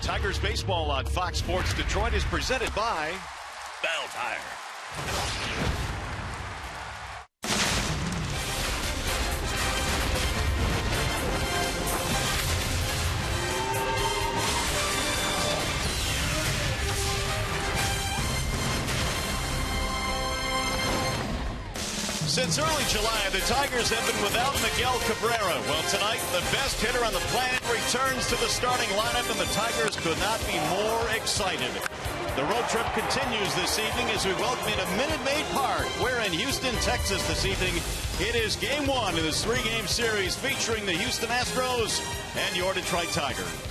Tigers baseball on Fox Sports Detroit is presented by Bell Tire. Since early July, the Tigers have been without Miguel Cabrera. Well, tonight, the best hitter on the planet returns to the starting lineup, and the Tigers could not be more excited. The road trip continues this evening as we welcome you to Minute Maid Park. We're in Houston, Texas this evening. It is Game 1 of this three-game series featuring the Houston Astros and your Detroit Tigers.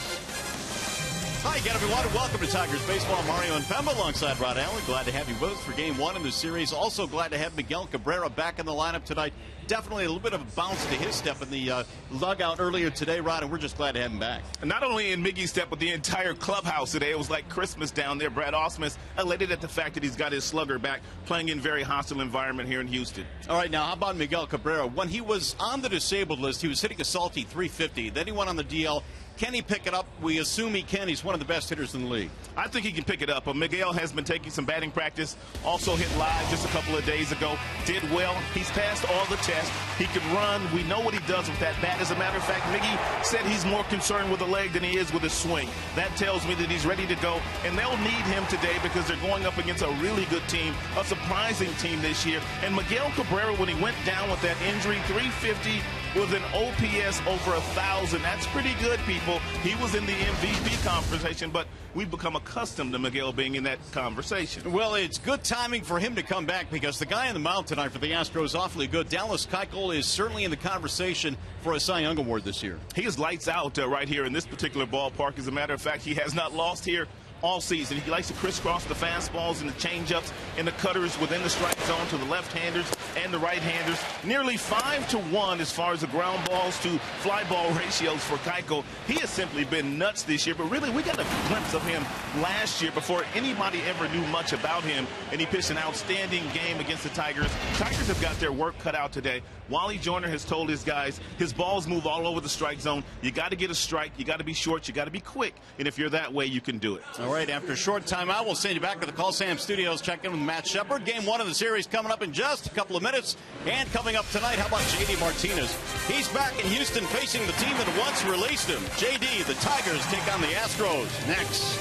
Hi again, everyone, and welcome to Tigers Baseball. Mario and Pemba alongside Rod Allen. Glad to have you with us for Game 1 in the series. Also glad to have Miguel Cabrera back in the lineup tonight. Definitely a little bit of a bounce to his step in the dugout earlier today, Rod, and we're just glad to have him back. And not only in Miggy's step, but the entire clubhouse today. It was like Christmas down there. Brad Ausmus elated at the fact that he's got his slugger back, playing in a very hostile environment here in Houston. All right, now how about Miguel Cabrera? When he was on the disabled list, he was hitting a salty .350. Then he went on the DL. Can he pick it up? We assume he can. He's one of the best hitters in the league. I think he can pick it up. Miguel has been taking some batting practice, also hit live just a couple of days ago. Did well. He's passed all the tests. He can run. We know what he does with that bat. As a matter of fact, Miggy said he's more concerned with the leg than he is with his swing. That tells me that he's ready to go, and they'll need him today because they're going up against a really good team, a surprising team this year. And Miguel Cabrera, when he went down with that injury, .350 with an OPS over 1,000. That's pretty good, people. He was in the MVP conversation, but we've become accustomed to Miguel being in that conversation. Well, it's good timing for him to come back because the guy on the mound tonight for the Astros awfully good. Dallas Keuchel is certainly in the conversation for a Cy Young Award this year. He is lights out right here in this particular ballpark. As a matter of fact, he has not lost here all season. He likes to crisscross the fastballs and the changeups and the cutters within the strike zone to the left-handers and the right-handers. Nearly 5-1 as far as the ground balls to fly ball ratios for Keuchel. He has simply been nuts this year, but really we got a glimpse of him last year before anybody ever knew much about him, and he pitched an outstanding game against the Tigers. Tigers have got their work cut out today. Wally Joyner has told his guys his balls move all over the strike zone. You got to get a strike. You got to be short. You got to be quick, and if you're that way, you can do it. All right, after a short timeout, we'll send you back to the Call Sam Studios. Check in with Matt Shepard. Game 1 of the series coming up in just a couple of minutes. And coming up tonight, how about J.D. Martinez? He's back in Houston facing the team that once released him. J.D., the Tigers take on the Astros next.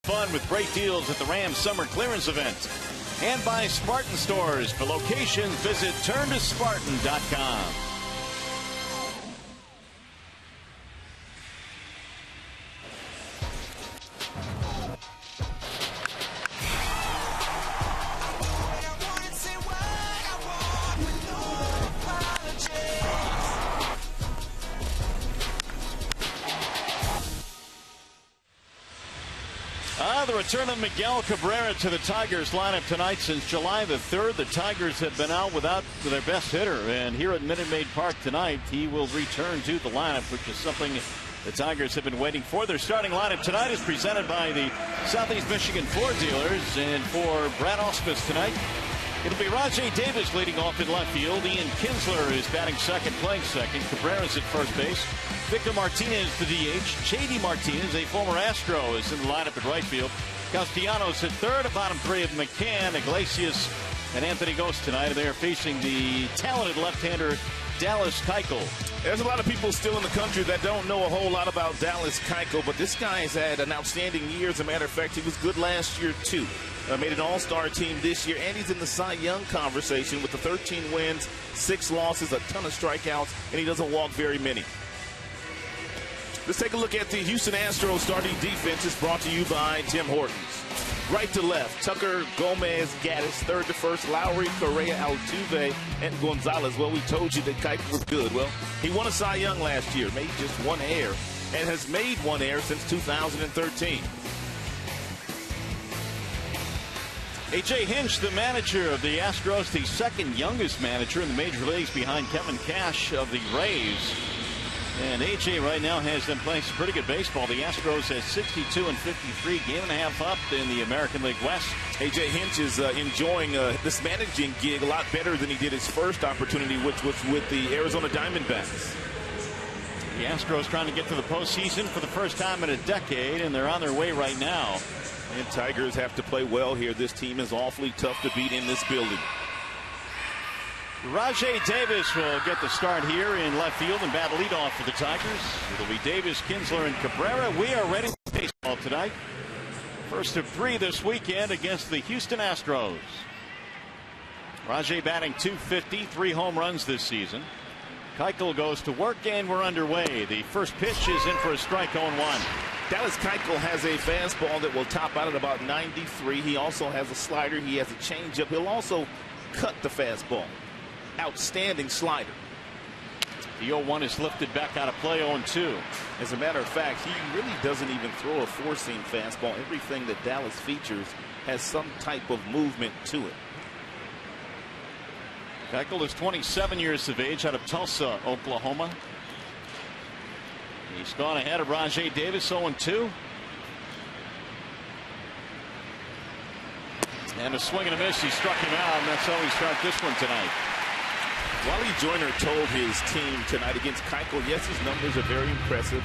fun with great deals at the Rams Summer Clearance Event. And by Spartan Stores. For locations, visit turntospartan.com. The return of Miguel Cabrera to the Tigers lineup tonight. Since July the 3rd, the Tigers have been out without their best hitter. And here at Minute Maid Park tonight, he will return to the lineup, which is something the Tigers have been waiting for. Their starting lineup tonight is presented by the Southeast Michigan Ford dealers. And for Brad Ausmus tonight, it'll be Rajai Davis leading off in left field. Ian Kinsler is batting second, playing second. Cabrera's at first base. Victor Martinez, the DH. J.D. Martinez, a former Astro, is in the lineup at right field. Castellanos at third. A bottom three of McCann, Iglesias, and Anthony Ghost tonight. They are facing the talented left-hander Dallas Keuchel. There's a lot of people still in the country that don't know a whole lot about Dallas Keuchel, but this guy has had an outstanding year. As a matter of fact, he was good last year, too. Made an all-star team this year, and he's in the Cy Young conversation with the 13 wins, 6 losses, a ton of strikeouts, and he doesn't walk very many. Let's take a look at the Houston Astros starting defense. Is brought to you by Tim Hortons. Right to left, Tucker, Gomez, Gaddis. Third to first, Lowry, Correa, Altuve, and Gonzalez. Well, we told you that Keuchel was good. Well, he won a Cy Young last year, made just 1 error, and has made 1 error since 2013. A.J. Hinch, the manager of the Astros, the second youngest manager in the major leagues behind Kevin Cash of the Rays. And A.J. right now has them playing some pretty good baseball. The Astros has 62-53, game and a half up in the American League West. A.J. Hinch is enjoying this managing gig a lot better than he did his first opportunity, which was with the Arizona Diamondbacks. The Astros trying to get to the postseason for the first time in a decade, and they're on their way right now. And Tigers have to play well here. This team is awfully tough to beat in this building. Rajai Davis will get the start here in left field and bat leadoff for the Tigers. It'll be Davis, Kinsler, and Cabrera. We are ready for baseball tonight. First of 3 this weekend against the Houston Astros. Rajai batting .250, 3 home runs this season. Keuchel goes to work, and we're underway. The first pitch is in for a strike, 0-1. Dallas Keuchel has a fastball that will top out at about 93. He also has a slider. He has a changeup. He'll also cut the fastball. Outstanding slider. The 0-1 is lifted back out of play, 0-2. As a matter of fact, he really doesn't even throw a 4-seam fastball. Everything that Dallas features has some type of movement to it. Keuchel is 27 years of age, out of Tulsa, Oklahoma. He's gone ahead of Rajai Davis, 0-2. And a swing and a miss. He struck him out, and that's how he starts this one tonight. Wally Joyner told his team tonight against Keuchel, yes, his numbers are very impressive.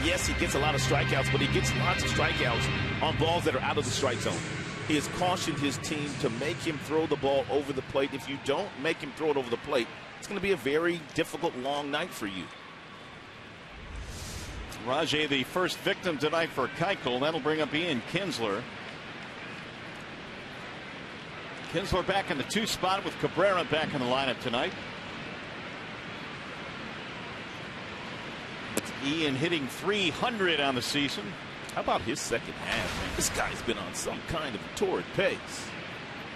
Yes, he gets a lot of strikeouts, but he gets lots of strikeouts on balls that are out of the strike zone. He has cautioned his team to make him throw the ball over the plate. If you don't make him throw it over the plate, it's going to be a very difficult, long night for you. Rajai, the first victim tonight for Keuchel. That'll bring up Ian Kinsler. Kinsler back in the 2 spot with Cabrera back in the lineup tonight. It's Ian hitting .300 on the season. How about his second half, man? This guy's been on some kind of torrid pace.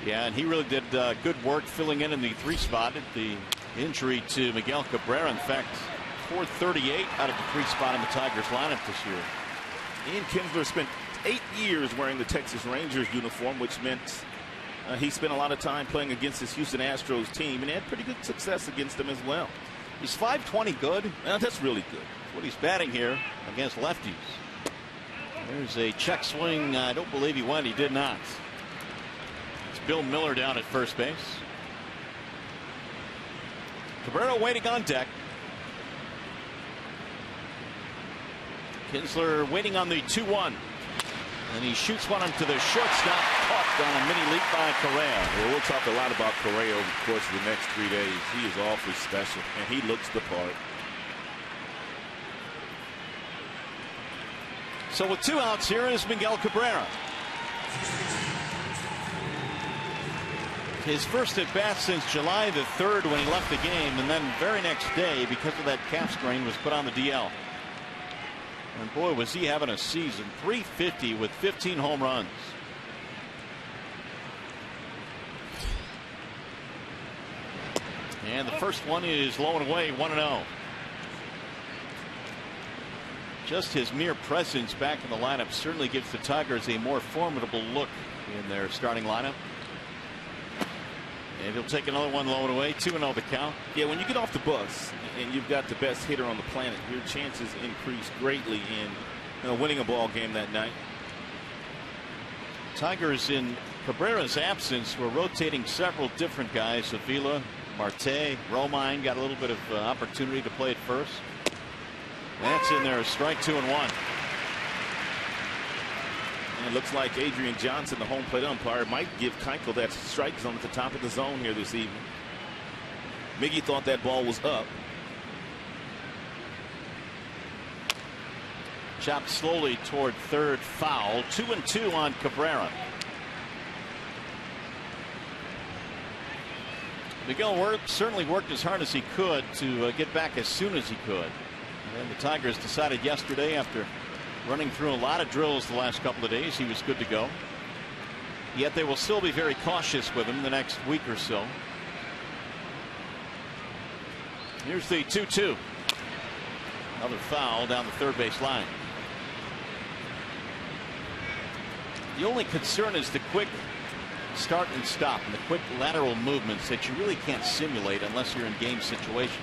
Yeah, and he really did good work filling in the 3 spot at the injury to Miguel Cabrera. In fact, .438 out of the 3 spot in the Tigers lineup this year. Ian Kinsler spent 8 years wearing the Texas Rangers uniform, which meant he spent a lot of time playing against his Houston Astros team, and had pretty good success against them as well. He's .520 good. That's really good. That's what he's batting here against lefties. There's a check swing. I don't believe he went. He did not. It's Bill Miller down at first base. Cabrera waiting on deck. Kinsler waiting on the 2-1. And he shoots one into the shortstop. Caught on a mini leap by Correa. Well, we'll talk a lot about Correa over the course of the next 3 days. He is awfully special, and he looks the part. So with 2 outs, here is Miguel Cabrera. His first at bat since July the 3rd when he left the game, and then very next day, because of that calf strain, was put on the DL. And boy, was he having a season. 350 with 15 home runs. And the first one is low and away, 1-0. Just his mere presence back in the lineup certainly gives the Tigers a more formidable look in their starting lineup. And he'll take another one low and away, 2-0 the count. Yeah, when you get off the bus and you've got the best hitter on the planet, your chances increase greatly in winning a ball game that night. Tigers, in Cabrera's absence, were rotating several different guys. Avila, Marte, Romine got a little bit of opportunity to play at first. That's in there, strike 2 and 1. And it looks like Adrian Johnson, the home plate umpire, might give Keuchel that strike zone at the top of the zone here this evening. Miggy thought that ball was up. Chopped slowly toward third, foul. 2-2 on Cabrera. Miguel certainly worked as hard as he could to get back as soon as he could. And the Tigers decided yesterday, after running through a lot of drills the last couple of days, he was good to go. Yet they will still be very cautious with him the next week or so. Here's the 2-2. Another foul down the third base line. The only concern is the quick start and stop and the quick lateral movements that you really can't simulate unless you're in game situations.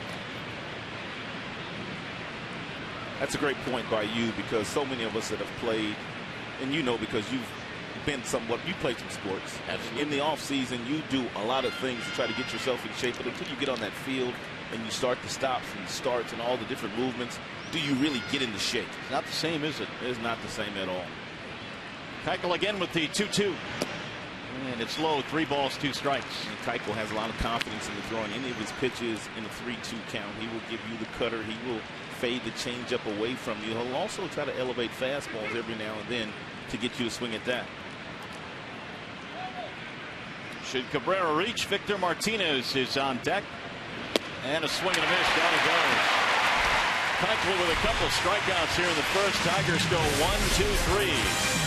That's a great point by you, because so many of us that have played, and you know, because you've been you played some sports. Absolutely. In the off season, you do a lot of things to try to get yourself in shape, but until you get on that field and you start the stops and starts and all the different movements, do you really get into shape? It's not the same, is it? It's not the same at all. Keuchel again with the 2-2. And it's low, 3 balls, 2 strikes. And Keuchel has a lot of confidence in throwing any of his pitches in a 3-2 count. He will give you the cutter. He will fade the changeup away from you. He'll also try to elevate fastballs every now and then to get you to swing at that. Should Cabrera reach, Victor Martinez is on deck. And a swing and a miss, down he goes. Keuchel with a couple strikeouts here in the first. Tigers go 1-2-3.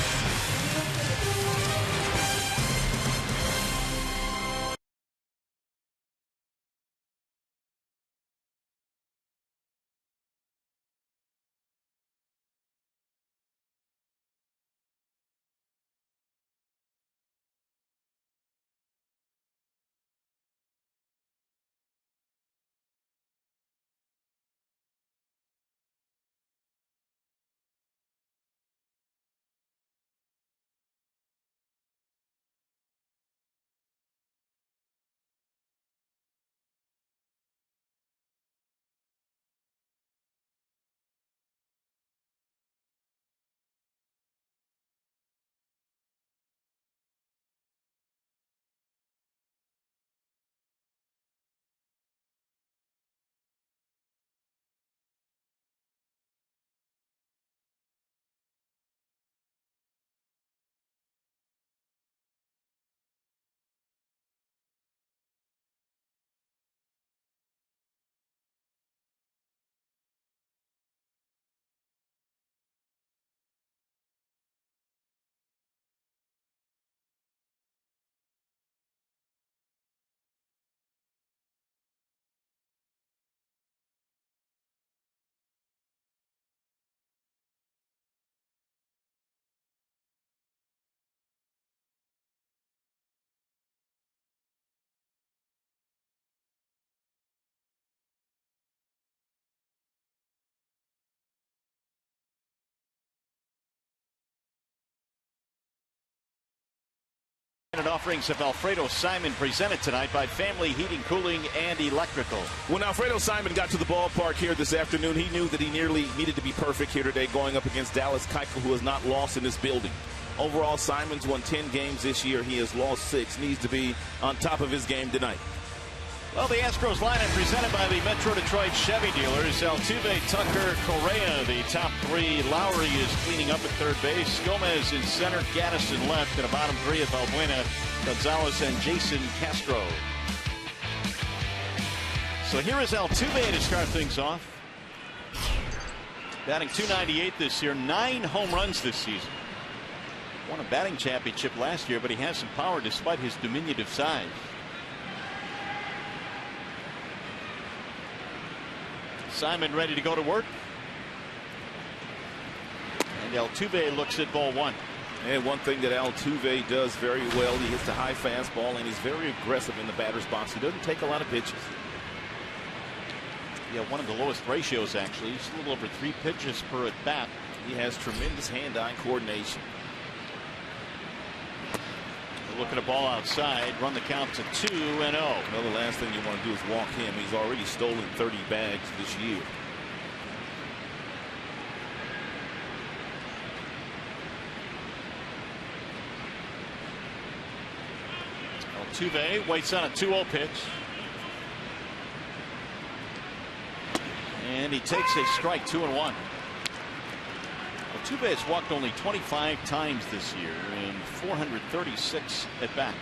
Offerings of Alfredo Simon presented tonight by Family Heating, Cooling, and Electrical. When Alfredo Simon got to the ballpark here this afternoon, he knew that he nearly needed to be perfect here today, going up against Dallas Keuchel, who has not lost in this building. Overall, Simon's won 10 games this year. He has lost 6. Needs to be on top of his game tonight. Well, the Astros lineup presented by the Metro Detroit Chevy dealers. Altuve, Tucker, Correa, the top three. Lowry is cleaning up at third base. Gomez in center, Gaddis in left, and a bottom three of Valbuena, Gonzalez, and Jason Castro. So here is Altuve to start things off. Batting .298 this year, 9 home runs this season. Won a batting championship last year, but he has some power despite his diminutive size. Simon ready to go to work. And Altuve looks at ball one. And one thing that Altuve does very well, he hits the high fastball and he's very aggressive in the batter's box. He doesn't take a lot of pitches. Yeah, one of the lowest ratios actually. He's a little over 3 pitches per at bat. He has tremendous hand-eye coordination. Looking at ball outside, run the count to 2-0. Well, the last thing you want to do is walk him. He's already stolen 30 bags this year. Altuve waits on a 2-0 pitch. And he takes a strike, 2-1. Altuve has walked only 25 times this year in 436 at bats.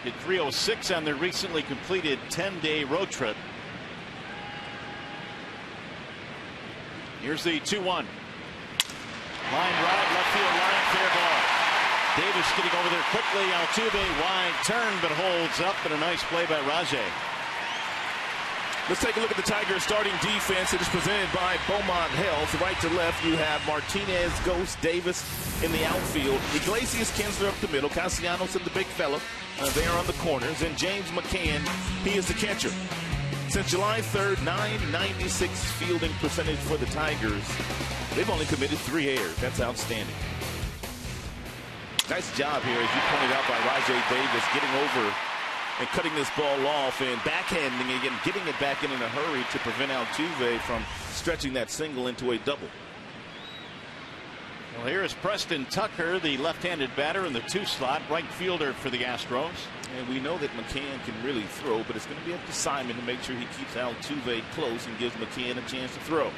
Hit .306 on their recently completed 10-day road trip. Here's the 2-1. Line drive, left field line, fair ball. Davis getting over there quickly. Altuve wide turn, but holds up, and a nice play by Rajay. Let's take a look at the Tigers starting defense. It is presented by Beaumont Health. Right to left, you have Martinez, Ghost, Davis in the outfield. Iglesias, Kinsler up the middle. Castellanos and the big fella there on the corners. And James McCann, he is the catcher. Since July 3rd, .996 fielding percentage for the Tigers. They've only committed 3 errors. That's outstanding. Nice job here, as you pointed out, by Rajay Davis, getting over and cutting this ball off and backhanding it and getting it back in a hurry to prevent Altuve from stretching that single into a double. Well, here is Preston Tucker, the left-handed batter in the 2 slot, right fielder for the Astros. And we know that McCann can really throw, but it's going to be up to Simon to make sure he keeps Altuve close and gives McCann a chance to throw.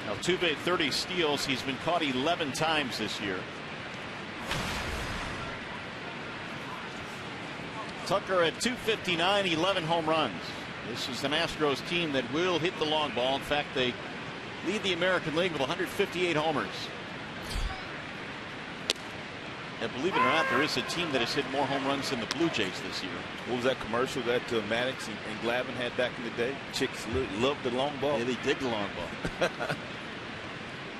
Altuve 30 steals. He's been caught 11 times this year. Tucker at .259, 11 home runs. This is an Astros team that will hit the long ball. In fact, they lead the American League with 158 homers. And believe it or not, there is a team that has hit more home runs than the Blue Jays this year. What was that commercial that Maddox and Glavine had back in the day? Chicks loved the long ball. Yeah, they dig the long ball.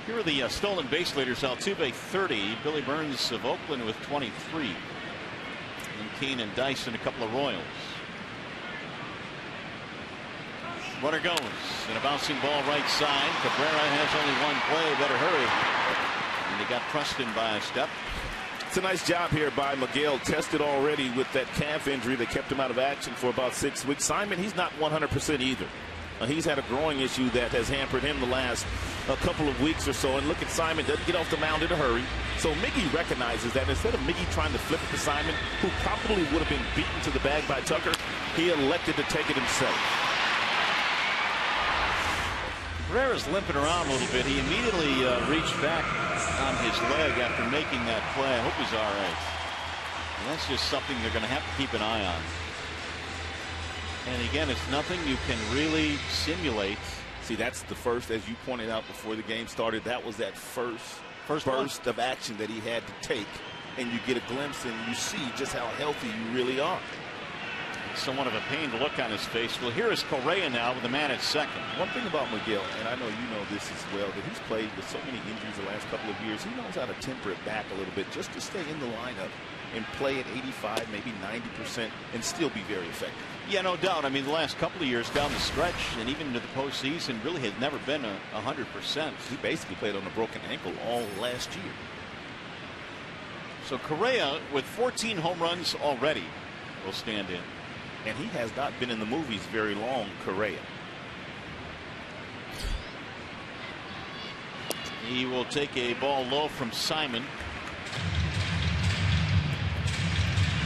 Here are the stolen base leaders. Altuve 30, Billy Burns of Oakland with 23. And Kane and Dyson, a couple of Royals. Runner goes, and a bouncing ball right side. Cabrera has only one play, better hurry. And they got Preston by a step. It's a nice job here by Miguel. Tested already with that calf injury that kept him out of action for about 6 weeks. Simon, he's not 100% either. He's had a growing issue that has hampered him the last couple of weeks or so. And look at Simon, doesn't get off the mound in a hurry. So Miggy recognizes that instead of Miggy trying to flip it to Simon, who probably would have been beaten to the bag by Tucker, he elected to take it himself. Cabrera's limping around a little bit. He immediately reached back on his leg after making that play. I hope he's all right. And that's just something they're going to have to keep an eye on. And again, it's nothing you can really simulate. See, that's the first, as you pointed out before the game started, that was that first burst of action that he had to take. And you get a glimpse and you see just how healthy you really are. Somewhat of a pained look on his face. Well, here is Correa now with the man at second. One thing about Miguel, and I know you know this as well, that he's played with so many injuries the last couple of years. He knows how to temper it back a little bit just to stay in the lineup and play at 85, maybe 90%, and still be very effective. Yeah, no doubt. I mean, the last couple of years down the stretch and even into the postseason really has never been 100%. He basically played on a broken ankle all last year. So Correa, with 14 home runs already, will stand in. And he has not been in the movies very long, Correa. He will take a ball low from Simon.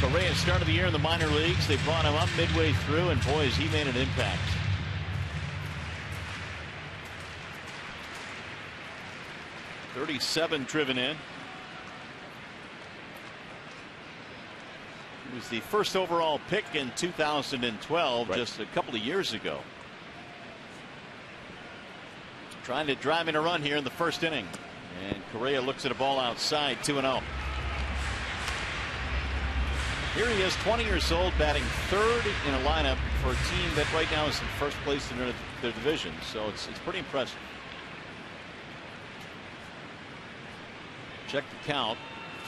Correa started the year in the minor leagues. They brought him up midway through, and boy, has he made an impact. .37 driven in. He was the first overall pick in 2012, right, just a couple of years ago. Trying to drive in a run here in the first inning. And Correa looks at a ball outside, 2-0. Here he is, 20 years old, batting third in a lineup for a team that right now is in first place in their division. So it's pretty impressive. Check the count.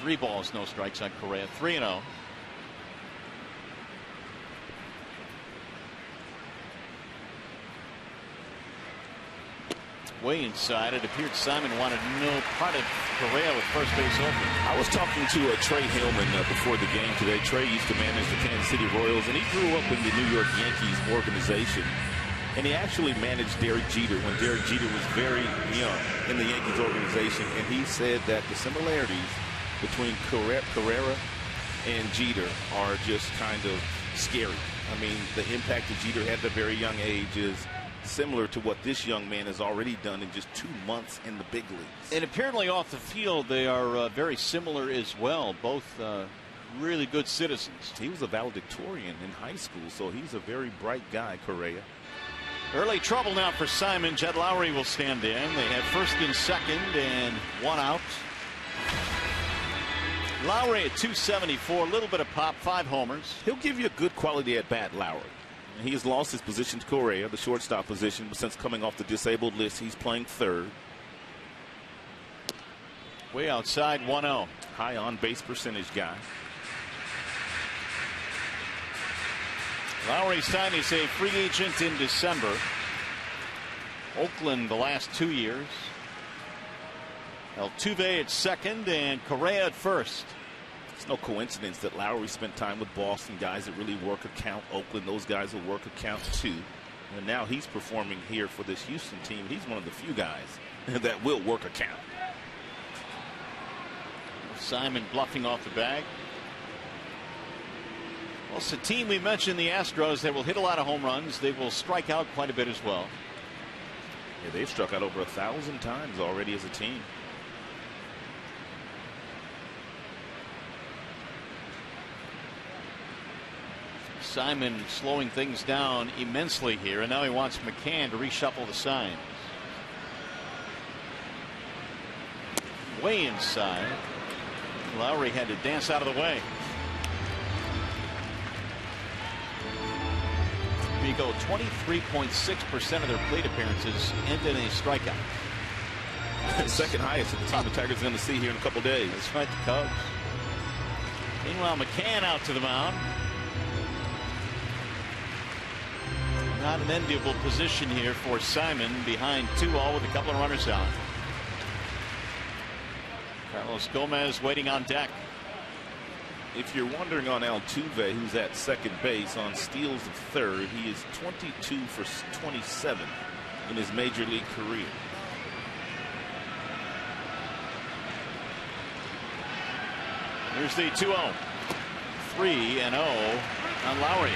3 balls, no strikes on Correa. 3-0. Way inside. It appeared Simon wanted no part of Correa with first base open. I was talking to Trey Hillman before the game today. Trey used to manage the Kansas City Royals, and he grew up in the New York Yankees organization. And he actually managed Derek Jeter when Derek Jeter was very young in the Yankees organization. And he said that the similarities between Carrera and Jeter are just kind of scary. I mean, the impact that Jeter had at a very young age is similar to what this young man has already done in just 2 months in the big leagues. And apparently off the field they are very similar as well. Both really good citizens. He was a valedictorian in high school, so he's a very bright guy, Correa. Early trouble now for Simon. Jed Lowry will stand in. They have first and second and 1 out. Lowry at .274, a little bit of pop, 5 homers. He'll give you a good quality at bat, Lowry. He has lost his position to Correa, the shortstop position, but since coming off the disabled list, he's playing third. Way outside, 1-0. High on base percentage guy. Lowry signed as a free agent in December. Oakland the last 2 years. Altuve at second and Correa at first. It's no coincidence that Lowry spent time with Boston, guys that really work a count. Oakland, those guys will work a count too. And now he's performing here for this Houston team. He's one of the few guys that will work a count. Simon bluffing off the bag. Well, it's a team we mentioned, the Astros. They will hit a lot of home runs. They will strike out quite a bit as well. Yeah, they've struck out over 1,000 times already as a team. Simon slowing things down immensely here, and now he wants McCann to reshuffle the signs. Way inside. Lowry had to dance out of the way. We go 23.6% of their plate appearances end in a strikeout. Second highest at the team the Tigers are going to see here in a couple days. That's right, the Cubs. Meanwhile, McCann out to the mound. Not an enviable position here for Simon, behind 2-0 with a couple of runners out. Carlos Gomez waiting on deck. If you're wondering on Altuve, who's at second base, on steals of third, he is 22 for 27 in his major league career. Here's the 2-0. 3-0 on Lowry.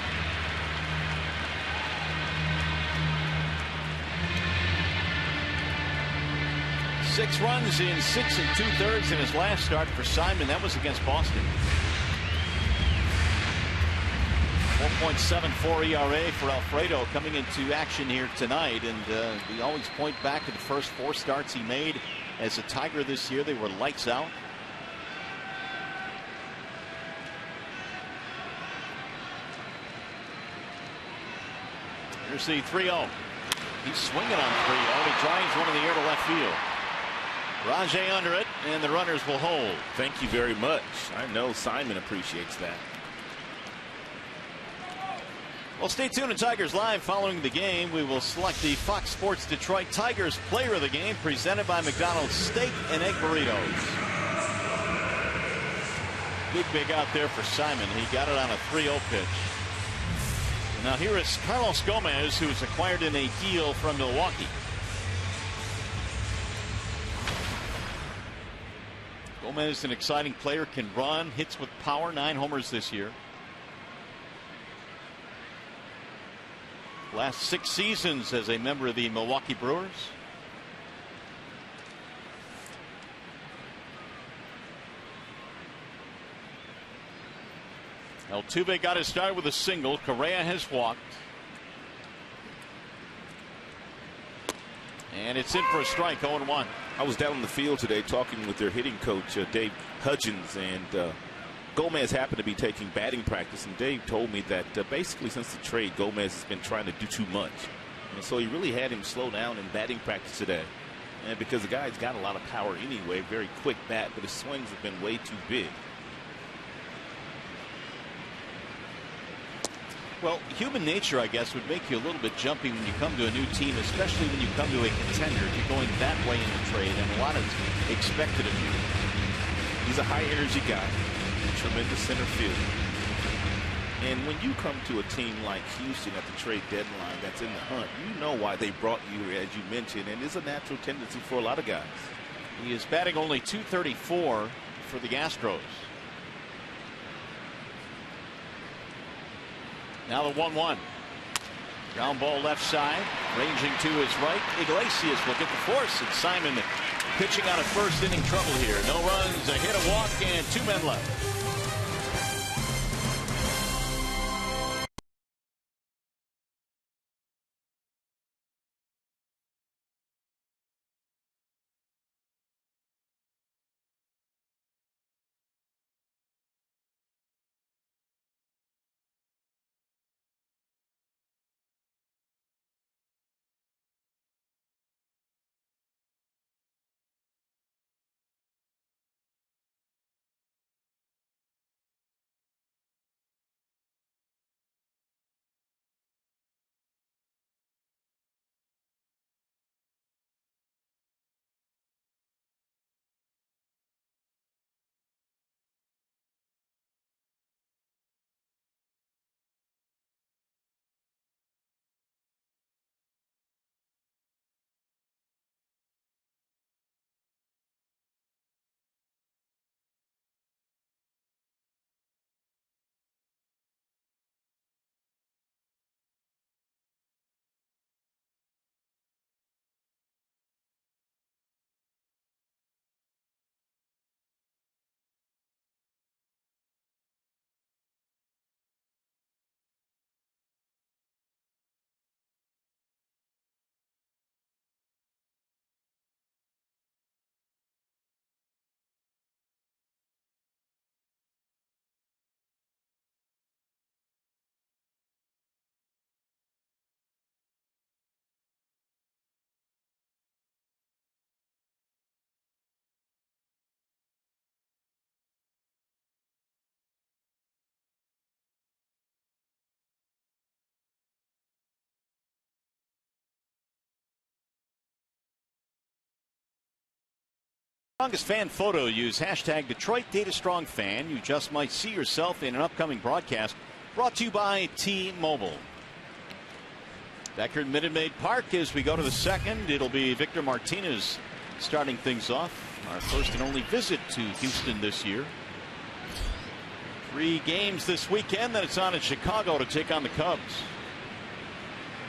Six runs in 6 2/3 in his last start for Simon. That was against Boston. 4.74 ERA for Alfredo coming into action here tonight. And we always point back to the first 4 starts he made as a Tiger this year. They were lights out. Here's the 3-0. He's swinging on 3-0. He drives one in the air to left field. Rajay under it, and the runners will hold. Thank you very much. I know Simon appreciates that. Well, stay tuned to Tigers Live. Following the game, we will select the Fox Sports Detroit Tigers player of the game, presented by McDonald's Steak and Egg Burritos. Big out there for Simon. He got it on a 3-0 pitch. Now here is Carlos Gomez, who was acquired in a deal from Milwaukee. Gomez is an exciting player, can run, hits with power, 9 homers this year. Last 6 seasons as a member of the Milwaukee Brewers. Altuve got his start with a single. Correa has walked. And it's in for a strike, 0-1. I was down in the field today talking with their hitting coach, Dave Hudgens, and Gomez happened to be taking batting practice. And Dave told me that basically since the trade, Gomez has been trying to do too much. And so he really had him slow down in batting practice today. And because the guy's got a lot of power anyway, very quick bat, but his swings have been way too big. Well, human nature, I guess, would make you a little bit jumpy when you come to a new team, especially when you come to a contender. If you're going that way in the trade, and a lot is expected of you. He's a high-energy guy, tremendous center field. And when you come to a team like Houston at the trade deadline that's in the hunt, you know why they brought you, as you mentioned, and it's a natural tendency for a lot of guys. He is batting only .234 for the Astros. Now the 1-1. Ground ball left side. Ranging to his right. Iglesias will get the force. And Simon pitching out of first inning trouble here. No runs, a hit, a walk, and 2 men left. Strongest fan photo, use hashtag Detroit Data Strong Fan. You just might see yourself in an upcoming broadcast brought to you by T-Mobile. Back here at Minute Maid Park as we go to the second. It'll be Victor Martinez starting things off. Our first and only visit to Houston this year. 3 games this weekend, then it's on in Chicago to take on the Cubs.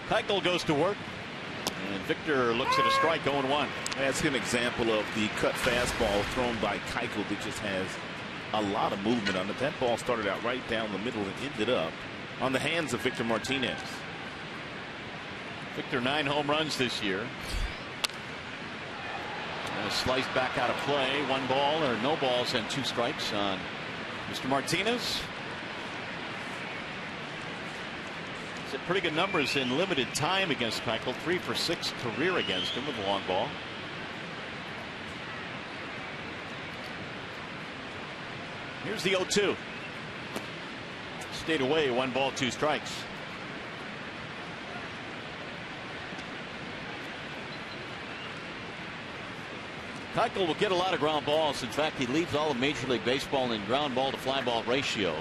Keuchel goes to work. And Victor looks at a strike, 0-1. That's an example of the cut fastball thrown by Keuchel that just has a lot of movement on it. That ball started out right down the middle and ended up on the hands of Victor Martinez. Victor 9 home runs this year. And a slice back out of play. 1 ball or no balls and 2 strikes on Mr. Martinez. Pretty good numbers in limited time against Keuchel. 3 for 6 career against him with a long ball. Here's the 0-2. Stayed away, 1 ball, 2 strikes. Keuchel will get a lot of ground balls. In fact, he leads all of Major League Baseball in ground ball to fly ball ratio.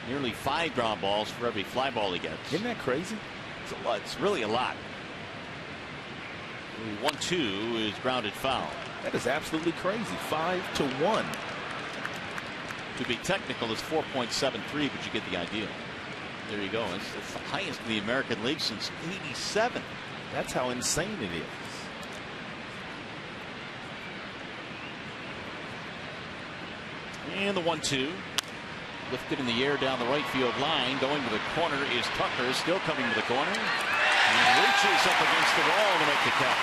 Nearly 5 ground balls for every fly ball he gets. Isn't that crazy? It's a lot. It's really a lot. 1-2 is grounded foul. That is absolutely crazy. 5-1. To be technical, it's 4.73, but you get the idea. There you go. It's the highest in the American League since '87. That's how insane it is. And the 1-2. Lifted in the air down the right field line. Going to the corner is Tucker. Still coming to the corner. And reaches up against the wall to make the catch.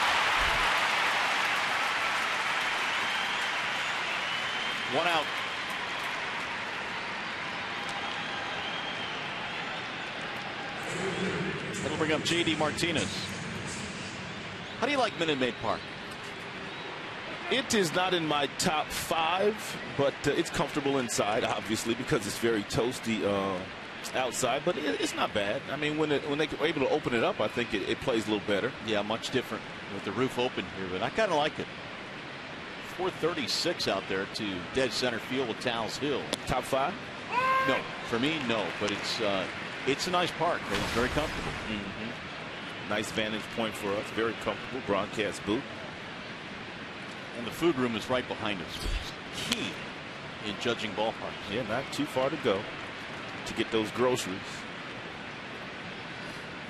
One out. That'll bring up J.D. Martinez. How do you like Minute Maid Park? It is not in my top 5, but it's comfortable inside, obviously, because it's very toasty outside. But it's not bad. I mean, when they were able to open it up, I think it plays a little better. Yeah, much different with the roof open here, but I kind of like it. 436 out there to dead center field with Towles Hill. Top 5? No, for me, no. But it's a nice park. It's very comfortable. Nice vantage point for us. Very comfortable broadcast booth. And the food room is right behind us, which is key in judging ballparks. Yeah, not too far to go to get those groceries.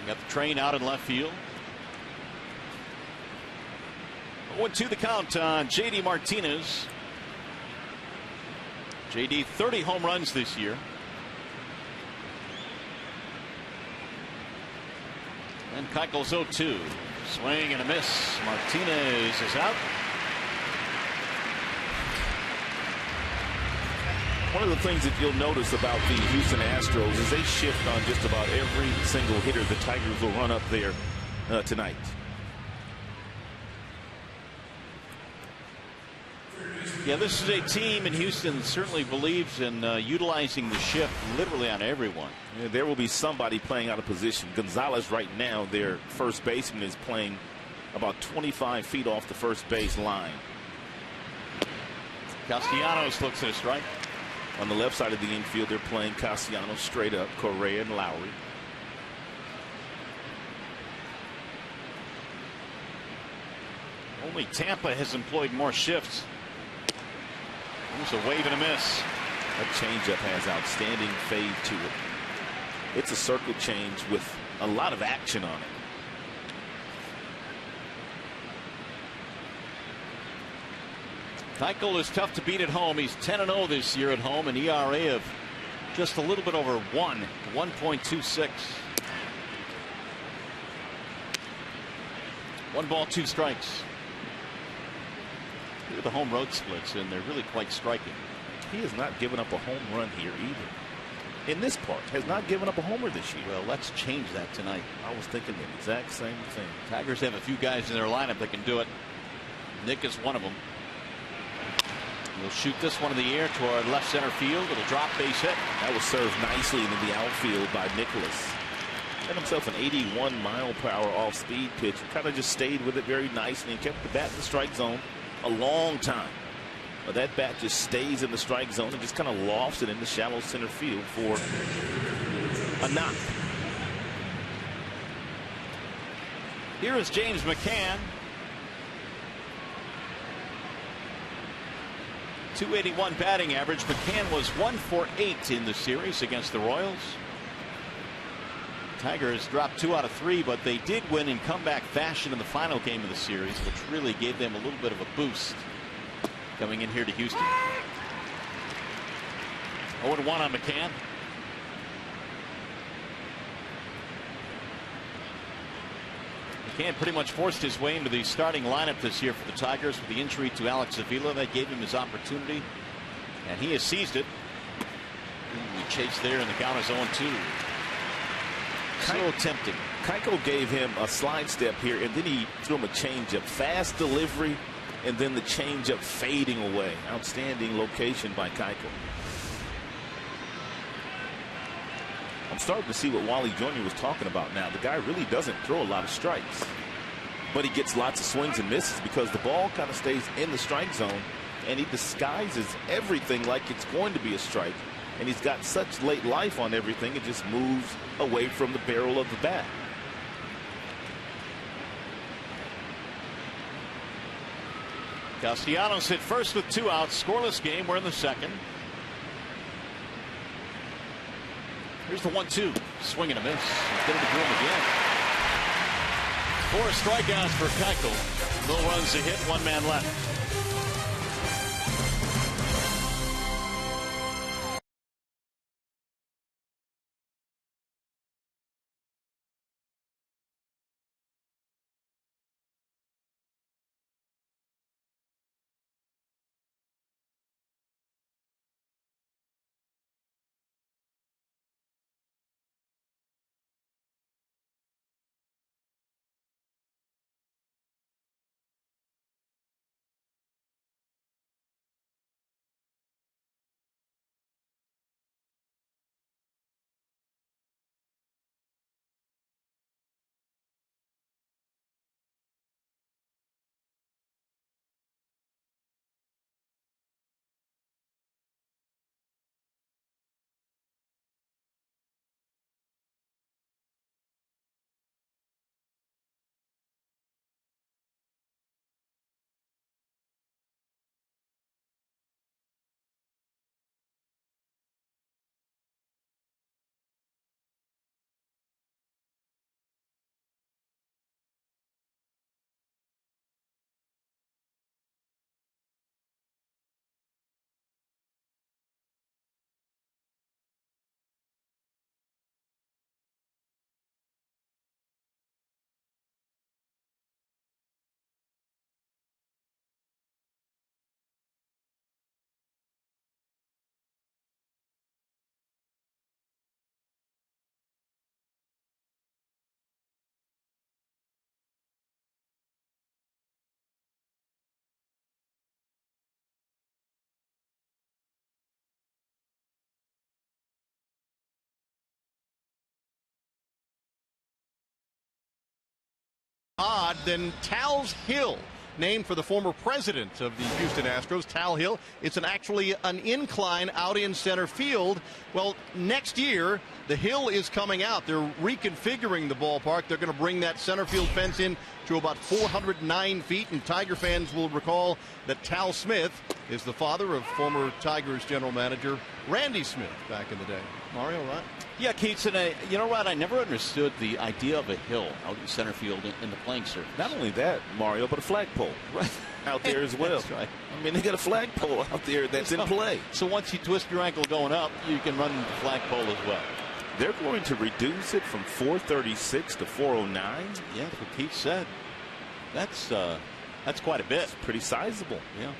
We got the train out in left field. 0-2 the count on J.D. Martinez. J.D. 30 home runs this year. And Keuchel's 0-2. Swing and a miss. Martinez is out. One of the things that you'll notice about the Houston Astros is they shift on just about every single hitter the Tigers will run up there tonight. Yeah, this is a team in Houston that certainly believes in utilizing the shift literally on everyone. Yeah, there will be somebody playing out of position. Gonzalez right now, their first baseman, is playing about 25 feet off the first base line. Castellanos looks at a strike. On the left side of the infield, they're playing Castellanos straight up, Correa and Lowry. Only Tampa has employed more shifts. There's a wave and a miss. That changeup has outstanding fade to it. It's a circle change with a lot of action on it. Keuchel is tough to beat at home. He's 10-0 this year at home, an ERA of just a little bit over 1.26. 1 ball, 2 strikes. Look at the home road splits, and they're really quite striking. He has not given up a home run here either. In this part, has not given up a homer this year. Well, let's change that tonight. I was thinking the exact same thing. Tigers have a few guys in their lineup that can do it. Nick is one of them. We'll shoot this one in the air toward left center field. It'll drop, base hit. That was served nicely into the outfield by Nicholas. Had himself an 81-mile-per-hour off-speed pitch. Kind of just stayed with it very nicely and kept the bat in the strike zone a long time. But that bat just stays in the strike zone and just kind of lofts it in the shallow center field for a knock. Here is James McCann. 281 batting average. McCann was 1 for 8 in the series against the Royals. Tigers dropped 2 out of 3, but they did win in comeback fashion in the final game of the series, which really gave them a little bit of a boost coming in here to Houston. 0-1 on McCann. McCann pretty much forced his way into the starting lineup this year for the Tigers with the injury to Alex Avila. That gave him his opportunity, and he has seized it. We chase there, and the count is 0-2. So tempting. Keuchel gave him a slide step here, and then he threw him a changeup. Fast delivery, and then the changeup fading away. Outstanding location by Keuchel. I'm starting to see what Wally Jr. was talking about now. The guy really doesn't throw a lot of strikes, but he gets lots of swings and misses because the ball kind of stays in the strike zone, and he disguises everything like it's going to be a strike. And he's got such late life on everything, it just moves away from the barrel of the bat. Castellanos hit first with 2 outs. Scoreless game. We're in the second. Here's the 1-2. Swing and a miss. Get it to Groom again. 4 strikeouts for Keuchel. No runs to hit. 1 man left. Odd than Tal's Hill, named for the former president of the Houston Astros, Tal Hill. It's actually an incline out in center field. Well, next year, the hill is coming out. They're reconfiguring the ballpark. They're going to bring that center field fence in to about 409 feet. And Tiger fans will recall that Tal Smith is the father of former Tigers general manager Randy Smith back in the day. Mario, right? Yeah, Keats, and you know, Rod, I never understood the idea of a hill out in center field in the playing surface. Not only that, Mario, but a flagpole right out there as well. That's right. I mean, they got a flagpole out there that's in play. So once you twist your ankle going up, you can run the flagpole as well. They're going to reduce it from 436 to 409. Yeah, that's what Keats said. That's quite a bit. It's pretty sizable. Yeah.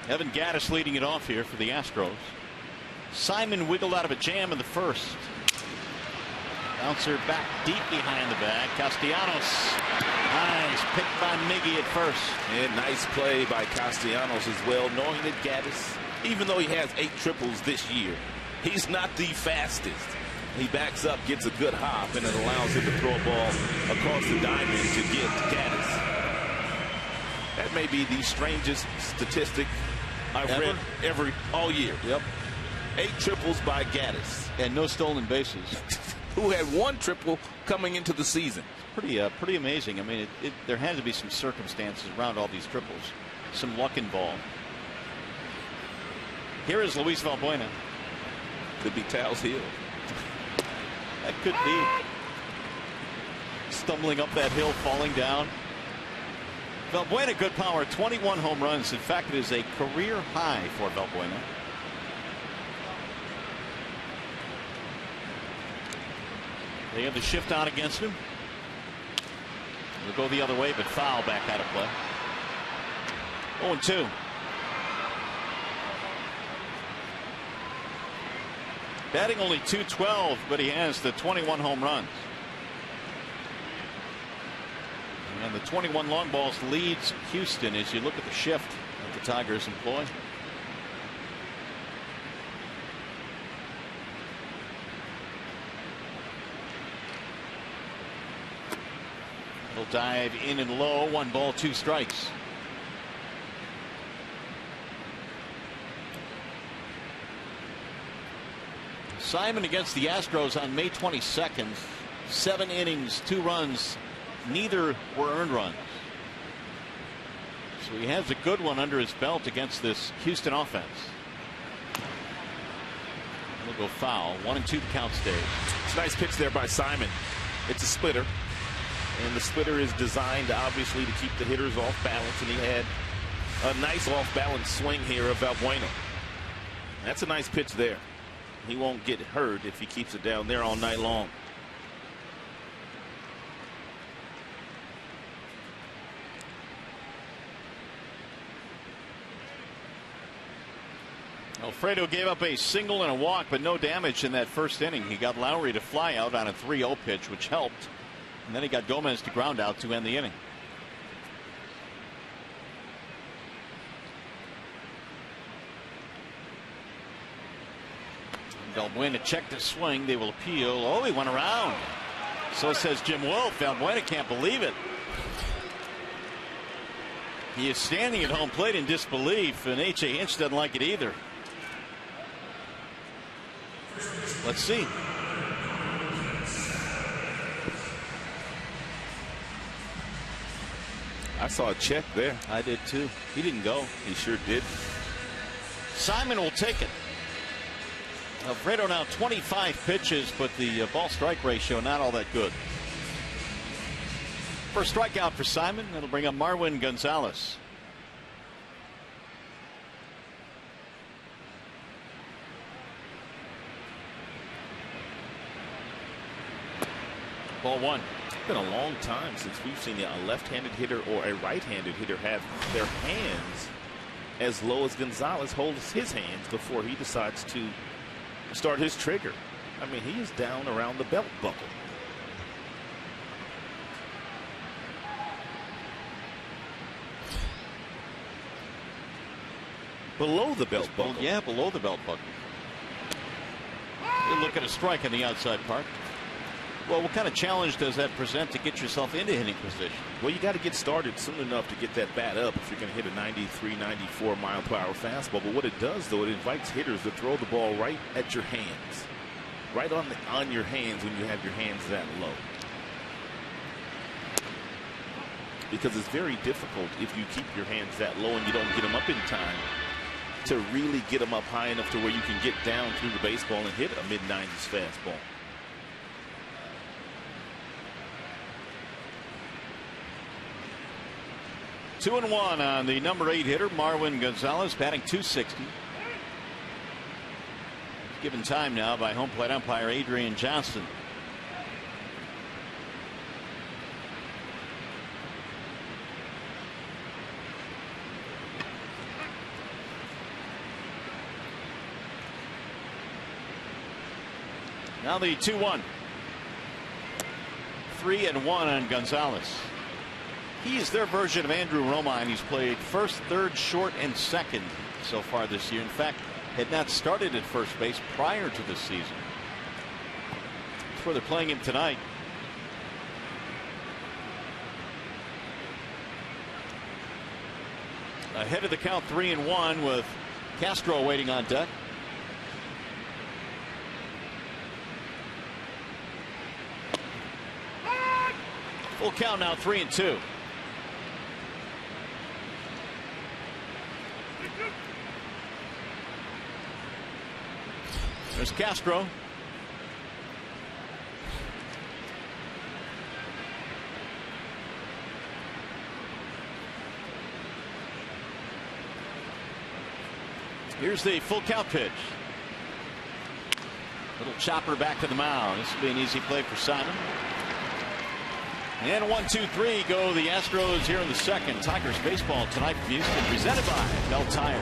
Evan Gattis leading it off here for the Astros. Simon wiggled out of a jam in the first. Bouncer back deep behind the bag. Castellanos. Nice pick by Miggy at first. And nice play by Castellanos as well, knowing that Gattis, even though he has 8 triples this year, he's not the fastest. He backs up, gets a good hop, and it allows him to throw a ball across the diamond to get Gattis. That may be the strangest statistic I've read all year. Yep. 8 triples by Gattis. And no stolen bases. Who had 1 triple coming into the season. Pretty amazing. I mean, there had to be some circumstances around all these triples. Some luck involved. Here is Luis Valbuena. Could be Tal's Hill. That could be. Stumbling up that hill, falling down. Valbuena, good power, 21 home runs. In fact, it is a career high for Valbuena. They have the shift on against him. They'll go the other way, but foul back out of play. 0-2. Batting only .212, but he has the 21 home runs. And the 21 long balls leads Houston as you look at the shift that the Tigers employ. He'll dive in and low. 1 ball, 2 strikes. Simon against the Astros on May 22nd. 7 innings, 2 runs. Neither were earned runs. So he has a good one under his belt against this Houston offense. He'll go foul. 1-2 the count stays. It's a nice pitch there by Simon. It's a splitter. And the splitter is designed, obviously, to keep the hitters off balance. And he had a nice off-balance swing here of Valbuena. That's a nice pitch there. He won't get hurt if he keeps it down there all night long. Alfredo gave up a single and a walk, but no damage in that first inning. He got Lowry to fly out on a 3-0 pitch, which helped. And then he got Gomez to ground out to end the inning. Valbuena checked his swing. They will appeal. Oh, he went around. So says Jim Wolf. Valbuena can't believe it. He is standing at home plate in disbelief, and H.A. Hinch doesn't like it either. Let's see. I saw a check there. I did too. He didn't go. He sure did. Simon will take it. Alfredo now 25 pitches, but the ball strike ratio not all that good. First strikeout for Simon. That'll bring up Marwin Gonzalez. Ball one. It's been a long time since we've seen a left-handed hitter or a right-handed hitter have their hands as low as Gonzalez holds his hands before he decides to start his trigger. I mean, he is down around the belt buckle. Below the belt buckle. Yeah, below the belt buckle. You look at a strike in the outside part. Well, what kind of challenge does that present to get yourself into hitting position? Well, you got to get started soon enough to get that bat up if you're going to hit a 93, 94 mile per hour fastball. But what it does, though, it invites hitters to throw the ball right at your hands, right on your hands when you have your hands that low. Because it's very difficult if you keep your hands that low and you don't get them up in time to really get them up high enough to where you can get down through the baseball and hit a mid-90s fastball. Two and one on the number 8 hitter, Marwin Gonzalez, batting .260. Given time now by home plate umpire Adrian Johnson. Now the 2-1. 3-1 on Gonzalez. He is their version of Andrew Romine. He's played first, third, short, and second so far this year. In fact, had not started at first base prior to this season. That's where they're playing him tonight. Ahead of the count, 3-1 with Castro waiting on deck. Full count now, 3-2. There's Castro. Here's the full count pitch. Little chopper back to the mound. This will be an easy play for Simon. And 1-2-3 go the Astros here in the second. Tigers baseball tonight from Houston, presented by Bell Tire.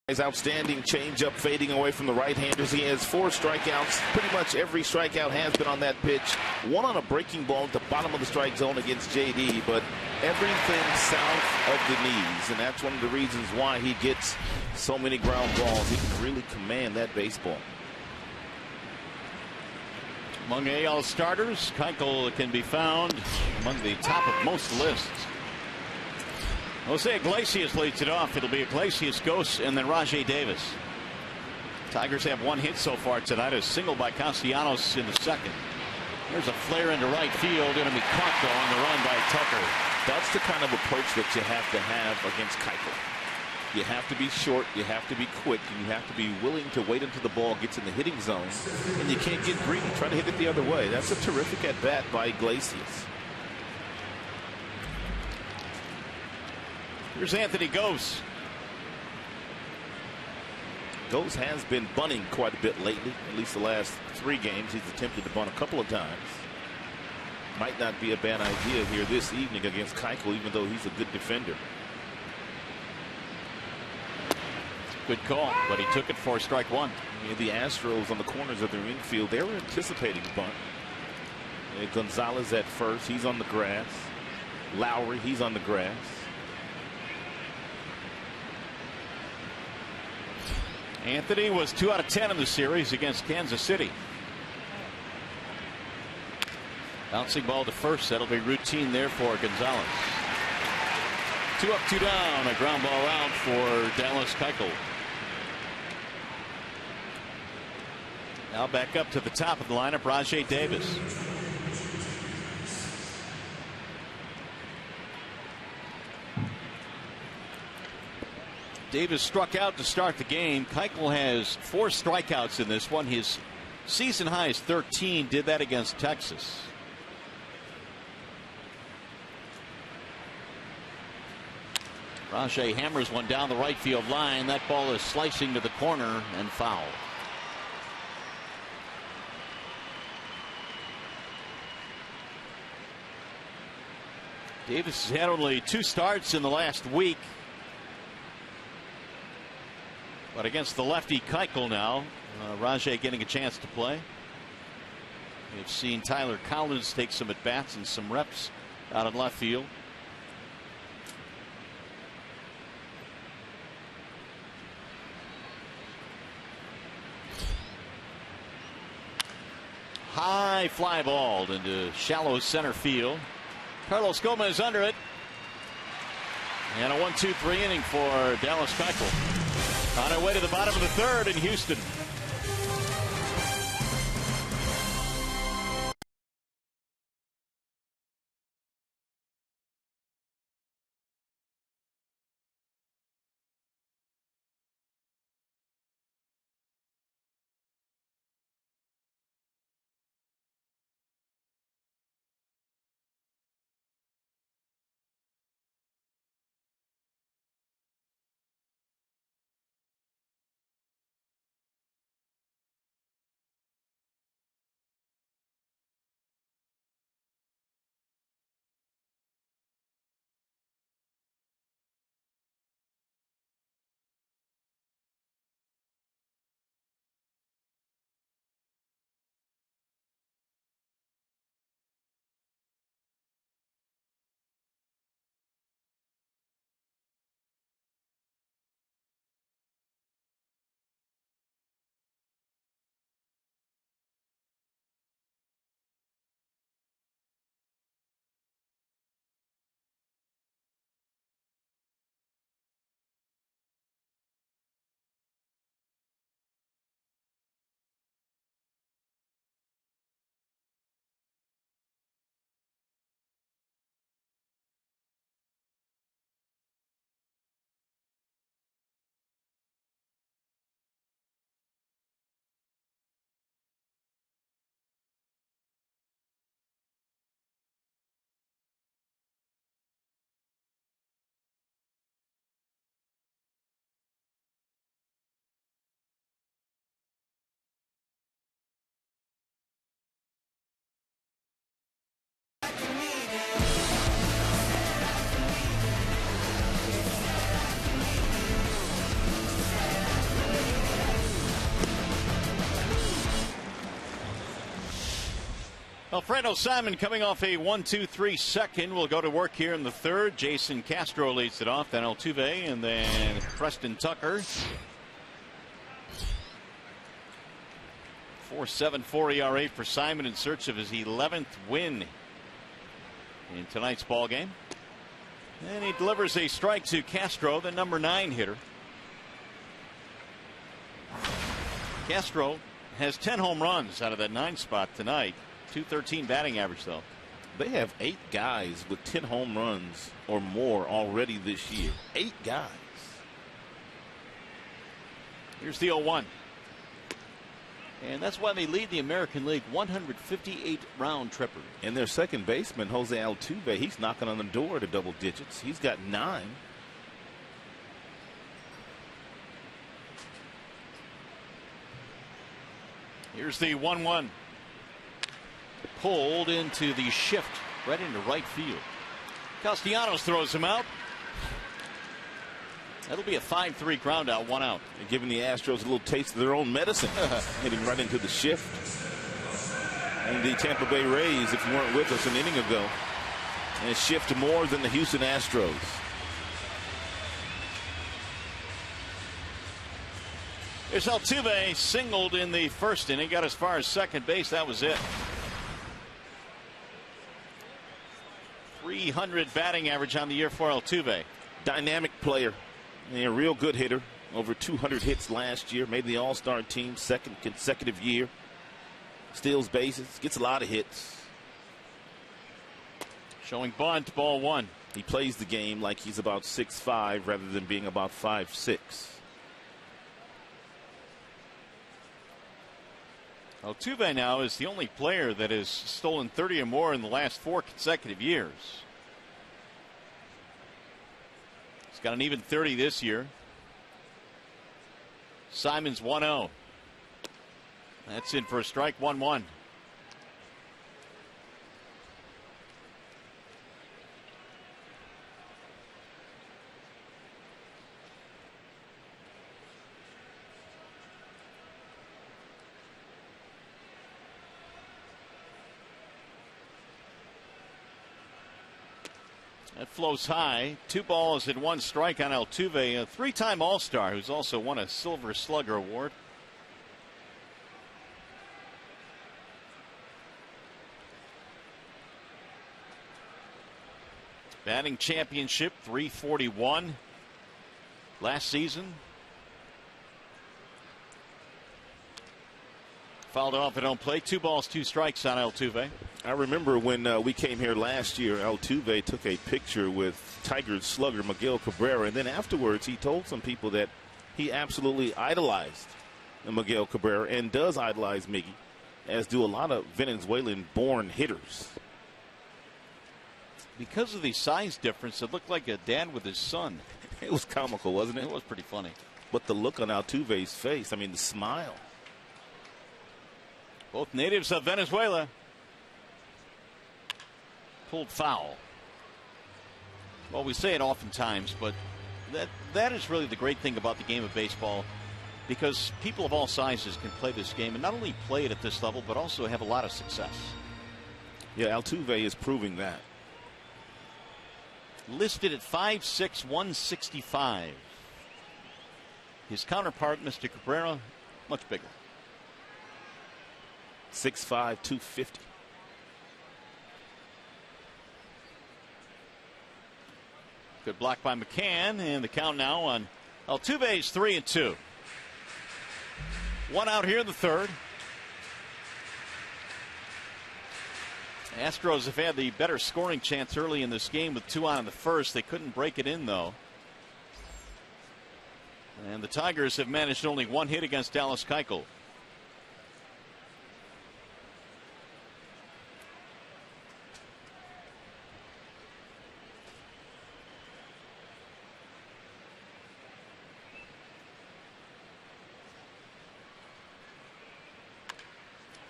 His outstanding changeup fading away from the right-handers. He has 4 strikeouts. Pretty much every strikeout has been on that pitch. One on a breaking ball at the bottom of the strike zone against JD, but everything south of the knees, and that's one of the reasons why he gets so many ground balls. He can really command that baseball. Among AL starters, Keuchel can be found among the top of most lists. Jose Iglesias leads it off. It'll be Iglesias, Ghost, and then Rajai Davis. Tigers have 1 hit so far tonight. A single by Castellanos in the second. There's a flare into right field. Going to be caught, though, on the run by Tucker. That's the kind of approach that you have to have against Keuchel. You have to be short, you have to be quick, and you have to be willing to wait until the ball gets in the hitting zone. And you can't get greedy. Try to hit it the other way. That's a terrific at-bat by Iglesias. Here's Anthony Gose. Gose has been bunting quite a bit lately. At least the last 3 games. He's attempted to bunt a couple of times. Might not be a bad idea here this evening against Keuchel, even though he's a good defender. Good call, but he took it for strike 1. The Astros on the corners of their infield, they were anticipating bunt. Gonzalez at first. He's on the grass. Lowry, he's on the grass. Anthony was 2 out of 10 in the series against Kansas City. Bouncing ball to first. That'll be routine there for Gonzalez. 2 up, 2 down. A ground ball out for Dallas Keuchel. Now back up to the top of the lineup, Rajai Davis. Davis struck out to start the game. Keuchel has 4 strikeouts in this one. His season high is 13. Did that against Texas. Rajai hammers one down the right field line. That ball is slicing to the corner and foul. Davis has had only 2 starts in the last week. But against the lefty Keuchel now, Rajai getting a chance to play. We've seen Tyler Collins take some at bats and some reps out in left field. High fly ball into shallow center field. Carlos Gomez under it. And a 1-2-3 inning for Dallas Keuchel. On our way to the bottom of the 3rd in Houston. Alfredo Simon coming off a 1-2-3 second will go to work here in the third. Jason Castro leads it off, then Altuve, and then Preston Tucker. 4.74 ERA for Simon in search of his 11th win in tonight's ball game. And he delivers a strike to Castro, the number 9 hitter. Castro has 10 home runs out of that 9 spot tonight. .213 batting average, though. They have 8 guys with 10 home runs or more already this year. 8 guys. Here's the 0-1. And that's why they lead the American League, 158 round trippers. And their second baseman, Jose Altuve, he's knocking on the door to double digits. He's got 9. Here's the 1-1. Pulled into the shift right into right field. Castellanos throws him out. That'll be a 5-3 ground out, 1 out. And giving the Astros a little taste of their own medicine. Hitting right into the shift. And the Tampa Bay Rays, if you weren't with us an inning ago, and shift more than the Houston Astros. There's Altuve, singled in the first inning, got as far as second base. That was it. 300 batting average on the year for Altuve. Dynamic player. And a real good hitter. Over 200 hits last year. Made the All-Star team, second consecutive year. Steals bases. Gets a lot of hits. Showing bunt, ball 1. He plays the game like he's about 6'5" rather than being about 5'6". Altuve now is the only player that has stolen 30 or more in the last 4 consecutive years. He's got an even 30 this year. Simon's 1-0. That's in for a strike, 1-1. That flows high. 2 balls and 1 strike on Altuve, a 3-time All-Star who's also won a Silver Slugger award. Batting championship, 341 last season. Fouled off at home plate. 2 balls, 2 strikes on Altuve. I remember when we came here last year, Altuve took a picture with Tigers slugger Miguel Cabrera, and then afterwards he told some people that he absolutely idolized Miguel Cabrera and does idolize Miggy, as do a lot of Venezuelan-born hitters. Because of the size difference, it looked like a dad with his son. It was comical, wasn't it? It was pretty funny. But the look on Altuve's face, I mean, the smile. Both natives of Venezuela. Pulled foul. Well, we say it oftentimes, but that is really the great thing about the game of baseball, because people of all sizes can play this game and not only play it at this level, but also have a lot of success. Yeah, Altuve is proving that. Listed at 5'6", 165. His counterpart, Mr. Cabrera, much bigger. 6'5", 250. Good block by McCann, and the count now on Altuve's 3-2. 1 out here in the third. Astros have had the better scoring chance early in this game with 2 on in the first. They couldn't break it in, though. And the Tigers have managed only 1 hit against Dallas Keuchel.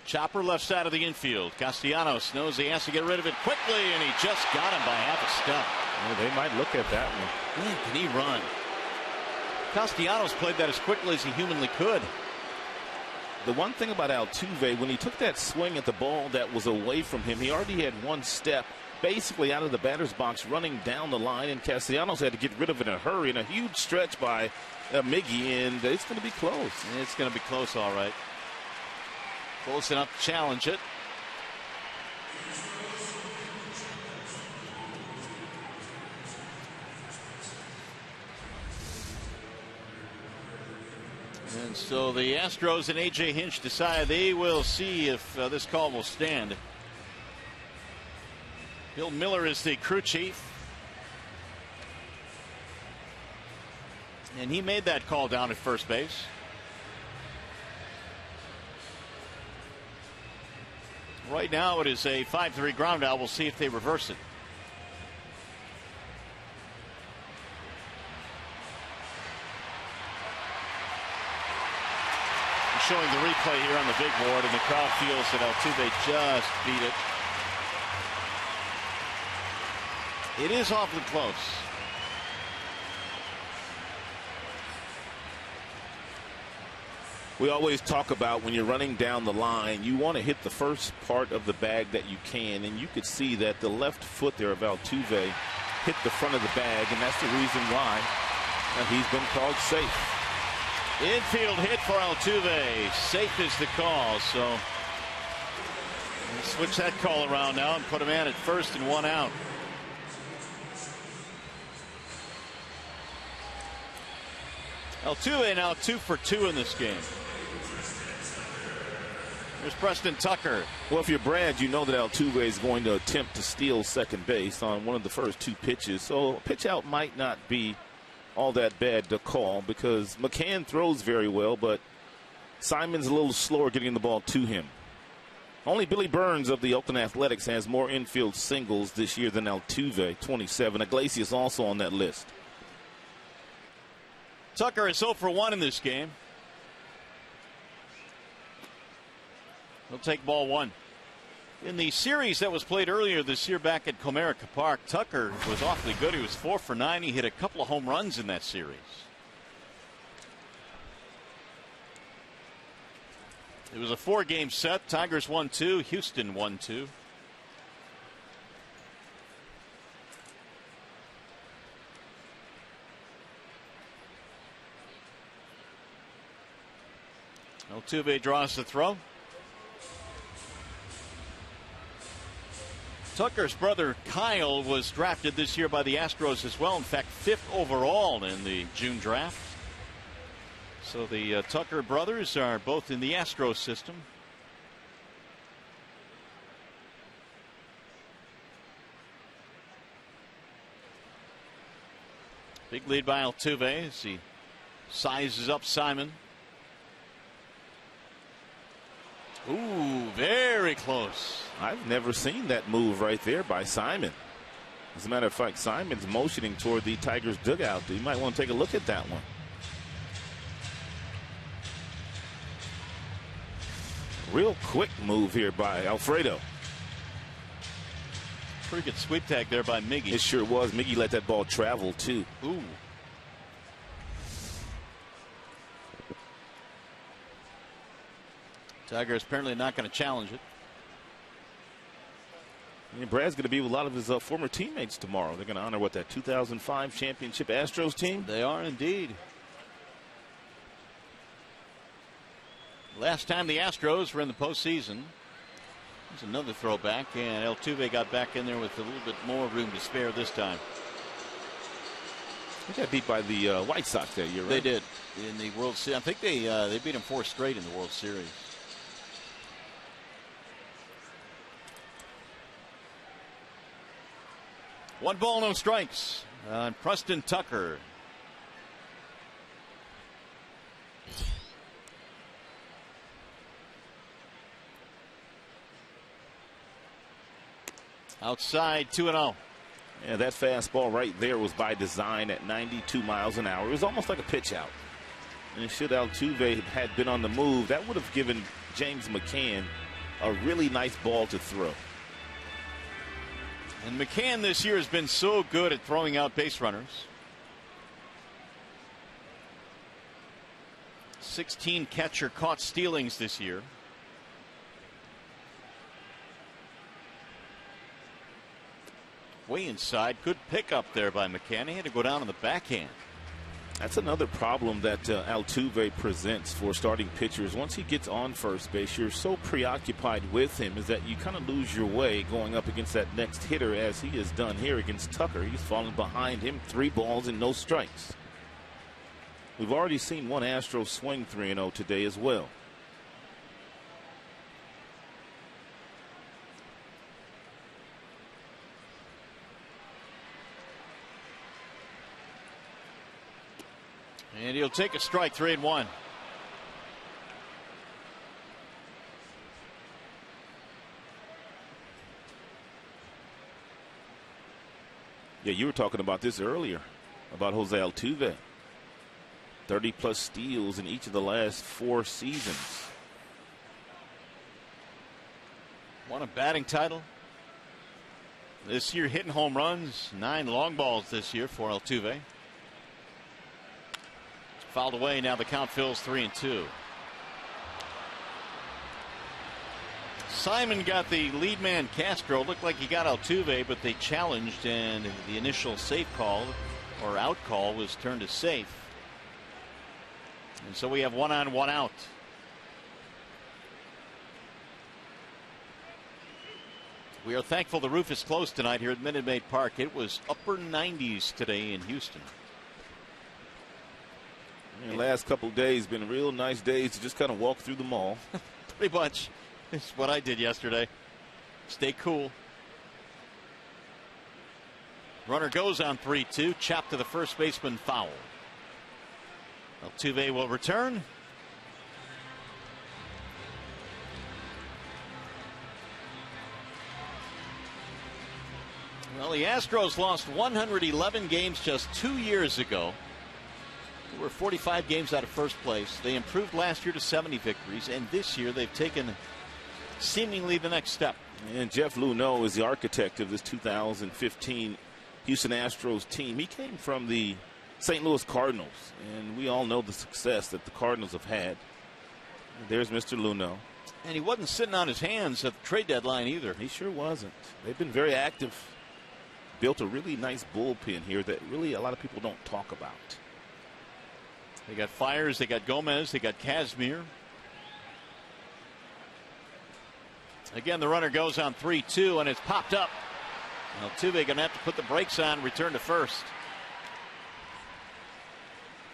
Chopper left side of the infield. Castellanos knows he has to get rid of it quickly, and he just got him by half a step. Well, they might look at that one. Man, can he run? Castellanos played that as quickly as he humanly could. The one thing about Altuve, when he took that swing at the ball that was away from him, he already had one step basically out of the batter's box running down the line, and Castellanos had to get rid of it in a hurry, and a huge stretch by Miggy, and it's going to be close. It's going to be close, all right. Close enough to challenge it. And so the Astros and A.J. Hinch decide they will see if this call will stand. Bill Miller is the crew chief. And he made that call down at first base. Right now it is a 5-3 ground out. We'll see if they reverse it. Showing the replay here on the big board, and the crowd feels that Altuve just beat it. It is awfully close. We always talk about when you're running down the line, you want to hit the first part of the bag that you can, and you could see that the left foot there of Altuve hit the front of the bag, and that's the reason why he's been called safe. Infield hit for Altuve. Safe is the call. So we'll switch that call around now and put him in at first and one out. Altuve now 2 for 2 in this game. There's Preston Tucker. Well, if you're Brad, you know that Altuve is going to attempt to steal second base on one of the first 2 pitches. So a pitch out might not be all that bad to call, because McCann throws very well, but Simon's a little slower getting the ball to him. Only Billy Burns of the Oakland Athletics has more infield singles this year than Altuve, 27. Iglesias also on that list. Tucker is 0 for 1 in this game. He'll take ball 1. In the series that was played earlier this year back at Comerica Park, Tucker was awfully good. He was 4 for 9. He hit a couple of home runs in that series. It was a 4-game set. Tigers won 2. Houston won 2. Altuve draws the throw. Tucker's brother Kyle was drafted this year by the Astros as well. In fact, 5th overall in the June draft. So the Tucker brothers are both in the Astros system. Big lead by Altuve as he sizes up Simon. Ooh, very close. I've never seen that move right there by Simon. As a matter of fact, Simon's motioning toward the Tigers dugout. You might want to take a look at that one. Real quick move here by Alfredo. Pretty good sweep tag there by Miggy. It sure was. Miggy let that ball travel too. Ooh. Tigers apparently not going to challenge it. And Brad's going to be with a lot of his former teammates tomorrow. They're going to honor, what, that 2005 championship Astros team? They are indeed. Last time the Astros were in the postseason. There's another throwback, and Altuve got back in there with a little bit more room to spare this time. They got beat by the White Sox that year, right? They did in the World Series. I think they beat them 4 straight in the World Series. One ball, no strikes on Preston Tucker. Outside 2-0. Yeah, that fastball right there was by design at 92 miles an hour. It was almost like a pitch out. And should Altuve had been on the move, that would have given James McCann a really nice ball to throw. And McCann this year has been so good at throwing out base runners. 16 catcher caught stealings this year. Way inside. Good pickup there by McCann. He had to go down on the backhand. That's another problem that Altuve presents for starting pitchers. Once he gets on first base, you're so preoccupied with him is that you kind of lose your way going up against that next hitter, as he has done here against Tucker. He's falling behind him, 3 balls and no strikes. We've already seen one Astros swing 3-0 today as well. And he'll take a strike, 3-1. Yeah, you were talking about this earlier, about Jose Altuve. 30-plus steals in each of the last 4 seasons. Won a batting title. This year hitting home runs, 9 long balls this year for Altuve. Fouled away. Now the count fills 3-2. Simon got the lead man Castro. Looked like he got Altuve, but they challenged, and the initial safe call or out call was turned to safe. And so we have 1 on, 1 out. We are thankful the roof is closed tonight here at Minute Maid Park. It was upper 90s today in Houston. The last couple of days been real nice days to just kind of walk through the mall. Pretty much. It's what I did yesterday. Stay cool. Runner goes on 3-2. Chopped to the first baseman, foul. Altuve will return. Well, the Astros lost 111 games just 2 years ago. They were 45 games out of first place. They improved last year to 70 victories, and this year they've taken seemingly the next step. And Jeff Luhnow is the architect of this 2015 Houston Astros team. He came from the St. Louis Cardinals, and we all know the success that the Cardinals have had. There's Mr. Luhnow. And he wasn't sitting on his hands at the trade deadline either. He sure wasn't. They've been very active. Built a really nice bullpen here that really a lot of people don't talk about. They got Fires, they got Gomez, they got Kazmir. Again, the runner goes on 3-2, and it's popped up. Altuve going to have to put the brakes on, return to first.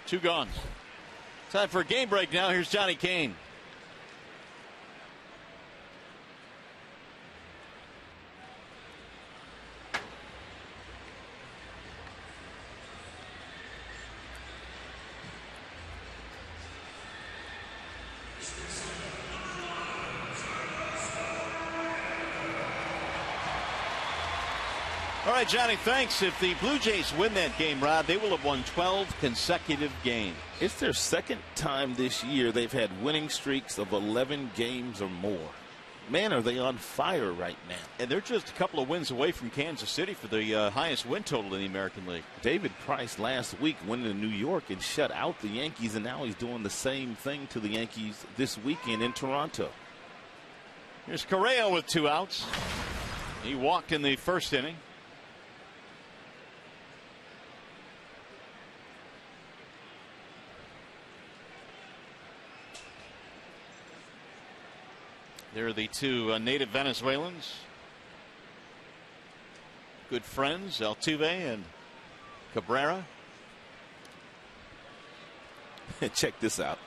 2 gone. Time for a game break now. Here's Johnny Kane. All right, Johnny, thanks. If the Blue Jays win that game, Rod, they will have won 12 consecutive games. It's their second time this year they've had winning streaks of 11 games or more. Man, are they on fire right now. And they're just a couple of wins away from Kansas City for the highest win total in the American League. David Price last week went to New York and shut out the Yankees, and now he's doing the same thing to the Yankees this weekend in Toronto. Here's Correa with 2 outs. He walked in the first inning. They're the 2 native Venezuelans. Good friends, Altuve and Cabrera. Check this out.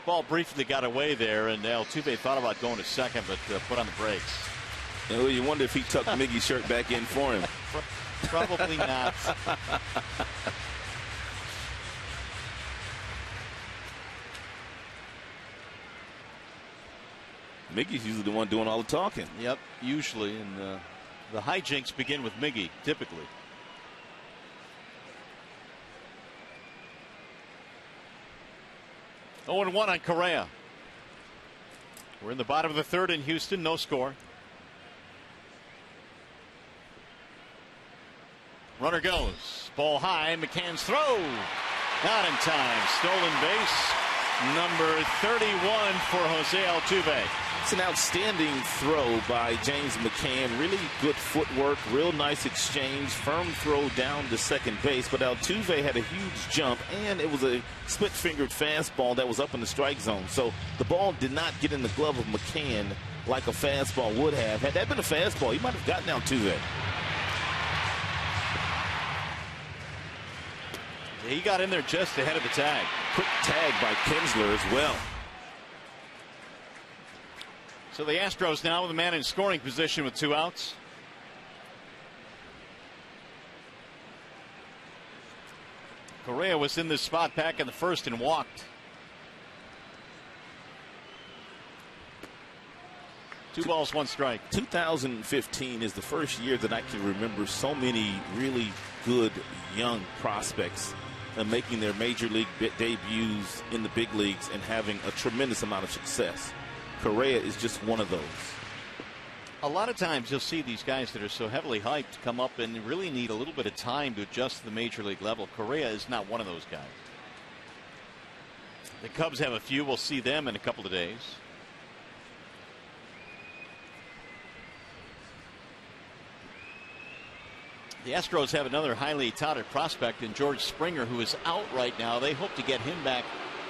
Ball briefly got away there, and Altuve thought about going to second, but put on the brakes. You wonder if he tucked Miggy's shirt back in for him. Probably not. Miggy's usually the one doing all the talking. Yep, usually. And the hijinks begin with Miggy, typically. Oh, and 1 on Correa. We're in the bottom of the 3rd in Houston, no score. Runner goes. Ball high. McCann's throw. Not in time. Stolen base. Number 31 for Jose Altuve. It's an outstanding throw by James McCann. Really good footwork, real nice exchange, firm throw down to second base. But Altuve had a huge jump, and it was a split-fingered fastball that was up in the strike zone. So the ball did not get in the glove of McCann like a fastball would have. Had that been a fastball, he might have gotten Altuve. He got in there just ahead of the tag. Quick tag by Kinsler as well. So the Astros now with a man in scoring position with 2 outs. Correa was in this spot back in the first and walked. 2 balls, 1 strike. 2015 is the first year that I can remember so many really good young prospects making their major league debuts in the big leagues and having a tremendous amount of success. Correa is just one of those. A lot of times you'll see these guys that are so heavily hyped come up and really need a little bit of time to adjust to the major league level. Correa is not one of those guys. The Cubs have a few. We'll see them in a couple of days. The Astros have another highly touted prospect in George Springer, who is out right now. They hope to get him back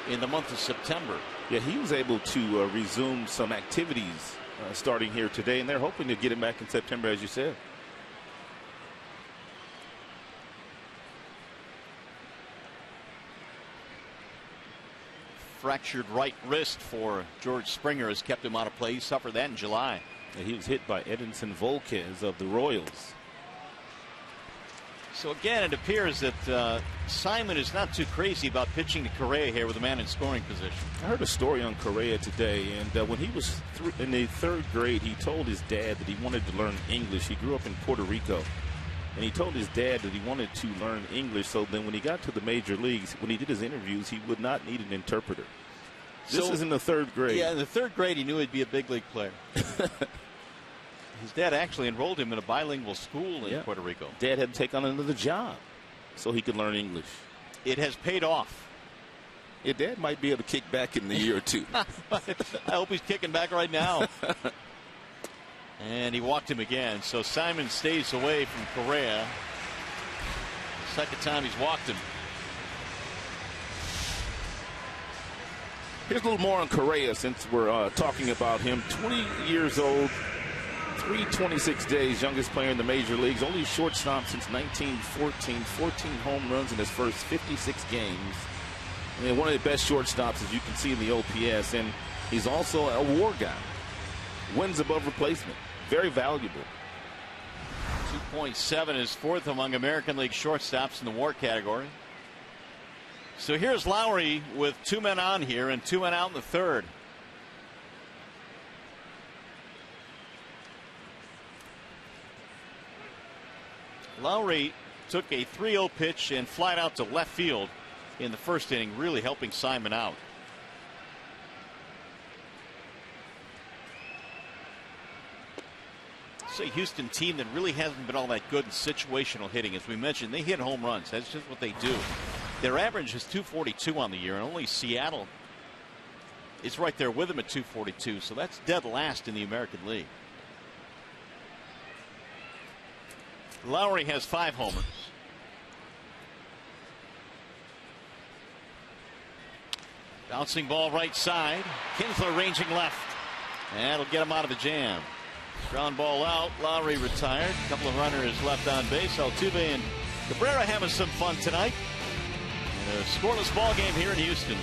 in the month of September. Yeah, he was able to resume some activities starting here today, and they're hoping to get him back in September, as you said. Fractured right wrist for George Springer has kept him out of play. He suffered that in July. Yeah, he was hit by Edinson Volquez of the Royals. So again, it appears that Simon is not too crazy about pitching to Correa here with a man in scoring position. I heard a story on Correa today, and when he was in the 3rd grade, he told his dad that he wanted to learn English. He grew up in Puerto Rico, and he told his dad that he wanted to learn English so then when he got to the major leagues, when he did his interviews, he would not need an interpreter. This is in the 3rd grade. Yeah, in the 3rd grade, he knew he'd be a big league player. His dad actually enrolled him in a bilingual school in Puerto Rico. Dad had to take on another job so he could learn English. It has paid off. Your dad might be able to kick back in a year or two. I hope he's kicking back right now. And he walked him again. So Simon stays away from Correa. Second time he's walked him. Here's a little more on Correa since we're talking about him. 20 years old. 326 days, youngest player in the major leagues, only shortstop since 1914, 14 home runs in his first 56 games. And one of the best shortstops, as you can see in the OPS, and he's also a WAR guy. Wins above replacement, very valuable. 2.7 is 4th among American League shortstops in the WAR category. So here's Lowry with 2 men on here and 2 men out in the 3rd. Lowry took a 3-0 pitch and flied out to left field in the 1st inning, really helping Simon out. It's a Houston team that really hasn't been all that good in situational hitting. As we mentioned, they hit home runs. That's just what they do. Their average is 242 on the year, and only Seattle is right there with them at 242. So that's dead last in the American League. Lowry has 5 homers. Bouncing ball right side. Kinsler ranging left. And that'll get him out of the jam. Ground ball out. Lowry retired. A couple of runners left on base. Altuve and Cabrera having some fun tonight. In a scoreless ball game here in Houston.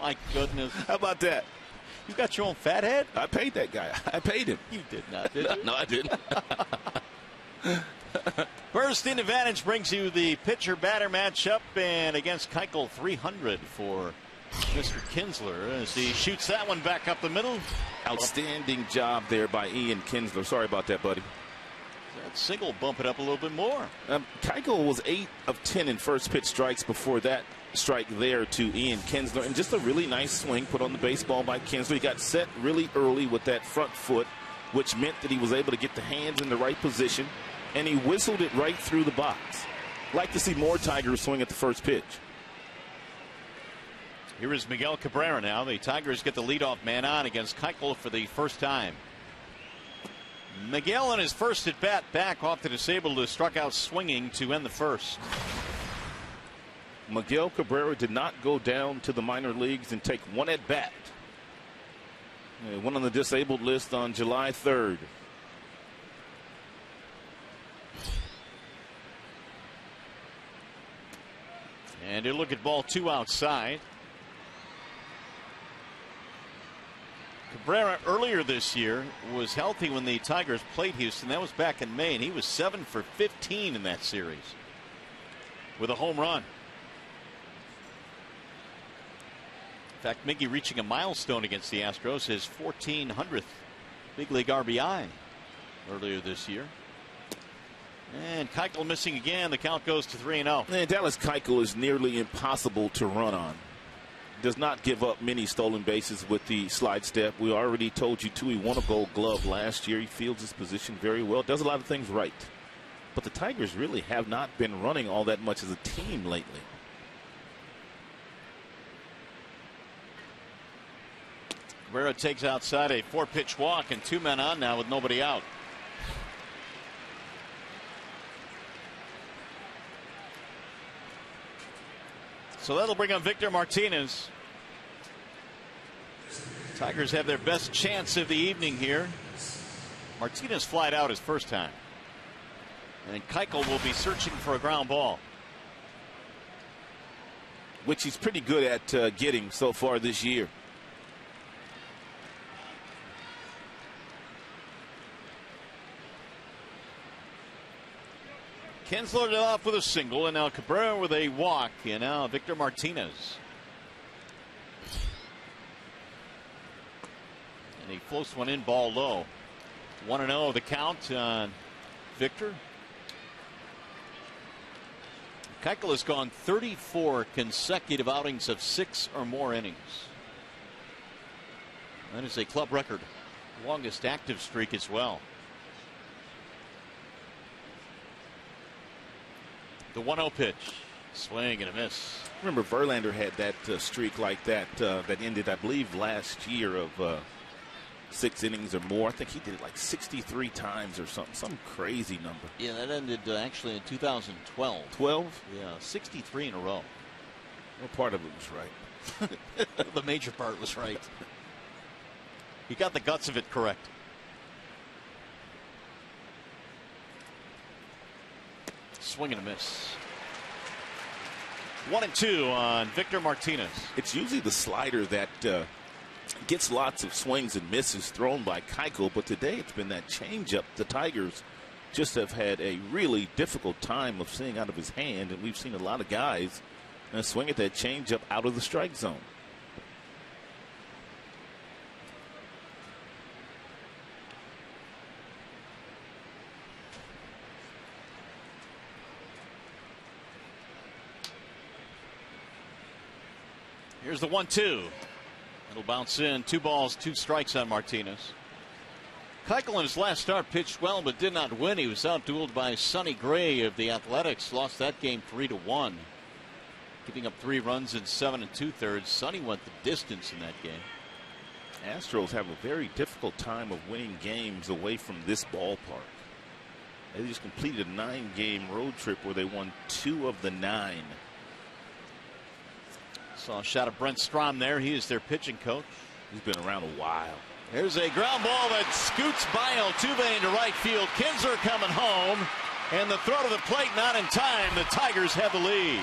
My goodness. How about that? You got your own fat head? I paid that guy. I paid him. You did not, did you? No, I didn't. Bursting advantage brings you the pitcher-batter matchup, and against Keuchel, 300 for Mr. Kinsler as he shoots that one back up the middle. Outstanding job there by Ian Kinsler. Sorry about that, buddy. That single bump it up a little bit more. Keuchel was 8 of 10 in first pitch strikes before that strike there to Ian Kinsler, and just a really nice swing put on the baseball by Kinsler. He got set really early with that front foot, which meant that he was able to get the hands in the right position, and he whistled it right through the box. Like to see more Tigers swing at the first pitch. Here is Miguel Cabrera now. The Tigers get the leadoff man on against Keuchel for the first time. Miguel in his first at bat back off the disabled list, struck out swinging to end the first. Miguel Cabrera did not go down to the minor leagues and take one at bat. He went on the disabled list on July 3rd. And he'll look at ball 2 outside. Cabrera earlier this year was healthy when the Tigers played Houston. That was back in May, and he was 7 for 15 in that series with a home run. In fact, Miggy reaching a milestone against the Astros, his 1400th big league RBI earlier this year. And Keuchel missing again. The count goes to 3-0. And Dallas Keuchel is nearly impossible to run on. Does not give up many stolen bases with the slide step. We already told you too, he won a Gold Glove last year. He fields his position very well, does a lot of things right. But the Tigers really have not been running all that much as a team lately. Cabrera takes outside a 4-pitch walk, and 2 men on now with nobody out. So that'll bring on Victor Martinez. Tigers have their best chance of the evening here. Martinez flied out his first time. And Keuchel will be searching for a ground ball, which he's pretty good at getting so far this year. Kinsler off with a single, and now Cabrera with a walk, and now Victor Martinez. And he floats one in, ball low. 1-0 the count on Victor. Keuchel has gone 34 consecutive outings of 6 or more innings. That is a club record. Longest active streak as well. The 1-0 pitch. Swing and a miss. Remember, Verlander had that streak like that that ended, I believe, last year of 6 innings or more. I think he did it like 63 times or something. Some crazy number. Yeah, that ended actually in 2012. 12? Yeah, 63 in a row. Well, part of it was right. The major part was right. He got the guts of it correct. Swing and a miss. 1-2 on Victor Martinez. It's usually the slider that gets lots of swings and misses thrown by Keuchel, but today it's been that changeup. The Tigers just have had a really difficult time of seeing out of his hand, and we've seen a lot of guys swing at that changeup out of the strike zone. Here's the 1-2. It'll bounce in. 2 balls, 2 strikes on Martinez. Keuchel in his last start pitched well but did not win. He was outdueled by Sonny Gray of the Athletics. Lost that game 3-1. Giving up 3 runs in 7 2/3. Sonny went the distance in that game. Astros have a very difficult time of winning games away from this ballpark. They just completed a 9-game road trip where they won 2 of the 9. Saw a shot of Brent Strom there. He is their pitching coach. He's been around a while. There's a ground ball that scoots by Altuve into right field. Kinsler coming home, and the throw to the plate not in time. The Tigers have the lead.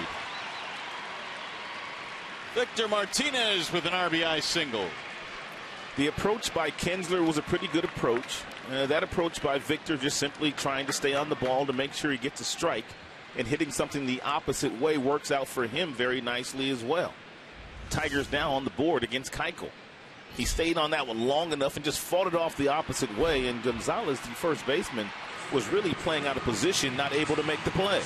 Victor Martinez with an RBI single. The approach by Kinsler was a pretty good approach. That approach by Victor, just simply trying to stay on the ball to make sure he gets a strike, and hitting something the opposite way works out for him very nicely as well. Tigers now on the board against Keuchel. He stayed on that one long enough and just fought it off the opposite way, and Gonzalez, the first baseman, was really playing out of position, not able to make the play.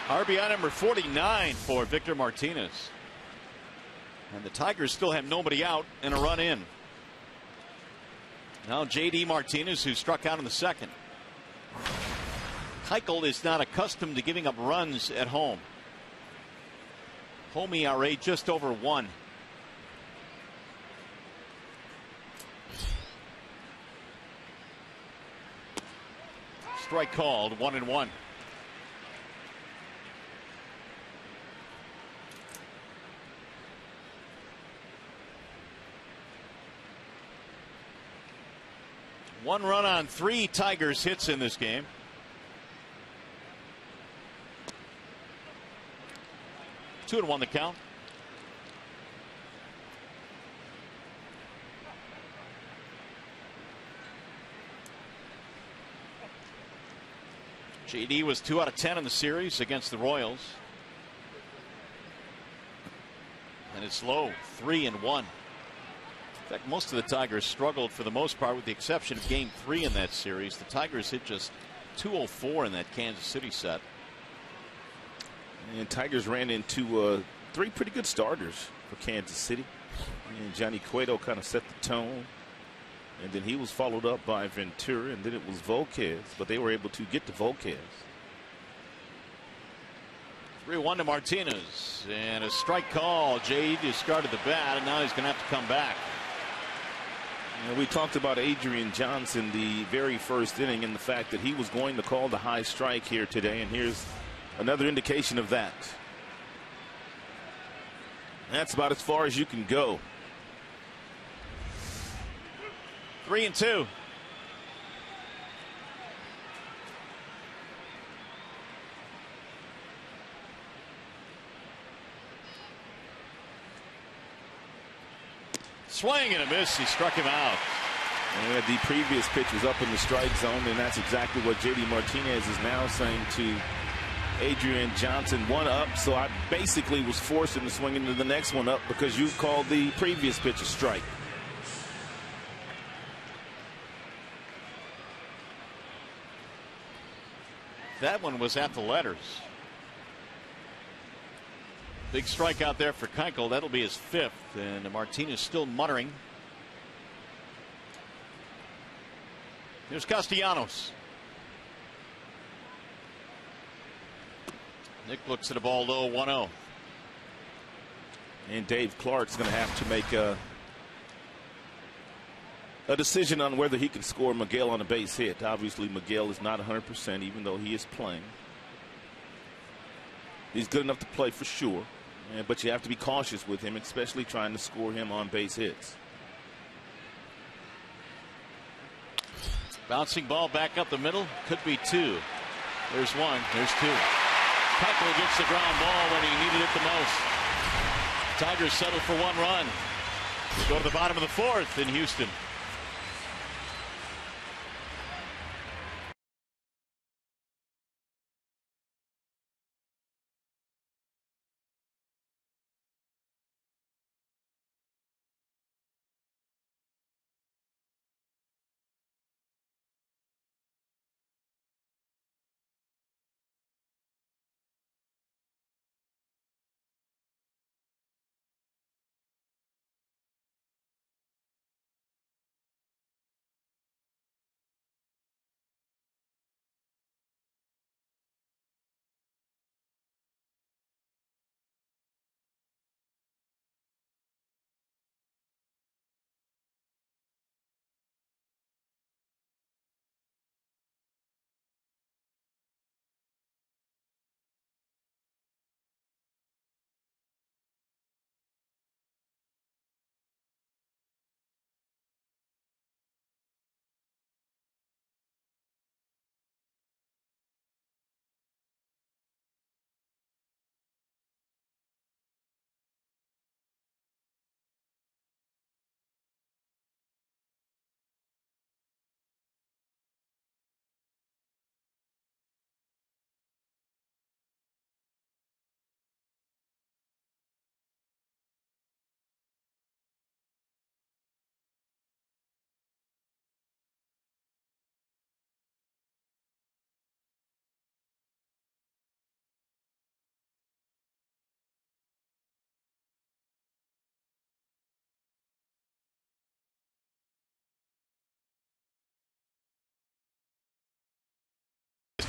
RBI number 49 for Victor Martinez. And the Tigers still have nobody out and a run in. Now J.D. Martinez, who struck out in the second. Keuchel is not accustomed to giving up runs at home. Home ERA just over 1. Strike called, 1-1. One run on 3 Tigers hits in this game. 2-1 the count. JD was 2 out of 10 in the series against the Royals. And it's low, 3-1. In fact, most of the Tigers struggled for the most part, with the exception of Game 3 in that series. The Tigers hit just .204 in that Kansas City set. And Tigers ran into 3 pretty good starters for Kansas City. And Johnny Cueto kind of set the tone. And then he was followed up by Ventura, and then it was Volquez. But they were able to get to Volquez. 3-1 to Martinez. And a strike call. Jade discarded the bat, and now he's going to have to come back. We talked about Adrian Johnson the very first inning, and the fact that he was going to call the high strike here today, and here's another indication of that. That's about as far as you can go. 3-2. Swing and a miss. He struck him out. And the previous pitch was up in the strike zone, and that's exactly what J.D. Martinez is now saying to Adrian Johnson. 1 up, so I basically was forced into swing into the next one up because you called the previous pitch a strike. That one was at the letters. Big strike out there for Keuchel. That'll be his 5th, and Martinez still muttering. Here's Castellanos. Nick looks at a ball low, 1-0. And Dave Clark's going to have to make a decision on whether he can score Miguel on a base hit. Obviously, Miguel is not 100%, even though he is playing. He's good enough to play for sure, but you have to be cautious with him, especially trying to score him on base hits. Bouncing ball back up the middle. Could be 2. There's 1. There's 2. Keuchel gets the ground ball when he needed it the most. Tigers settle for 1 run. We go to the bottom of the 4th in Houston.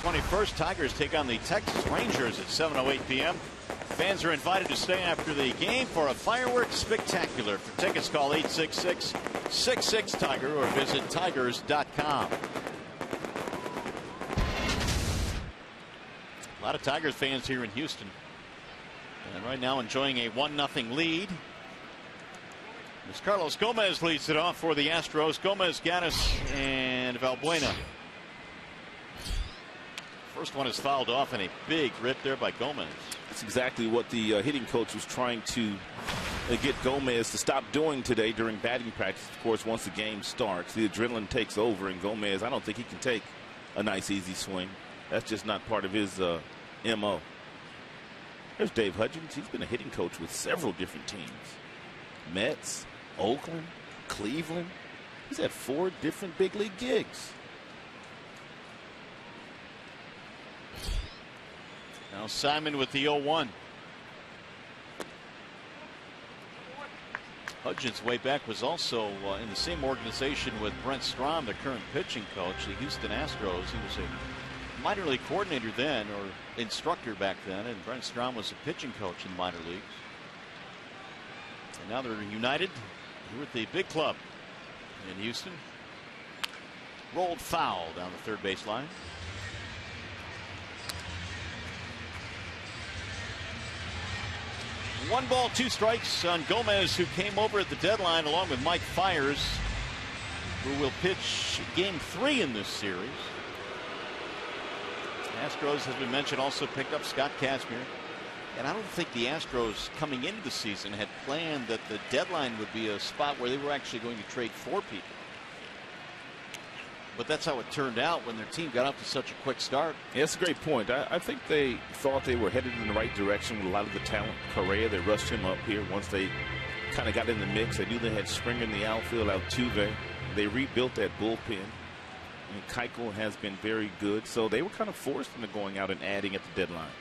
21st. Tigers take on the Texas Rangers at 7:08 p.m. Fans are invited to stay after the game for a fireworks spectacular. For tickets, call 866-66-TIGER or visit tigers.com. A lot of Tigers fans here in Houston. And right now enjoying a 1-0 lead. As Carlos Gomez leads it off for the Astros. Gomez, Gaddis, and Valbuena. First one is fouled off, and a big rip there by Gomez. That's exactly what the hitting coach was trying to get Gomez to stop doing today during batting practice. Of course, once the game starts, the adrenaline takes over, and Gomez, I don't think he can take a nice, easy swing. That's just not part of his MO. There's Dave Hudgens. He's been a hitting coach with several different teams. Mets, Oakland, Cleveland. He's had 4 different big league gigs. Now Simon with the 0-1. Hudgens way back was also in the same organization with Brent Strom, the current pitching coach, the Houston Astros. He was a minor league coordinator then, or instructor back then, and Brent Strom was a pitching coach in the minor leagues. And now they're united here at the big club in Houston. Rolled foul down the third baseline. One ball, 2 strikes on Gomez, who came over at the deadline along with Mike Fiers, who will pitch game 3 in this series. Astros, has been mentioned, also picked up Scott Kazmir. And I don't think the Astros coming into the season had planned that the deadline would be a spot where they were actually going to trade 4 people. But that's how it turned out when their team got up to such a quick start. Yeah, that's a great point. I think they thought they were headed in the right direction with a lot of the talent. Correa, they rushed him up here once they kind of got in the mix. They knew they had Springer in the outfield, Altuve. They rebuilt that bullpen. And Keuchel has been very good. So they were kind of forced into going out and adding at the deadline.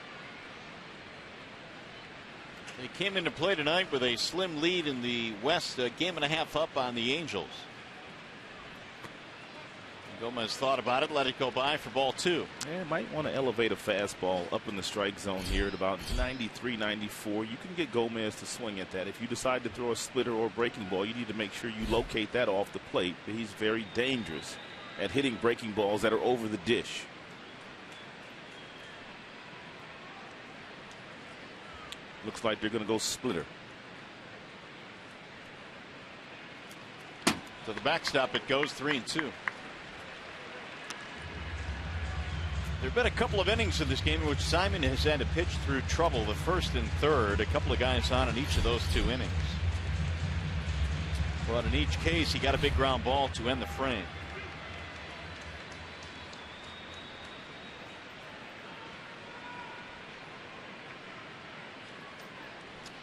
They came into play tonight with a slim lead in the West, a game and a half up on the Angels. Gomez thought about it, let it go by for ball 2. Yeah, might want to elevate a fastball up in the strike zone here at about 93, 94. You can get Gomez to swing at that. If you decide to throw a splitter or a breaking ball, you need to make sure you locate that off the plate. He's very dangerous at hitting breaking balls that are over the dish. Looks like they're going to go splitter. To the backstop it goes, 3-2. There have been a couple of innings in this game in which Simon has had to pitch through trouble, the first and third. A couple of guys on in each of those 2 innings. But in each case, he got a big ground ball to end the frame.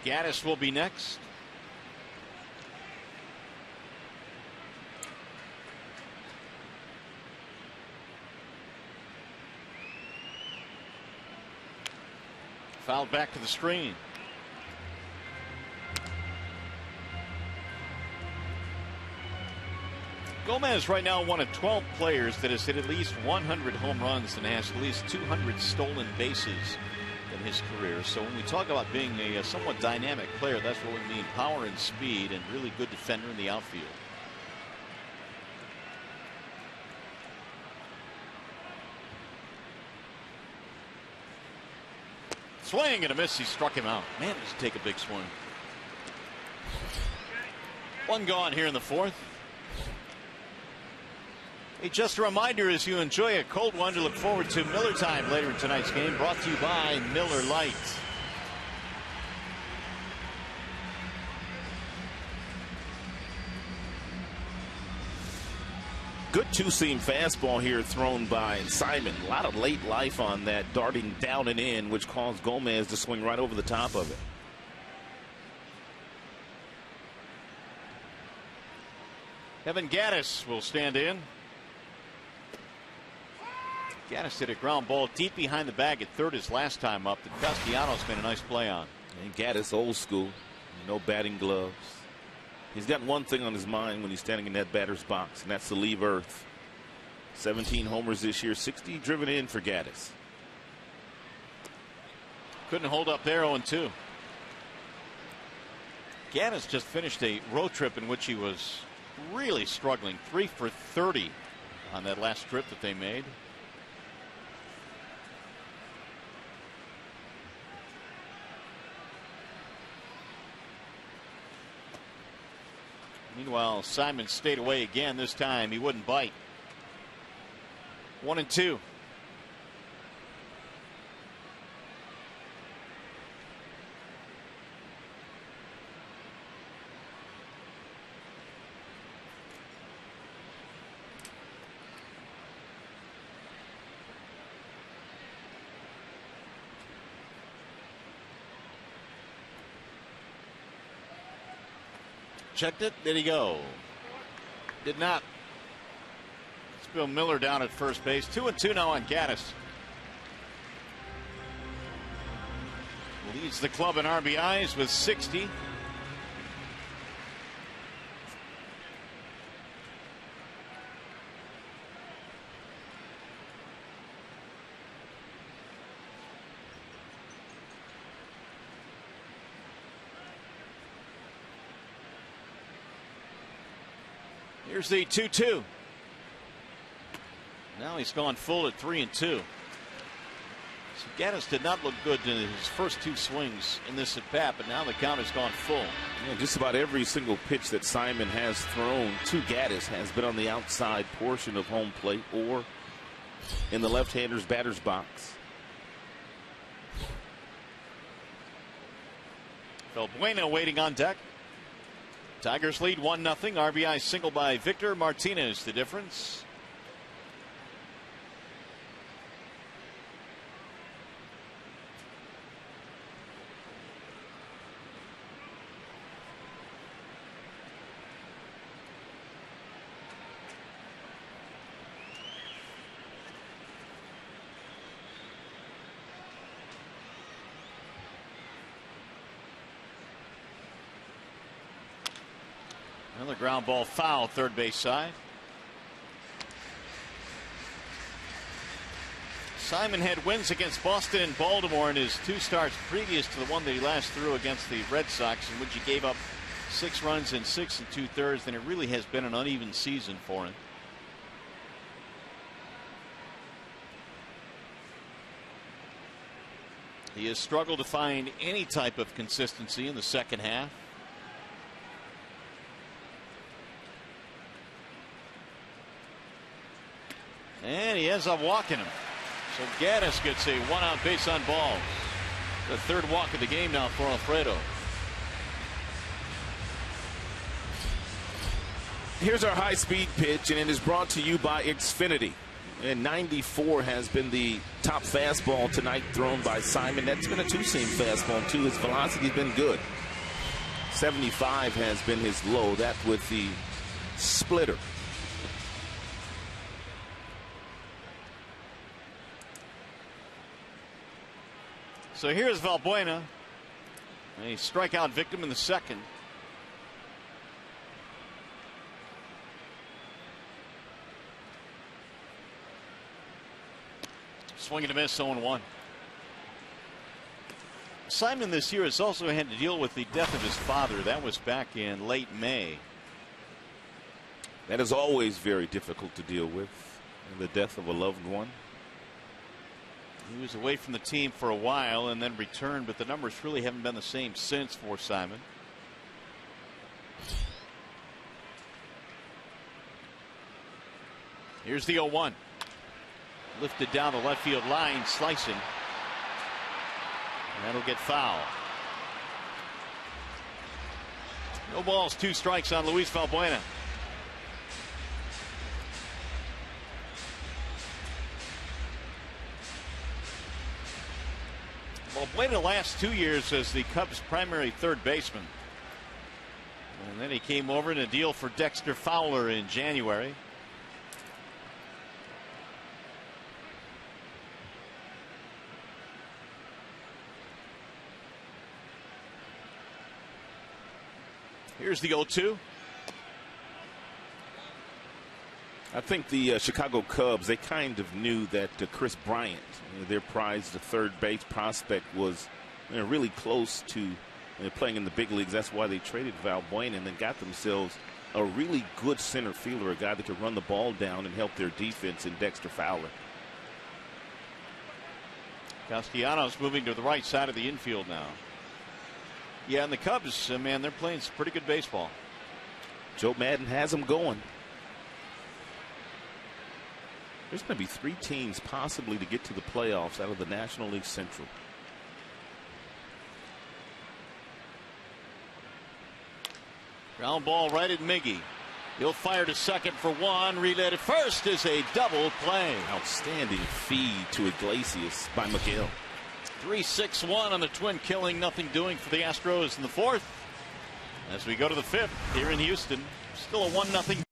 Gaddis will be next. Fouled back to the screen. Gomez right now one of 12 players that has hit at least 100 home runs and has at least 200 stolen bases in his career. So when we talk about being a somewhat dynamic player, that's what we mean: power and speed, and really good defender in the outfield. Swing and a miss. He struck him out. Man, does he take a big swing. 1 gone here in the 4th. Hey, just a reminder, as you enjoy a cold one, to look forward to Miller Time later in tonight's game, brought to you by Miller Lite. Good 2-seam fastball here thrown by Simon. A lot of late life on that, darting down and in, which caused Gomez to swing right over the top of it. Evan Gaddis will stand in. Gaddis hit a ground ball deep behind the bag at third his last time up that Castellanos made a nice play on. And Gaddis old school, no batting gloves. He's got one thing on his mind when he's standing in that batter's box, and that's to leave earth. 17 homers this year, 60 driven in for Gaddis. Couldn't hold up there. 0-2. Gaddis just finished a road trip in which he was really struggling. 3 for 30 on that last trip that they made. Meanwhile, Simon stayed away again. This time he wouldn't bite. 1-2. Checked it. Did he go? Did not. It's Bill Miller down at first base. 2-2 now on Gaddis. Leads the club in RBIs with 60. Here's the 2-2. Now he's gone full at 3-2. So Gaddis did not look good in his first 2 swings in this at bat, but now the count has gone full. Yeah, just about every single pitch that Simon has thrown to Gaddis has been on the outside portion of home plate or in the left-hander's batter's box. Valbuena waiting on deck. Tigers lead 1-0. RBI single by Victor Martinez, the difference. Another ground ball foul, third base side. Simon had wins against Boston and Baltimore in his 2 starts previous to the one that he last threw against the Red Sox, in which he gave up 6 runs in 6 2/3. And it really has been an uneven season for him. He has struggled to find any type of consistency in the second half. And he ends up walking him. So Gaddis gets a 1-out base on balls. The 3rd walk of the game now for Alfredo. Here's our high-speed pitch, and it is brought to you by Xfinity. And 94 has been the top fastball tonight thrown by Simon. That's been a 2-seam fastball, too. His velocity's been good. 75 has been his low. That with the splitter. So here's Valbuena, a strikeout victim in the 2nd. Swing and a miss, 0-1. Simon this year has also had to deal with the death of his father. That was back in late May. That is always very difficult to deal with, the death of a loved one. He was away from the team for a while and then returned, but the numbers really haven't been the same since for Simon. Here's the 0-1. Lifted down the left field line, slicing. And that'll get foul. No balls, 2 strikes on Luis Valbuena. Valbuena the last 2 years as the Cubs' primary third baseman. And then he came over in a deal for Dexter Fowler in January. Here's the 0-2. I think the Chicago Cubs, they kind of knew that Chris Bryant, their prized third base prospect, was really close to playing in the big leagues. That's why they traded Valbuena and then got themselves a really good center fielder, a guy that could run the ball down and help their defense in Dexter Fowler. Castellanos moving to the right side of the infield now. Yeah, and the Cubs, man, they're playing some pretty good baseball. Joe Madden has them going. There's going to be 3 teams possibly to get to the playoffs out of the National League Central. Ground ball right at Miggy. He'll fire to second for one. Relay to first is a double play. Outstanding feed to Iglesias by Miguel. 3-6-1 on the Twin, killing, nothing doing for the Astros in the 4th. As we go to the 5th here in Houston, still a 1-0.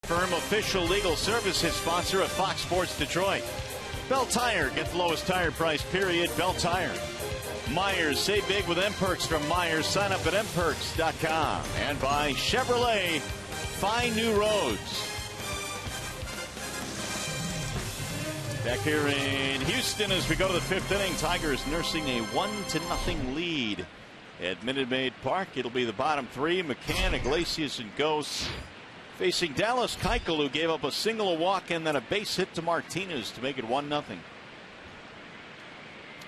Firm official legal services sponsor of Fox Sports Detroit. Bell Tire, get the lowest tire price, period. Bell Tire. Myers, save big with M-Perks from Myers. Sign up at mperks.com. And by Chevrolet, find new roads. Back here in Houston as we go to the 5th inning. Tigers nursing a 1-0 lead at Minute Maid Park. It'll be the bottom 3. McCann, Iglesias, and Ghosts. Facing Dallas Keuchel, who gave up a single, a walk, and then a base hit to Martinez to make it 1-0.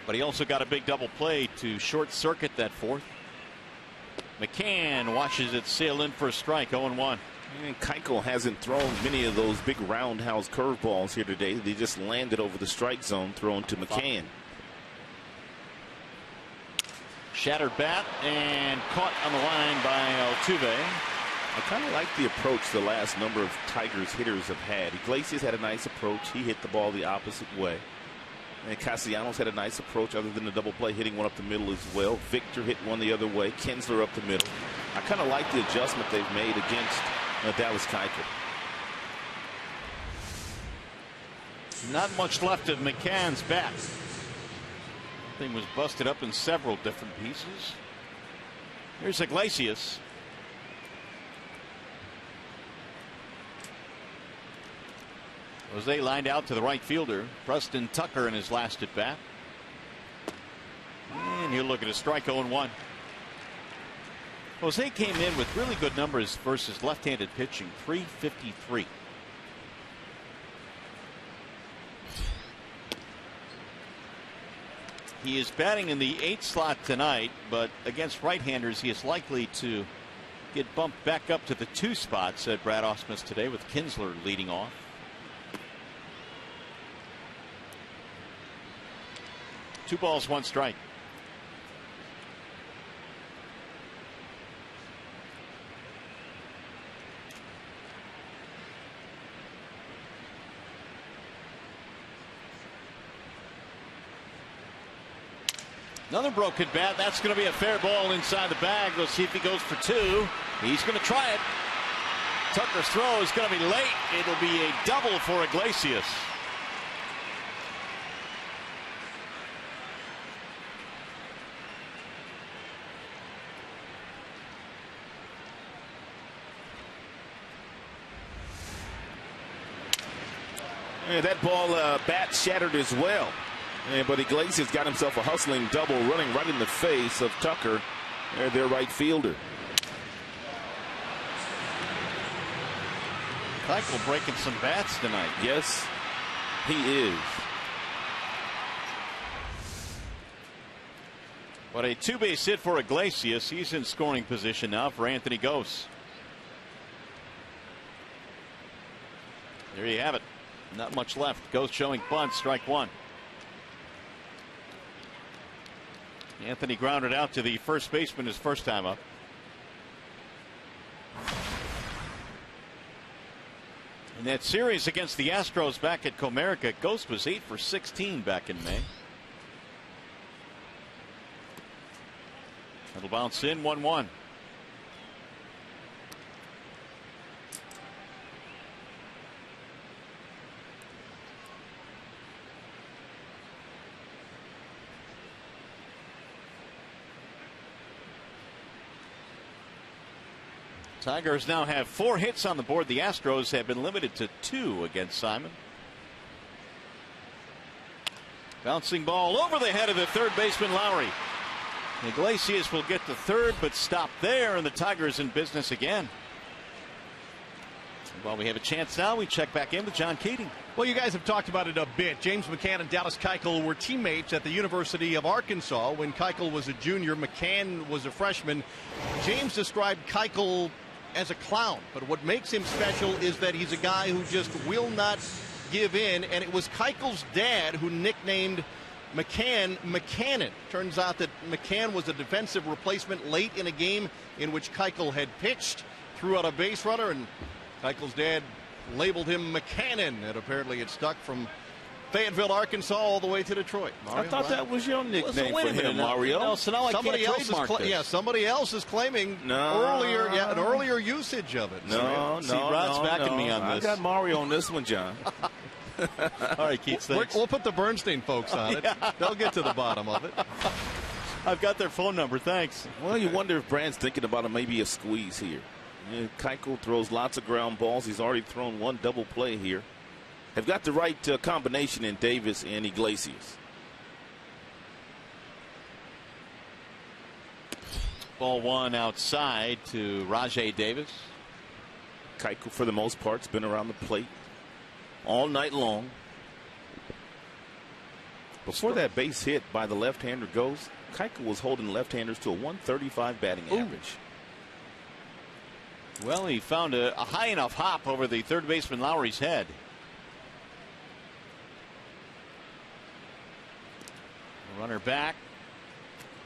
But he also got a big double play to short circuit that 4th. McCann watches it sail in for a strike, 0-1. And Keuchel hasn't thrown many of those big roundhouse curveballs here today. They just landed over the strike zone, thrown to McCann. Shattered bat and caught on the line by Altuve. I kind of like the approach the last number of Tigers hitters have had. Iglesias had a nice approach. He hit the ball the opposite way. And Castellanos had a nice approach other than the double play, hitting one up the middle as well. Victor hit one the other way. Kinsler up the middle. I kind of like the adjustment they've made against Dallas Keuchel. Not much left of McCann's bat. Thing was busted up in several different pieces. Here's Iglesias. Jose lined out to the right fielder, Preston Tucker, in his last at bat. And he'll look at a strike, 0-1. Jose came in with really good numbers versus left-handed pitching, .353. He is batting in the 8th slot tonight, but against right-handers he is likely to get bumped back up to the 2 spot, said Brad Ausmus today, with Kinsler leading off. 2 balls, 1 strike. Another broken bat. That's going to be a fair ball inside the bag. We'll see if he goes for two. He's going to try it. Tucker's throw is going to be late. It'll be a double for Iglesias. And that ball bat shattered as well. But Iglesias got himself a hustling double running right in the face of Tucker, their right fielder. Keuchel breaking some bats tonight. Yes, he is. But a two-base hit for Iglesias. He's in scoring position now for Anthony Gose. There you have it. Not much left. Gose showing bunt, strike one. Anthony grounded out to the first baseman his first time up. In that series against the Astros back at Comerica, Gose was 8 for 16 back in May. It'll bounce in 1-1. Tigers now have 4 hits on the board. The Astros have been limited to 2 against Simon. Bouncing ball over the head of the third baseman Lowry. Iglesias will get to third, but stop there, and the Tigers in business again. While we have a chance now, we check back in with John Keating. Well, you guys have talked about it a bit. James McCann and Dallas Keuchel were teammates at the University of Arkansas when Keuchel was a junior. McCann was a freshman. James described Keuchel as a clown, but what makes him special is that he's a guy who just will not give in, and it was Keuchel's dad who nicknamed McCann McCannon. Turns out that McCann was a defensive replacement late in a game in which Keuchel had pitched, threw out a base runner, and Keuchel's dad labeled him McCannon, and apparently it stuck from Fayetteville, Arkansas, all the way to Detroit. Mario, I thought that was your nickname for him, Mario. No, so now somebody else is claiming an earlier usage of it. Rod's backing me on this. I got Mario on this one, John. All right, Keith, thanks. We'll put the Bernstein folks on it. They'll get to the bottom of it. I've got their phone number. Thanks. Well, you wonder if Brand's thinking about maybe a squeeze here. Keuchel throws lots of ground balls. He's already thrown one double play here. Have got the right combination in Davis and Iglesias. Ball one outside to Rajai Davis. Keuchel, for the most part, has been around the plate all night long. Before that base hit by the left-hander goes, Keuchel was holding left-handers to a 135 batting average. Well, he found a high enough hop over the third baseman Lowry's head. Runner back.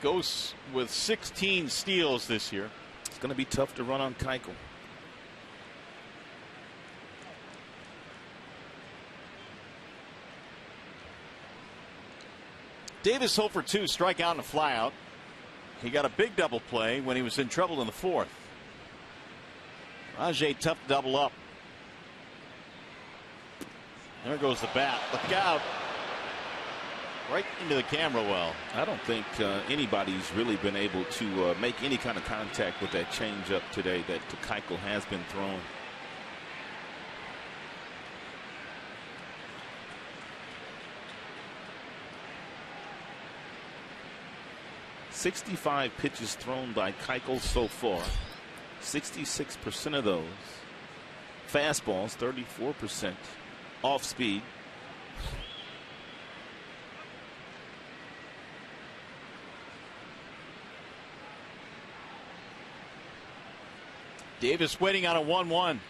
Goes with 16 steals this year. It's going to be tough to run on Keuchel. Davis 0 for 2, strikeout and a flyout. He got a big double play when he was in trouble in the fourth. Rajai tough double up. There goes the bat. Look out. Right into the camera well. I don't think anybody's really been able to make any kind of contact with that changeup today that Keuchel has been thrown. "65 pitches thrown by Keuchel so far. 66% of those fastballs, 34% off speed. Davis waiting on a 1-1.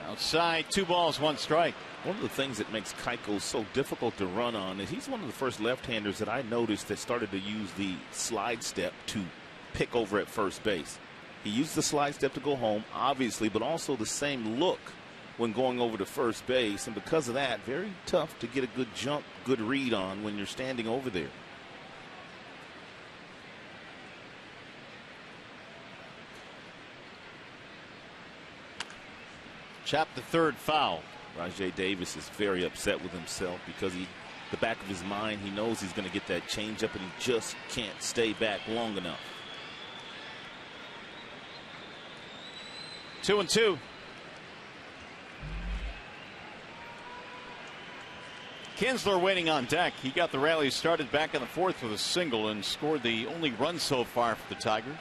Outside, 2 balls, 1 strike. One of the things that makes Keuchel so difficult to run on is he's one of the first left-handers that I noticed that started to use the slide step to pick over at first base. He used the slide step to go home, obviously, but also the same look when going over to first base. And because of that, very tough to get a good jump, good read on when you're standing over there. Chopped the third foul. Rajai Davis is very upset with himself because the back of his mind, he knows he's going to get that changeup and he just can't stay back long enough. 2-2. Kinsler waiting on deck. He got the rally started back in the fourth with a single and scored the only run so far for the Tigers.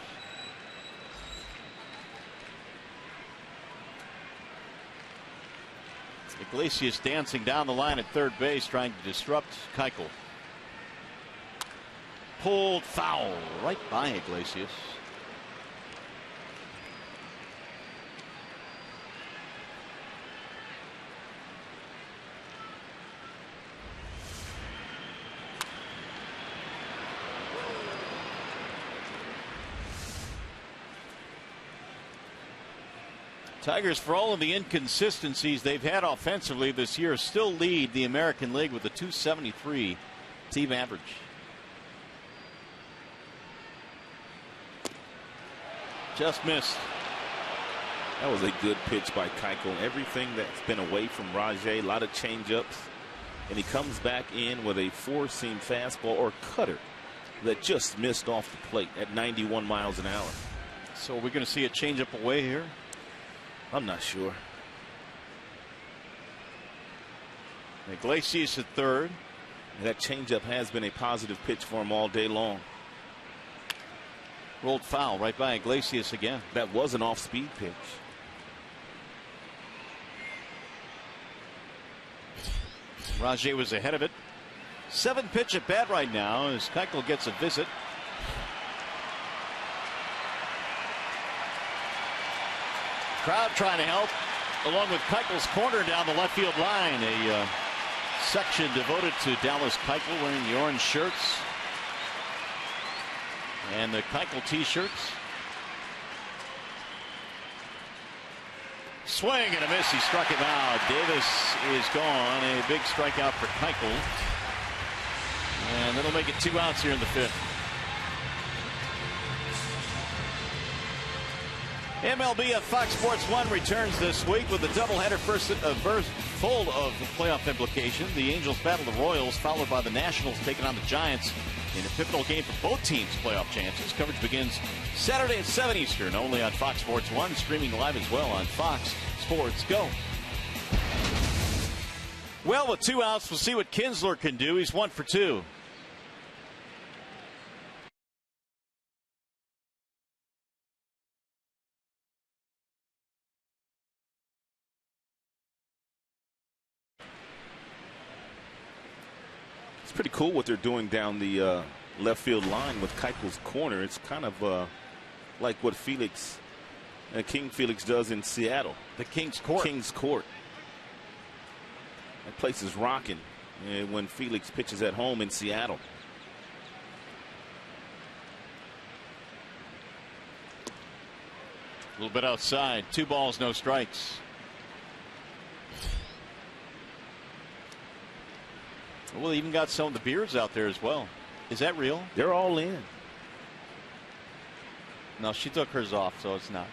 Iglesias dancing down the line at third base, trying to disrupt Keuchel. Pulled foul right by Iglesias. Tigers, for all of the inconsistencies they've had offensively this year, still lead the American League with a .273 team average. Just missed. That was a good pitch by Keuchel. Everything that's been away from Rajai, a lot of changeups, and he comes back in with a four-seam fastball or cutter that just missed off the plate at 91 miles an hour. So are we going to see a changeup away here? I'm not sure. Iglesias at third. That changeup has been a positive pitch for him all day long. Rolled foul right by Iglesias again. That was an off-speed pitch. Rajai was ahead of it. 7-pitch at bat right now as Keuchel gets a visit. Crowd trying to help, along with Keuchel's corner down the left field line. A section devoted to Dallas Keuchel wearing the orange shirts and the Keuchel t-shirts. Swing and a miss. He struck him out. Davis is gone. A big strikeout for Keuchel. And that'll make it 2 outs here in the fifth. MLB at Fox Sports 1 returns this week with a doubleheader full of playoff implication. The Angels battle the Royals, followed by the Nationals taking on the Giants in a pivotal game for both teams' playoff chances. Coverage begins Saturday at 7 Eastern, only on Fox Sports 1, streaming live as well on Fox Sports Go. Well, with 2 outs, we'll see what Kinsler can do. He's 1 for 2. Pretty cool what they're doing down the left field line with Keuchel's corner. It's kind of like what King Felix does in Seattle. The King's Court. King's Court. That place is rocking when Felix pitches at home in Seattle. A little bit outside. 2 balls, no strikes. Well, they even got some of the beards out there as well. Is that real? They're all in. No, she took hers off, so it's not.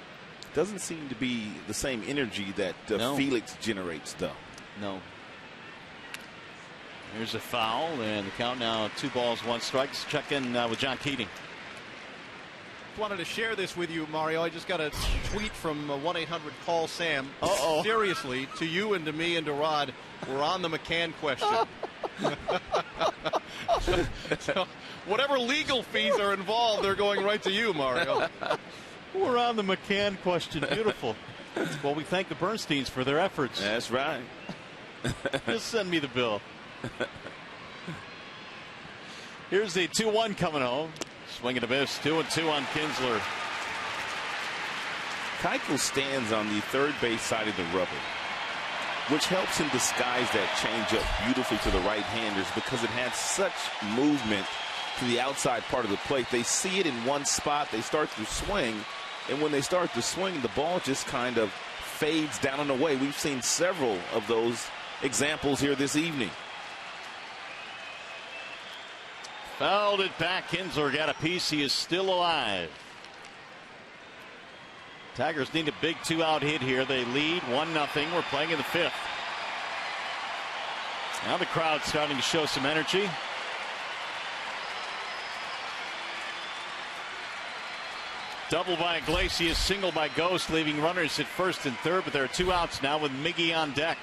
Doesn't seem to be the same energy that Felix generates, though. No. Here's a foul, and the count now 2 balls, 1 strike. Let's check in with John Keating. Wanted to share this with you, Mario. I just got a tweet from 1-800-CALL-SAM. Uh-oh. Seriously, to you and to me and to Rod, we're on the McCann question. So, whatever legal fees are involved, they're going right to you, Mario. We're on the McCann question. Beautiful. Well, we thank the Bernsteins for their efforts. That's right. Just send me the bill. Here's the 2-1 coming home. Swing and a miss. 2-2 on Kinsler. Keuchel stands on the third base side of the rubber, which helps him disguise that changeup beautifully to the right-handers because it has such movement to the outside part of the plate. They see it in one spot, they start to swing, and when they start to swing, the ball just kind of fades down and away. We've seen several of those examples here this evening. Fouled it back. Kinsler got a piece. He is still alive. Tigers need a big 2-out hit here. They lead 1-0. We're playing in the 5th. Now the crowd's starting to show some energy. Double by Iglesias, single by Ghost, leaving runners at first and third, but there are 2 outs now with Miggy on deck.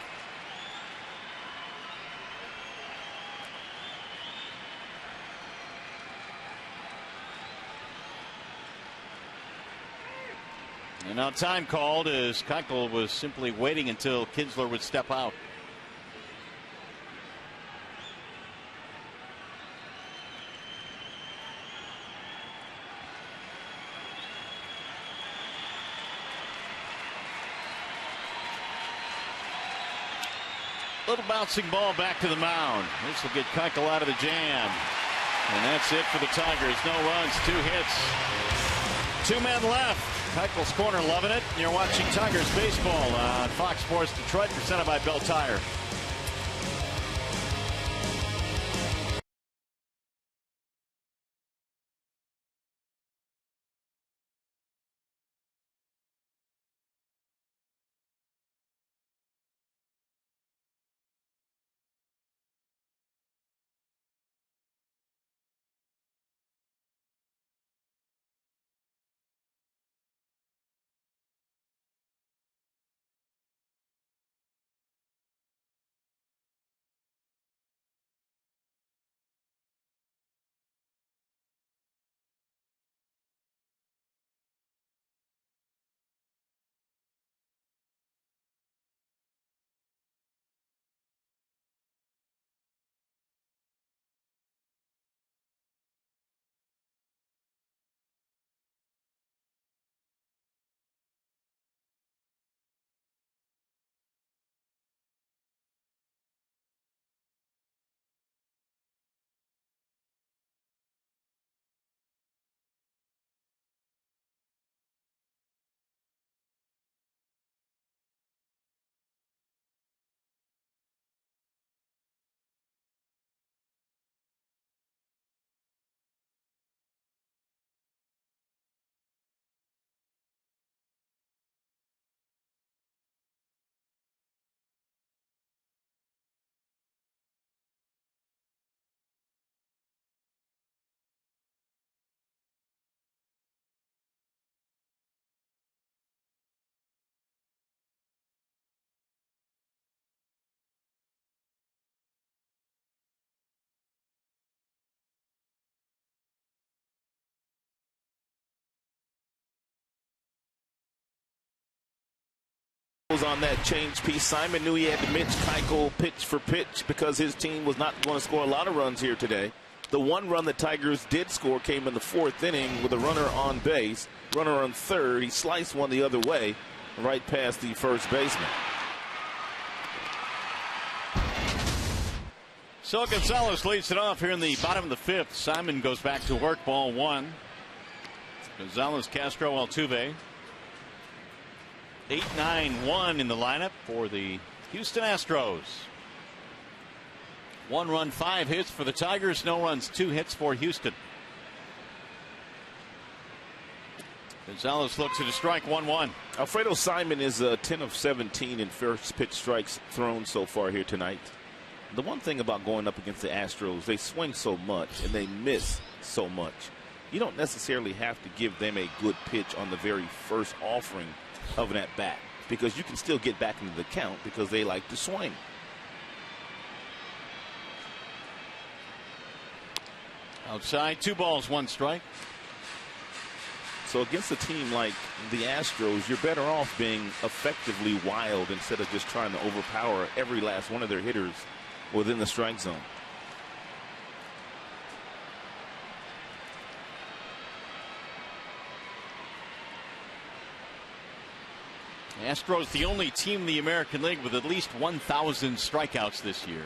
And now time called as Keuchel was simply waiting until Kinsler would step out. Little bouncing ball back to the mound. This will get Keuchel out of the jam. And that's it for the Tigers. No runs, 2 hits. 2 men left. Keuchel's corner, loving it. You're watching Tigers baseball on Fox Sports Detroit, presented by Bell Tire. On that change piece, Simon knew he had to mitch Keuchel pitch for pitch because his team was not going to score a lot of runs here today. The one run the Tigers did score came in the 4th inning with a runner on base, runner on third. He sliced one the other way, right past the first baseman. So Gonzalez leads it off here in the bottom of the 5th. Simon goes back to work, ball 1. Gonzalez, Castro, Altuve. 8-9-1 in the lineup for the Houston Astros. 1 run, 5 hits for the Tigers. No runs, 2 hits for Houston. Gonzalez looks at a strike, 1-1. Alfredo Simon is 10 of 17 in first pitch strikes thrown so far here tonight. The one thing about going up against the Astros, they swing so much and they miss so much. You don't necessarily have to give them a good pitch on the very first offering of an at-bat, because you can still get back into the count because they like to swing. Outside, 2 balls, 1 strike. So against a team like the Astros, you're better off being effectively wild instead of just trying to overpower every last one of their hitters within the strike zone. Astros, the only team in the American League with at least 1,000 strikeouts this year.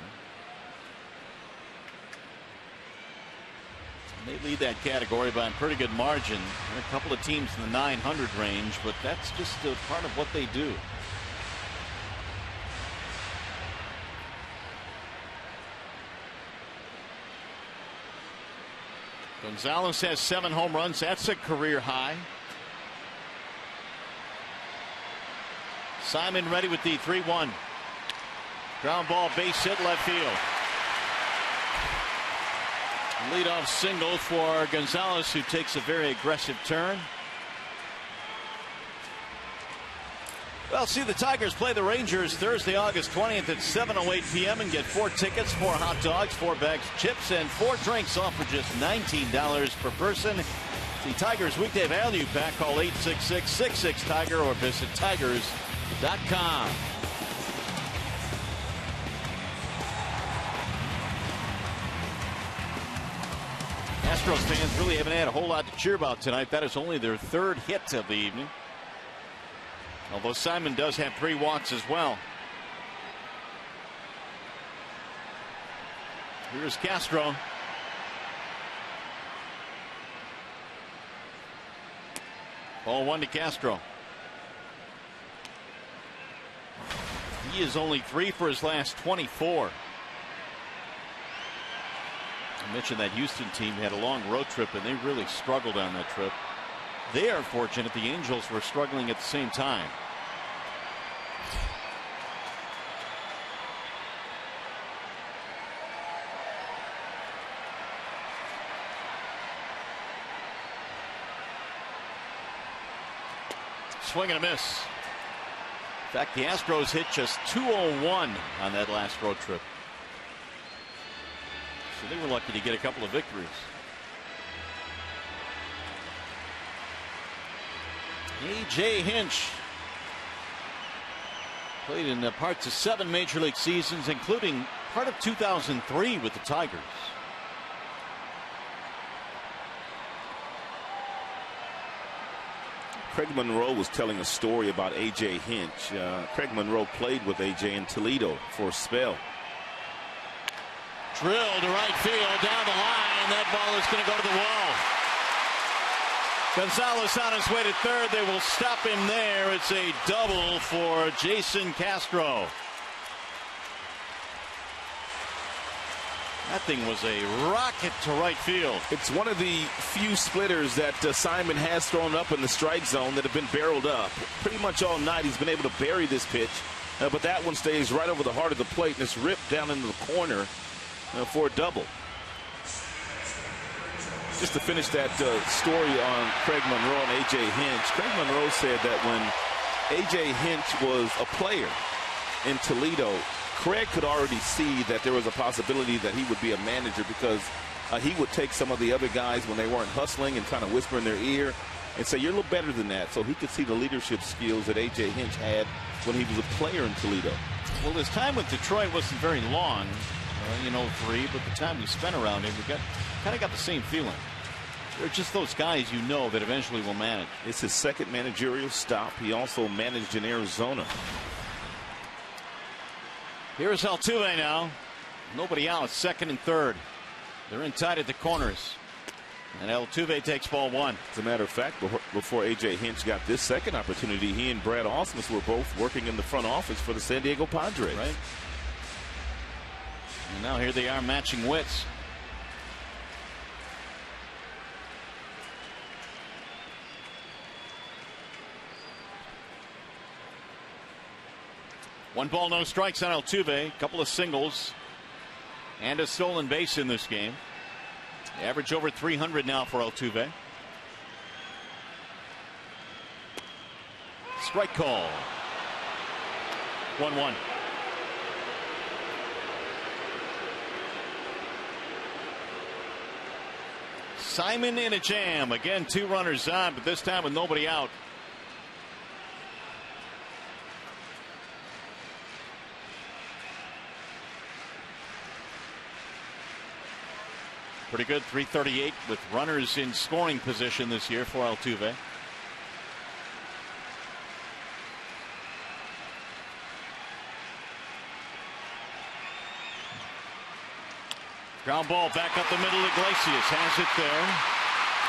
They lead that category by a pretty good margin. There are a couple of teams in the 900 range, but that's just a part of what they do. Gonzalez has 7 home runs. That's a career high. Simon ready with the 3-1. Ground ball, base hit, left field. Leadoff single for Gonzalez, who takes a very aggressive turn. Well, see the Tigers play the Rangers Thursday, August 20th at 7:08 p.m. and get 4 tickets, 4 hot dogs, 4 bags of chips, and 4 drinks, all for just $19 per person. The Tigers weekday value pack. Call 866-66-TIGER or visit tigers.com. Astros fans really haven't had a whole lot to cheer about tonight. That is only their 3rd hit of the evening. Although Simon does have 3 walks as well. Here's Castro. Ball 1 to Castro. He is only 3 for his last 24. I mentioned that Houston team had a long road trip and they really struggled on that trip. They are fortunate the Angels were struggling at the same time. Swing and a miss. In fact, the Astros hit just 201 on that last road trip. So they were lucky to get a couple of victories. A.J. Hinch played in parts of 7 major league seasons, including part of 2003 with the Tigers. Craig Monroe was telling a story about A.J. Hinch. Craig Monroe played with A.J. in Toledo for a spell. Drill to right field, down the line. That ball is going to go to the wall. Gonzalez on his way to 3rd. They will stop him there. It's a double for Jason Castro. That thing was a rocket to right field. It's one of the few splitters that Simon has thrown up in the strike zone that have been barreled up. Pretty much all night he's been able to bury this pitch. But that one stays right over the heart of the plate and it's ripped down into the corner for a double. Just to finish that story on Craig Monroe and A.J. Hinch. Craig Monroe said that when A.J. Hinch was a player in Toledo, Craig could already see that there was a possibility that he would be a manager because he would take some of the other guys when they weren't hustling and kind of whisper in their ear and say, you're a little better than that. So he could see the leadership skills that A.J. Hinch had when he was a player in Toledo. Well, his time with Detroit wasn't very long, in 03, but the time we spent around him, we kind of got the same feeling. They're just those guys that eventually will manage. It's his 2nd managerial stop. He also managed in Arizona. Here's Altuve now. Nobody out. 2nd and 3rd. They're in tight at the corners. And Altuve takes ball 1. As a matter of fact, before A.J. Hinch got this 2nd opportunity, he and Brad Ausmus were both working in the front office for the San Diego Padres. Right. And now here they are matching wits. One ball, no strikes on Altuve. A couple of singles and a stolen base in this game. Average over 300 now for Altuve. Strike call. 1-1. Simon in a jam. Again, 2 runners on, but this time with nobody out. Pretty good, 338 with runners in scoring position this year for Altuve. Ground ball back up the middle. Iglesias has it there.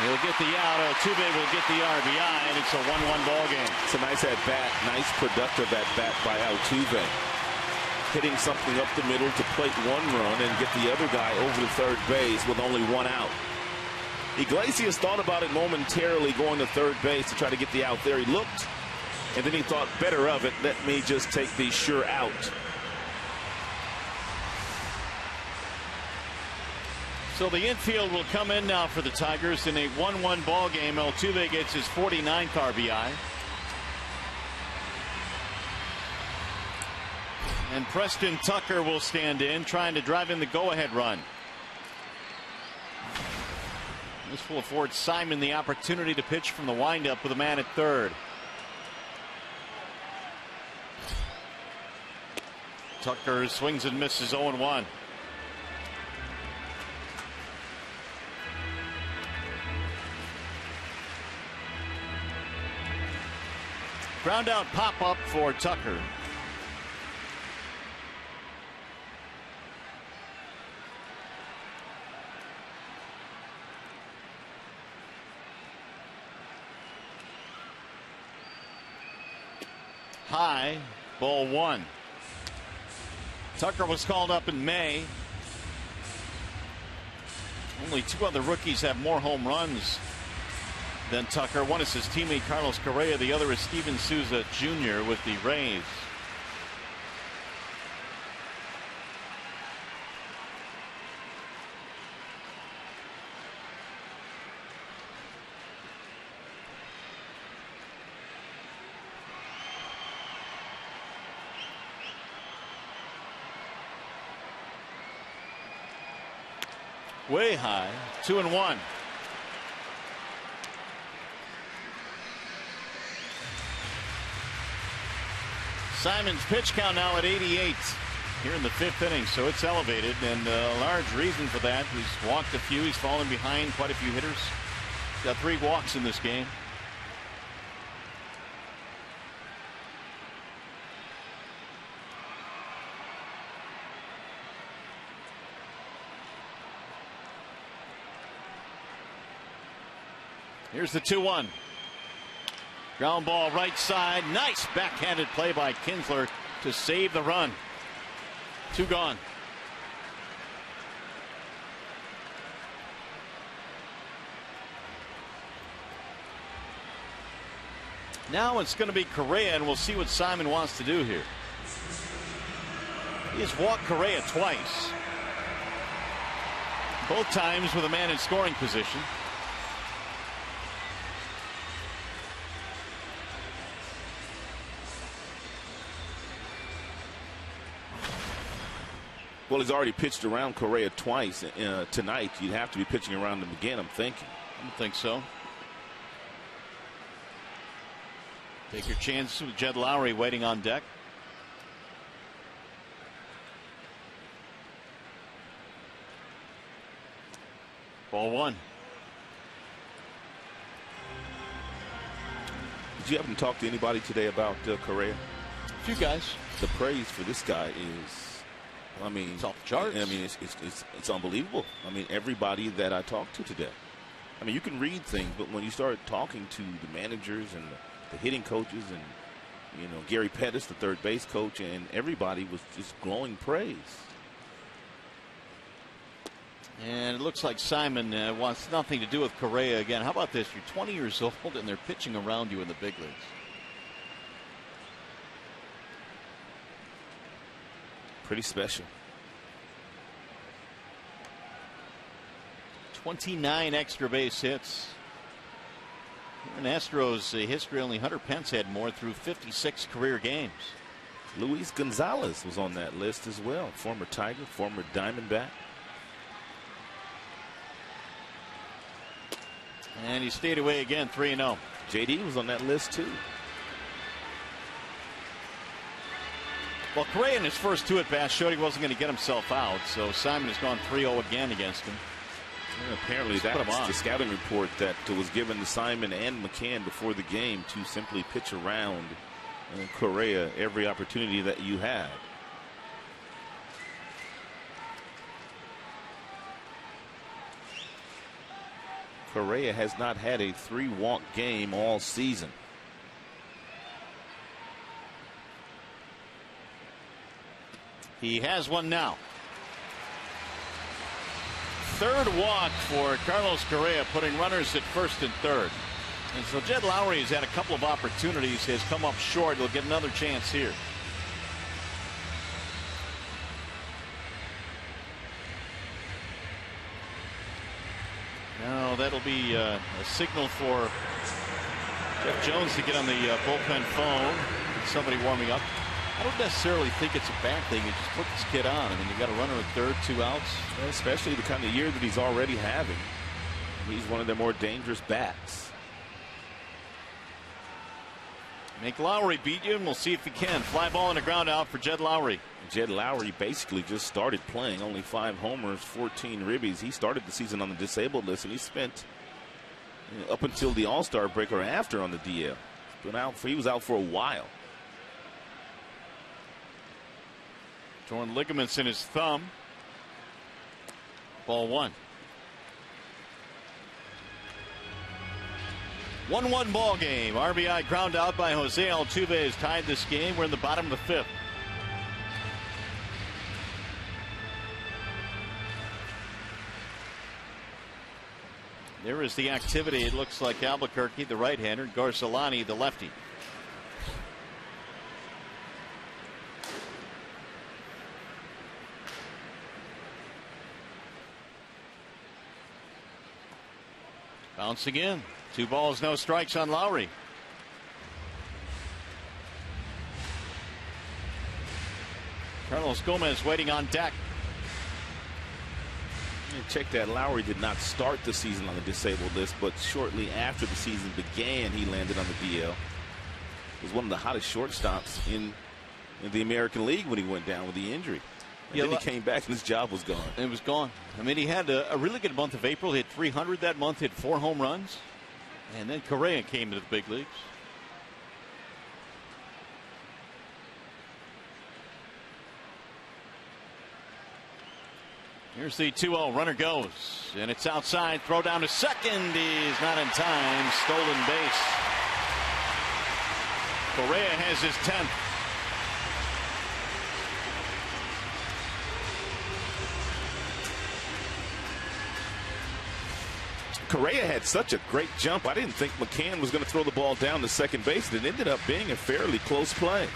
He'll get the out. Altuve will get the RBI, and it's a 1-1 ball game. It's a nice at bat, nice productive at bat by Altuve. Hitting something up the middle to plate 1 run and get the other guy over to 3rd base with only 1 out. Iglesias thought about it momentarily, going to third base to try to get the out there. He looked, and then he thought better of it. Let me just take the sure out. So the infield will come in now for the Tigers in a 1-1 ball game. Altuve gets his 49th RBI. And Preston Tucker will stand in, trying to drive in the go-ahead run. This will afford Simon the opportunity to pitch from the windup with a man at third. Tucker swings and misses 0-1. Ground out pop up for Tucker. High, ball one. Tucker was called up in May. Only two other rookies have more home runs than Tucker. One is his teammate Carlos Correa. The other is Steven Souza Jr. with the Rays. Way high, 2-1. Simon's pitch count now at 88 here in the fifth inning, so it's elevated, and a large reason for that. He's walked a few, he's fallen behind quite a few hitters. Got 3 walks in this game. Here's the 2-1. Ground ball right side. Nice backhanded play by Kinsler to save the run. 2 gone. Now it's going to be Correa, and we'll see what Simon wants to do here. He has walked Correa twice. Both times with a man in scoring position. Well, he's already pitched around Correa twice tonight. You'd have to be pitching around him again, I'm thinking. I don't think so. Take your chance with Jed Lowry waiting on deck. Ball 1. Did you happen to talk to anybody today about Correa? A few guys. The praise for this guy is, I mean, it's off the charts. I mean, it's unbelievable. I mean, everybody that I talked to today. I mean, you can read things, but when you start talking to the managers and the hitting coaches and, you know, Gary Pettis, the third base coach, and everybody was just glowing praise. And it looks like Simon wants nothing to do with Correa again. How about this? You're 20 years old and they're pitching around you in the big leagues. Pretty special. 29 extra base hits. In Astros history, only Hunter Pence had more through 56 career games. Luis Gonzalez was on that list as well. Former Tiger, former Diamondback. And he stayed away again, 3-0. JD was on that list too. Well, Correa in his first 2 at-bats showed he wasn't going to get himself out, so Simon has gone 3-0 again against him. And apparently that's the scouting report that was given to Simon and McCann before the game, to simply pitch around Correa every opportunity that you had. Correa has not had a 3-walk game all season. He has one now. third walk for Carlos Correa, putting runners at first and third. And so Jed Lowry has had a couple of opportunities, has come up short. He'll get another chance here. Now that'll be a signal for Jeff Jones to get on the bullpen phone. Somebody warming up. I don't necessarily think it's a bad thing. You just put this kid on. I mean, you got a runner at third, 2 outs. Especially the kind of year that he's already having. He's one of their more dangerous bats. Make Lowry beat you, and we'll see if he can. Fly ball and a ground out for Jed Lowry. Jed Lowry basically just started playing. Only 5 homers, 14 ribbies. He started the season on the disabled list, and he spent up until the All-Star break or after on the DL. He was out for a while. Torn ligaments in his thumb. Ball 1. 1-1 ball game. RBI ground out by Jose Altuve has tied this game. We're in the bottom of the 5th. There is the activity. It looks like Albuquerque, the right-hander, Garcelani, the lefty. Bouncing in. 2 balls, no strikes on Lowry. Carlos Gomez waiting on deck. Check that. Lowry did not start the season on the disabled list, but shortly after the season began, he landed on the DL. He was one of the hottest shortstops in the American League when he went down with the injury. And then he came back and his job was gone. It was gone. I mean, he had a really good month of April. He hit 300 that month, hit 4 home runs. And then Correa came to the big leagues. Here's the 2-0. Runner goes. And it's outside. Throw down to second. He's not in time. Stolen base. Correa has his 10th. Correa had such a great jump. I didn't think McCann was going to throw the ball down to second base. It ended up being a fairly close play.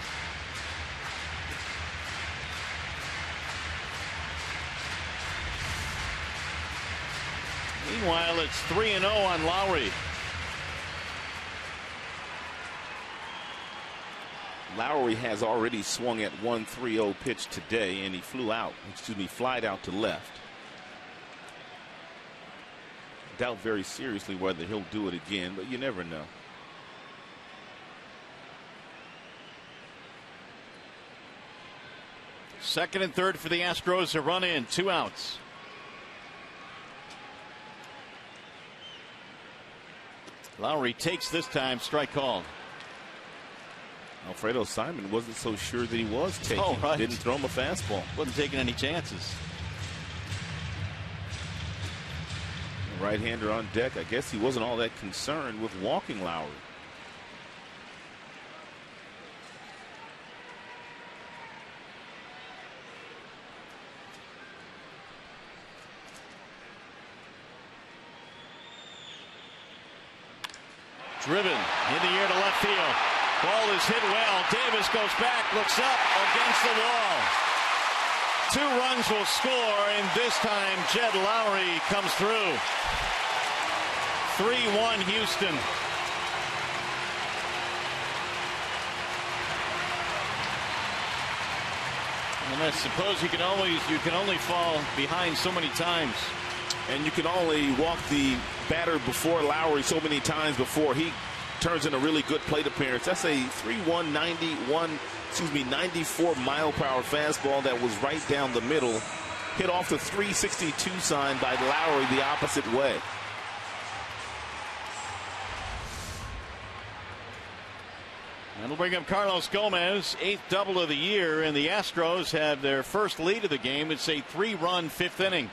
Meanwhile, it's 3-0 on Lowry. Lowry has already swung at 1-3-0 pitch today, and he flied out to left. Doubt very seriously whether he'll do it again, but you never know. Second and third for the Astros. A run in, 2 outs. Lowry takes this time. Strike called. Alfredo Simon wasn't so sure that he was taking. Oh, right. Didn't throw him a fastball. Wasn't taking any chances. Right-hander on deck. I guess he wasn't all that concerned with walking Lowry. Driven in the air to left field. Ball is hit well. Davis goes back, looks up against the wall. 2 runs will score, and this time Jed Lowry comes through. 3-1 Houston. And I suppose you can only fall behind so many times. And you can only walk the batter before Lowry so many times before he turns in a really good plate appearance. That's a 3-1, 94 mile per hour fastball that was right down the middle. Hit off the 362 sign by Lowry the opposite way. That'll bring up Carlos Gomez, 8th double of the year, and the Astros have their first lead of the game. It's a 3-run 5th inning.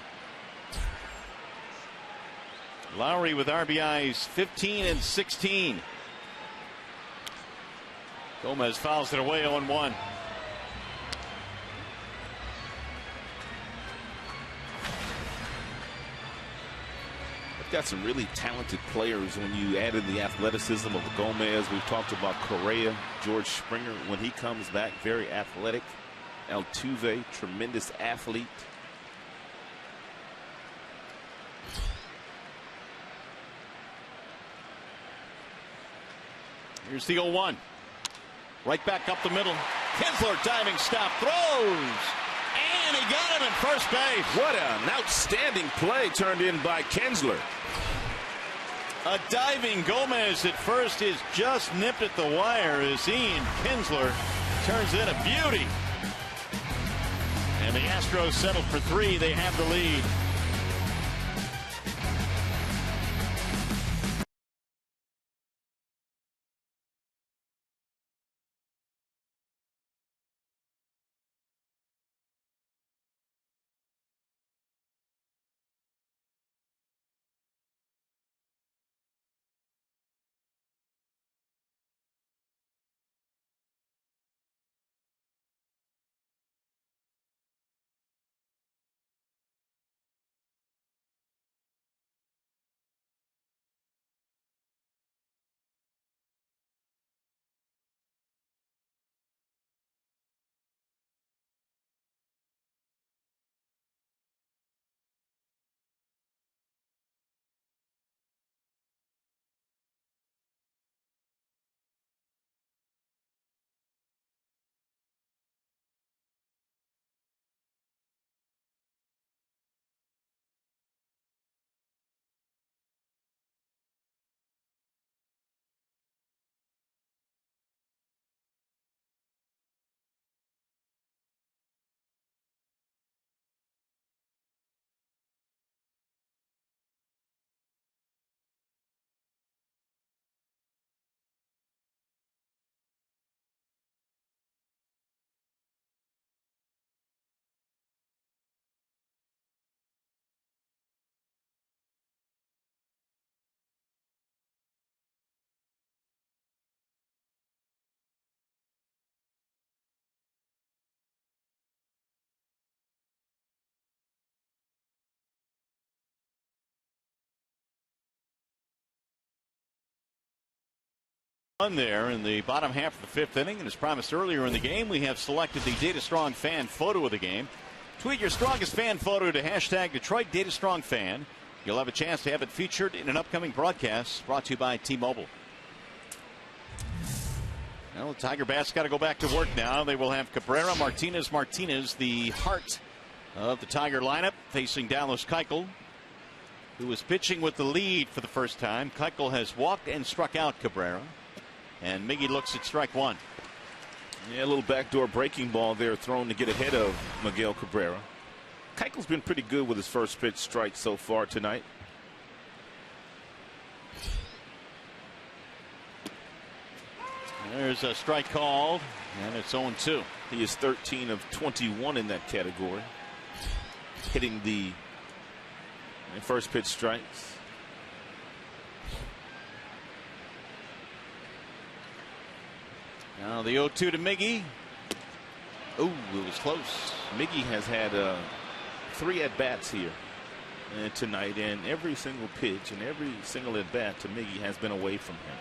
Lowry with RBIs 15 and 16. Gomez fouls it away 0-1. They've got some really talented players when you add in the athleticism of Gomez. We've talked about Correa, George Springer when he comes back, very athletic. Altuve, tremendous athlete. Here's the 0-1. Right back up the middle. Kinsler diving stop, throws, and he got him at first base. What an outstanding play turned in by Kinsler. A diving Gomez at first is just nipped at the wire as Ian Kinsler turns in a beauty. And the Astros settled for 3. They have the lead. There in the bottom half of the 5th inning, and as promised earlier in the game, we have selected the Data Strong fan photo of the game. Tweet your strongest fan photo to hashtag Detroit Data Strong Fan. You'll have a chance to have it featured in an upcoming broadcast brought to you by T-Mobile. Well, the Tiger Bats got to go back to work now. They will have Cabrera, Martinez, the heart of the Tiger lineup, facing Dallas Keuchel, who was pitching with the lead for the first time. Keuchel has walked and struck out Cabrera. And Miggy looks at strike 1. Yeah, a little backdoor breaking ball there thrown to get ahead of Miguel Cabrera. Keuchel's been pretty good with his first pitch strike so far tonight. There's a strike called, and it's 0-2. He is 13 of 21 in that category, hitting the first pitch strikes. Now the 0-2 to Miggy. Ooh, it was close. Miggy has had 3 at-bats here tonight, and every single pitch and every single at-bat to Miggy has been away from him.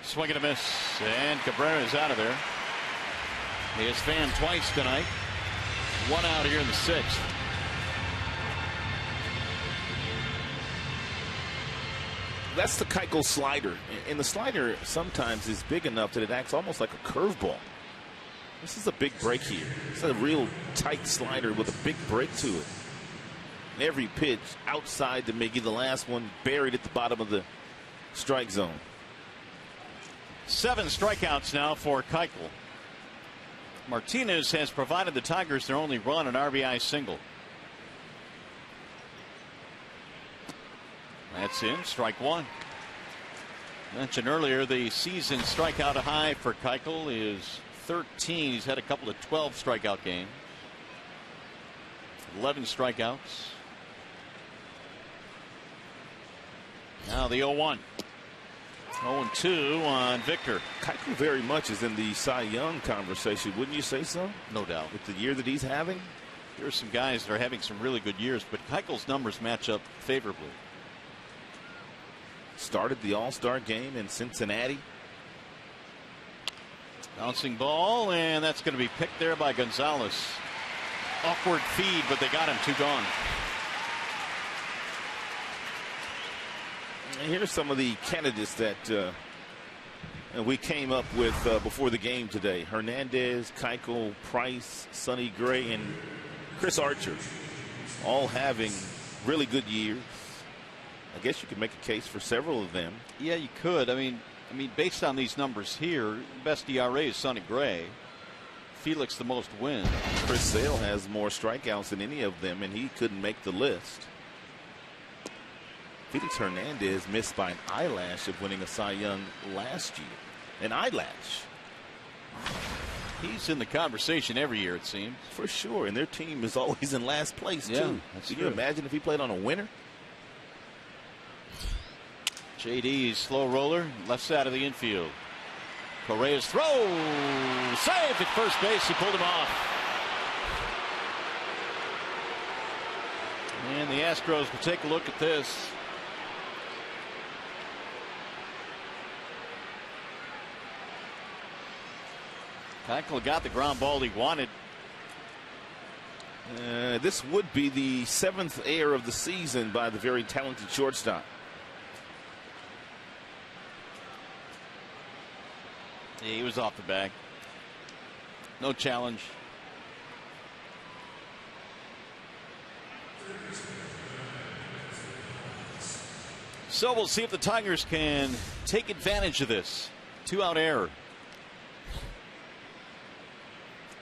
Swing and a miss, and Cabrera is out of there. He has fanned twice tonight. 1 out here in the 6th. That's the Keuchel slider, and the slider sometimes is big enough that it acts almost like a curveball. This is a big break here. It's a real tight slider with a big break to it. And every pitch outside to Miggy, the last one buried at the bottom of the strike zone. 7 strikeouts now for Keuchel. Martinez has provided the Tigers their only run, an RBI single. That's in, strike 1. Mentioned earlier, the season strikeout high for Keuchel is 13. He's had a couple of 12 strikeout games. 11 strikeouts. Now the 0-1. 0-2 on Victor. Keuchel very much is in the Cy Young conversation, wouldn't you say so? No doubt. With the year that he's having? There are some guys that are having some really good years, but Keuchel's numbers match up favorably. Started the All-Star game in Cincinnati. Bouncing ball, and that's going to be picked there by Gonzalez. Awkward feed, but they got him. 2 gone. And here's some of the candidates that we came up with before the game today. Hernandez, Keuchel, Price, Sonny Gray, and Chris Archer, all having really good years. I guess you could make a case for several of them. Yeah, you could. I mean, based on these numbers here, best ERA is Sonny Gray. Felix the most wins. Chris Sale has more strikeouts than any of them, and he couldn't make the list. Felix Hernandez missed by an eyelash of winning a Cy Young last year. An eyelash. He's in the conversation every year, it seems. For sure, and their team is always in last place, yeah, too. Can you imagine if he played on a winner? JD's slow roller, left side of the infield. Correa's throw, saved at first base. He pulled him off. And the Astros will take a look at this. Keuchel got the ground ball he wanted. This would be the 7th error of the season by the very talented shortstop. Yeah, he was off the bag. No challenge. So we'll see if the Tigers can take advantage of this 2-out error.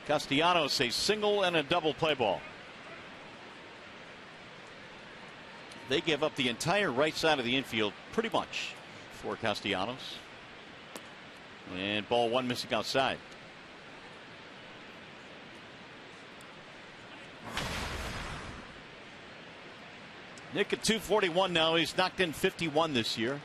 Castellanos a single and a double play ball. They give up the entire right side of the infield pretty much for Castellanos. And ball 1 missing outside. Nick at 241 now. He's knocked in 51 this year.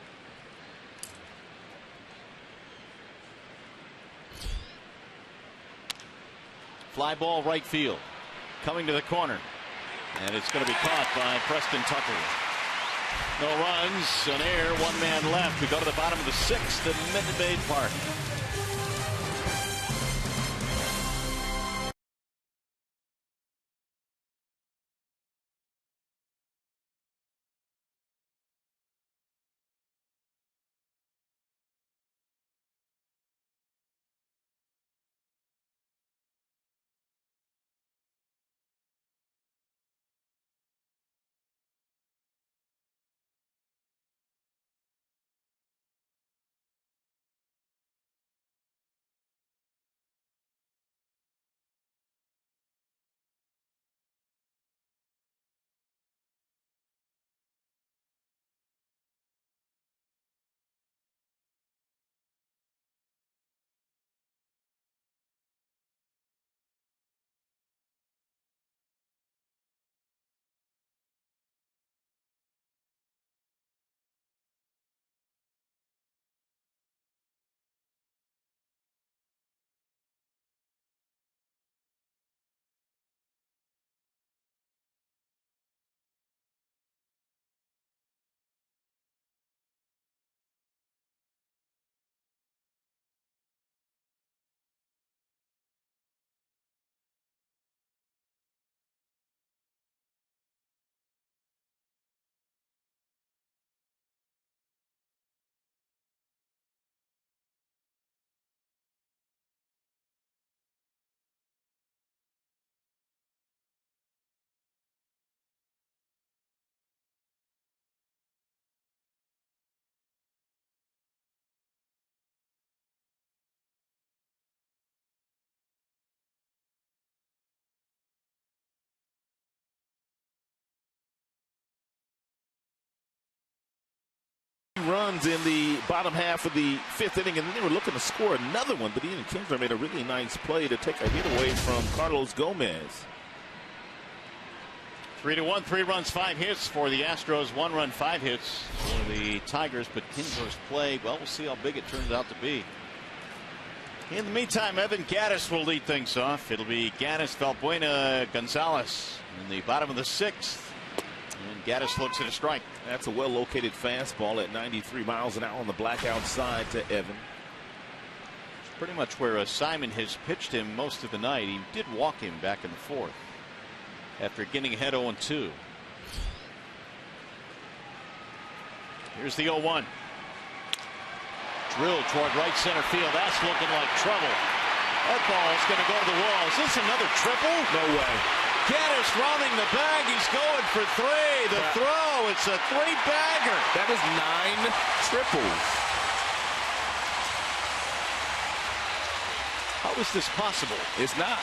Fly ball right field. Coming to the corner. And it's going to be caught by Preston Tucker. No runs, an error, 1 man left. We go to the bottom of the 6th at Minute Maid Park. Runs in the bottom half of the 5th inning, and then they were looking to score another one, but Ian Kinsler made a really nice play to take a hit away from Carlos Gomez. 3-1, 3 runs, 5 hits for the Astros. 1 run, 5 hits for the Tigers. But Kinzler's play, well, we'll see how big it turns out to be. In the meantime, Evan Gattis will lead things off. It'll be Gattis, Valbuena, Gonzalez in the bottom of the 6th. And Gattis looks at a strike. That's a well-located fastball at 93 miles an hour on the black outside to Evan. It's pretty much where Simon has pitched him most of the night. He did walk him back in the 4th. After getting ahead 0-2. Here's the 0-1. Drilled toward right center field. That's looking like trouble. That ball is going to go to the wall. Is this another triple? No way. Gattis rounding the bag. He's going for 3. The throw. It's a 3-bagger. That is 9 triples. How is this possible? It's not.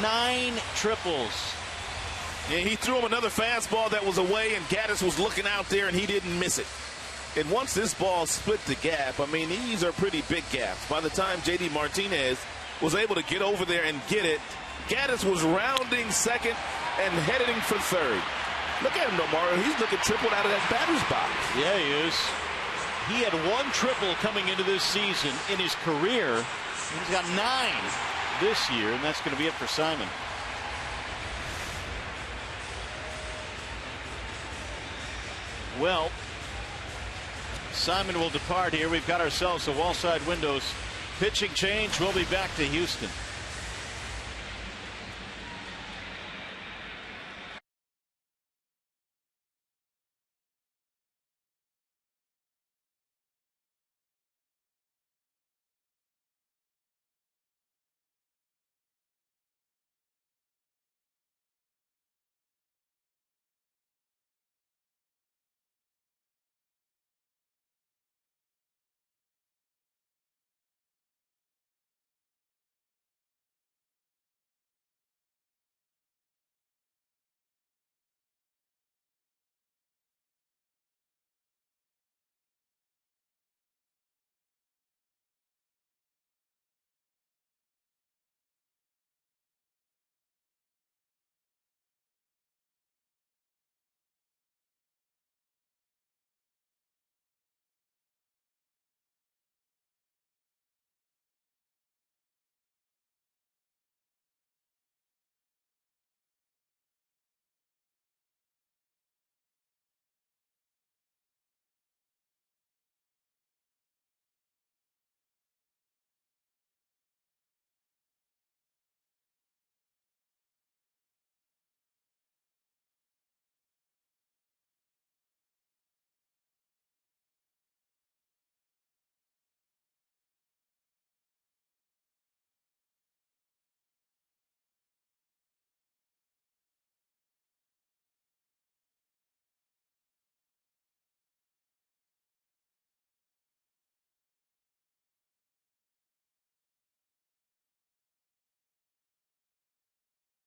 9 triples. Yeah, he threw him another fastball that was away, and Gattis was looking out there, and he didn't miss it. And once this ball split the gap, I mean, these are pretty big gaps. By the time J.D. Martinez was able to get over there and get it, Gattis was rounding second and heading for third. Look at him, Mario. He's looking tripled out of that batter's box. Yeah, he is. He had 1 triple coming into this season in his career. He's got 9 this year, and that's going to be it for Simon. Well, Simon will depart here. We've got ourselves a wall side windows pitching change. We'll be back to Houston.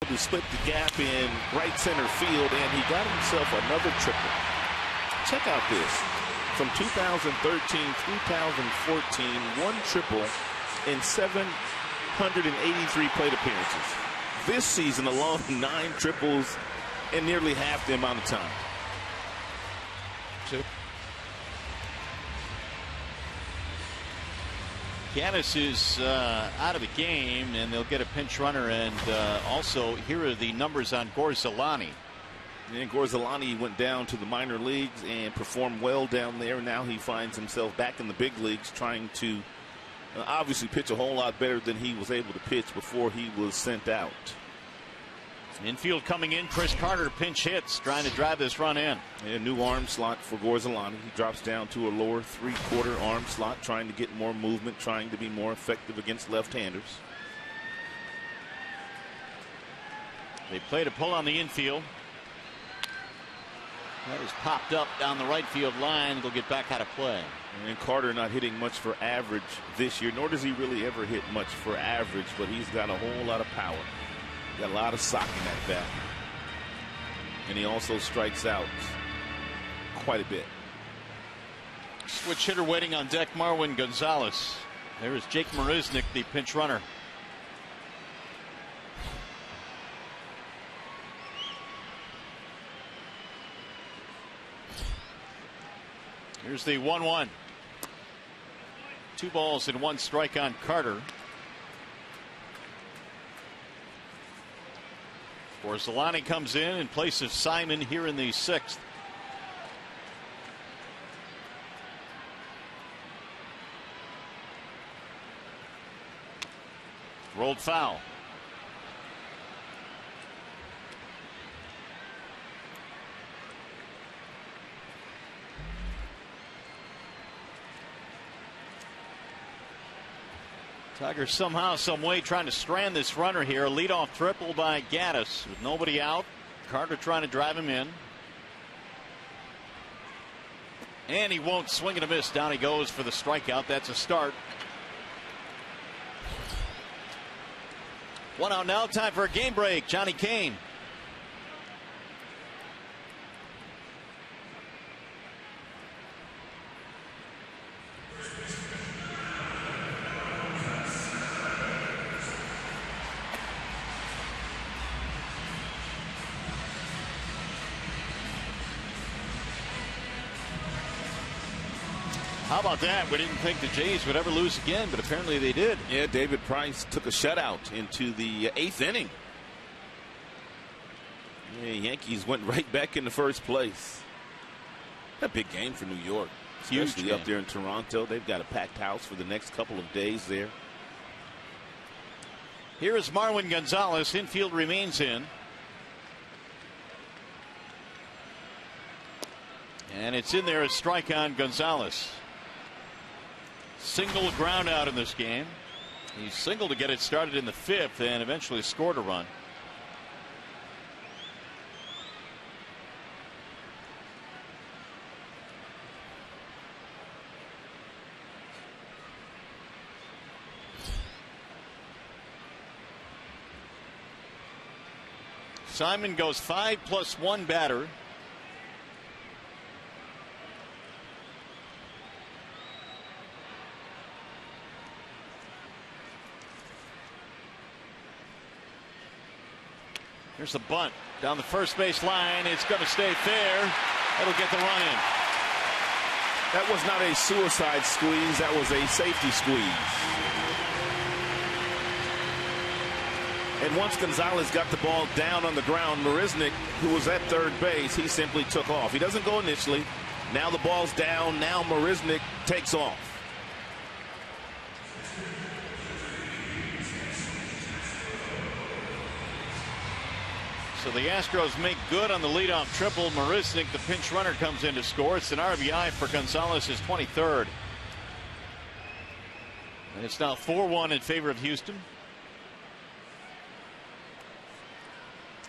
To split the gap in right center field, and he got himself another triple. Check out this. From 2013 2014, 1 triple in 783 plate appearances. This season alone, 9 triples in nearly half the amount of time. Gattis is out of the game, and they'll get a pinch runner. And also, here are the numbers on Gorzalani. And Gorzalani went down to the minor leagues and performed well down there. Now he finds himself back in the big leagues, trying to obviously pitch a whole lot better than he was able to pitch before he was sent out. Infield coming in. Chris Carter pinch hits, trying to drive this run in. A new arm slot for Gorzalani. He drops down to a lower 3/4 arm slot, trying to get more movement, trying to be more effective against left-handers. They played a pull on the infield. That is popped up down the right field line. They'll get back out of play. And Carter not hitting much for average this year, nor does he really ever hit much for average, but he's got a whole lot of power. Got a lot of sock in that bat. And he also strikes out quite a bit. Switch hitter waiting on deck, Marwin Gonzalez. There is Jake Marisnik, the pinch runner. Here's the 1-1. 2 balls and 1 strike on Carter. Orsolani comes in place of Simon here in the 6th. Rolled foul. Tigers somehow, some way trying to strand this runner here. A leadoff triple by Gaddis with nobody out. Carter trying to drive him in. And he won't swing and a miss. Down he goes for the strikeout. That's a start. 1 out now. Time for a game break. Johnny Kane. How about that? We didn't think the Jays would ever lose again, but apparently they did. Yeah, David Price took a shutout into the 8th inning. Yeah, Yankees went right back into first place. A big game for New York, especially up there in Toronto. They've got a packed house for the next couple of days there. Here is Marwin Gonzalez. Infield remains in. And it's in there, a strike on Gonzalez. Single ground out in this game. He singled to get it started in the 5th and eventually scored a run. Simon goes 5+1 batter. Here's the bunt down the first base line. It's going to stay fair. That'll get the run in. That was not a suicide squeeze. That was a safety squeeze. And once Gonzalez got the ball down on the ground, Marisnick, who was at third base, he simply took off. He doesn't go initially. Now the ball's down. Now Marisnick takes off. So the Astros make good on the leadoff triple. Marisnick, the pinch runner, comes in to score. It's an RBI for Gonzalez, his 23rd. And it's now 4-1 in favor of Houston.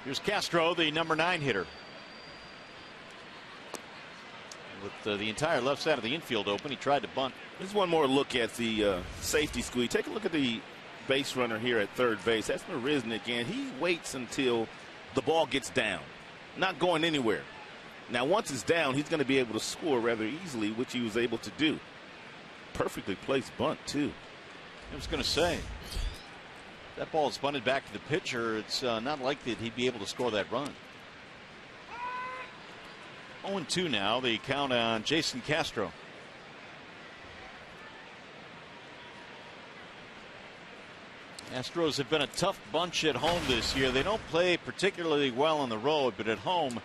Here's Castro, the number 9 hitter. With the entire left side of the infield open, he tried to bunt. There's one more look at the safety squeeze. Take a look at the base runner here at third base. That's Marisnick, and he waits until the ball gets down, not going anywhere. Now, once it's down, he's going to be able to score rather easily, which he was able to do. Perfectly placed bunt, too. I was going to say, that ball is bunted back to the pitcher. It's not likely that he'd be able to score that run. 0-2 now, the count on Jason Castro. Astros have been a tough bunch at home this year. They don't play particularly well on the road, but at home,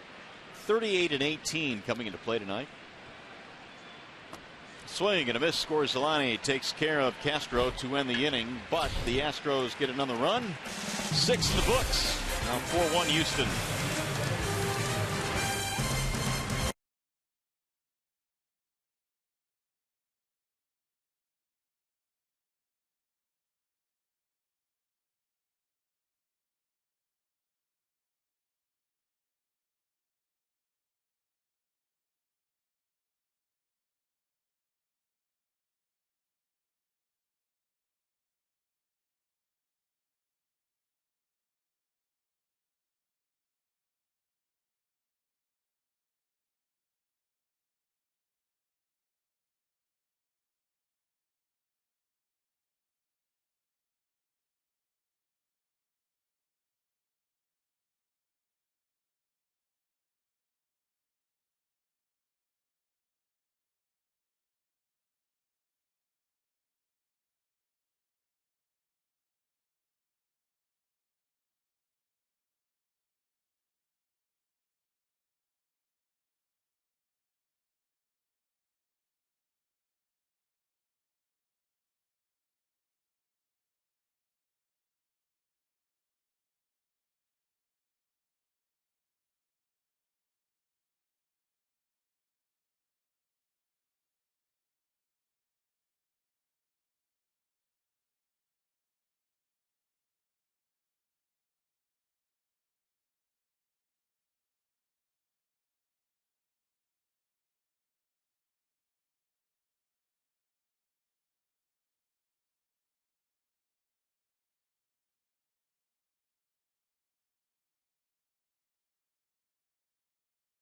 38-18 coming into play tonight. Swing and a miss. Scorzolani takes care of Castro to end the inning, but the Astros get another run. 6 in the books. Now 4-1 Houston.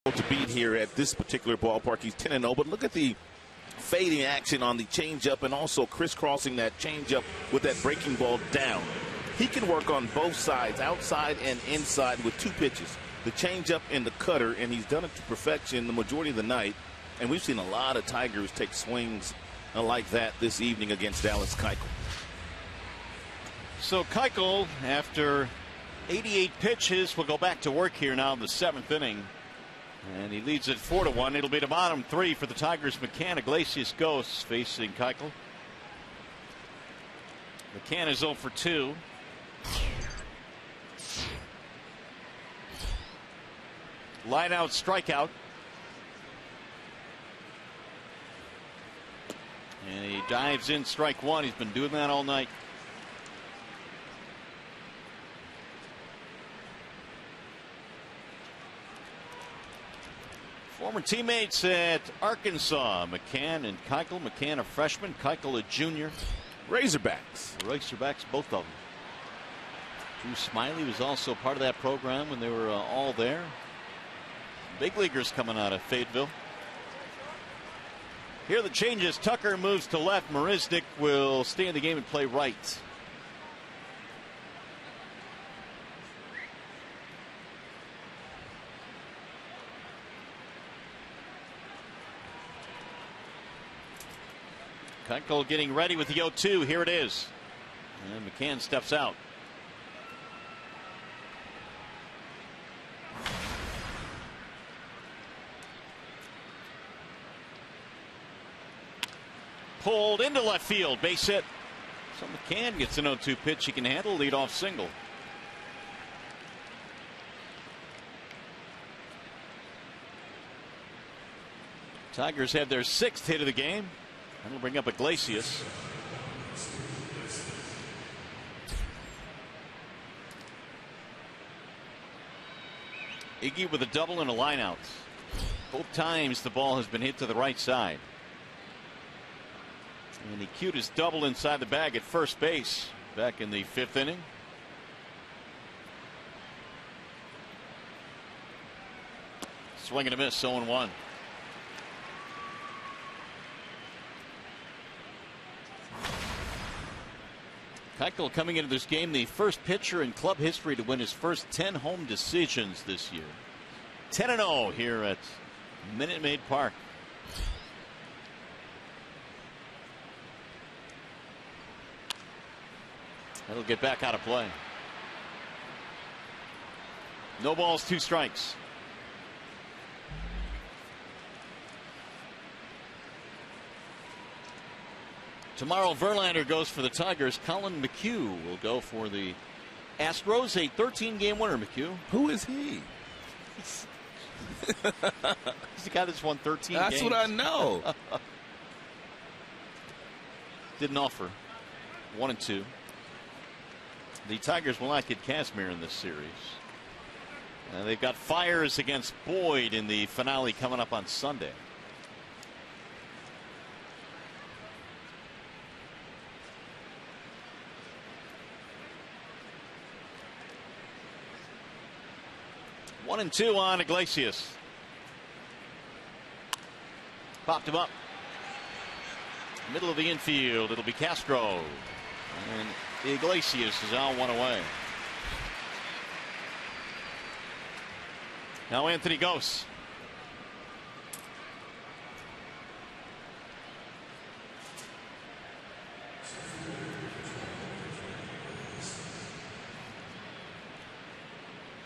To beat here at this particular ballpark. He's 10-0, but look at the fading action on the changeup and also crisscrossing that changeup with that breaking ball down. He can work on both sides, outside and inside, with two pitches, the changeup and the cutter, and he's done it to perfection the majority of the night. And we've seen a lot of Tigers take swings like that this evening against Dallas Keuchel. So Keuchel, after 88 pitches, will go back to work here now in the 7th inning. And he leads it 4-1. It'll be the bottom 3 for the Tigers. McCann, Iglesias, Ghosts facing Keuchel. McCann is 0 for 2. Line out, strikeout. And he dives in, strike 1. He's been doing that all night. Former teammates at Arkansas, McCann and Keuchel. McCann a freshman, Keuchel a junior. Razorbacks. Razorbacks, both of them. Drew Smiley was also part of that program when they were all there. Big leaguers coming out of Fayetteville. Here the changes. Tucker moves to left. Marisnik will stay in the game and play right. Keuchel getting ready with the 0-2. Here it is. And McCann steps out. Pulled into left field. Base hit. So McCann gets an 0-2 pitch he can handle. Leadoff single. Tigers have their 6th hit of the game. That'll bring up Iglesias. Iggy with a double and a lineout. Both times the ball has been hit to the right side. And he cued his double inside the bag at first base back in the 5th inning. Swing and a miss, 0-1. Keuchel coming into this game the first pitcher in club history to win his first 10 home decisions this year. 10-0 here at Minute Maid Park. That'll get back out of play. No balls, 2 strikes. Tomorrow Verlander goes for the Tigers. Colin McHugh will go for the Astros. A 13-game winner, McHugh. Who is he? He's the guy that's won 13 games. That's what I know. Didn't offer. 1-2. The Tigers will not get Kazmir in this series. They've got Fires against Boyd in the finale coming up on Sunday. One and 2 on Iglesias. Popped him up. Middle of the infield. It'll be Castro. And Iglesias is out 1 away. Now Anthony Gose.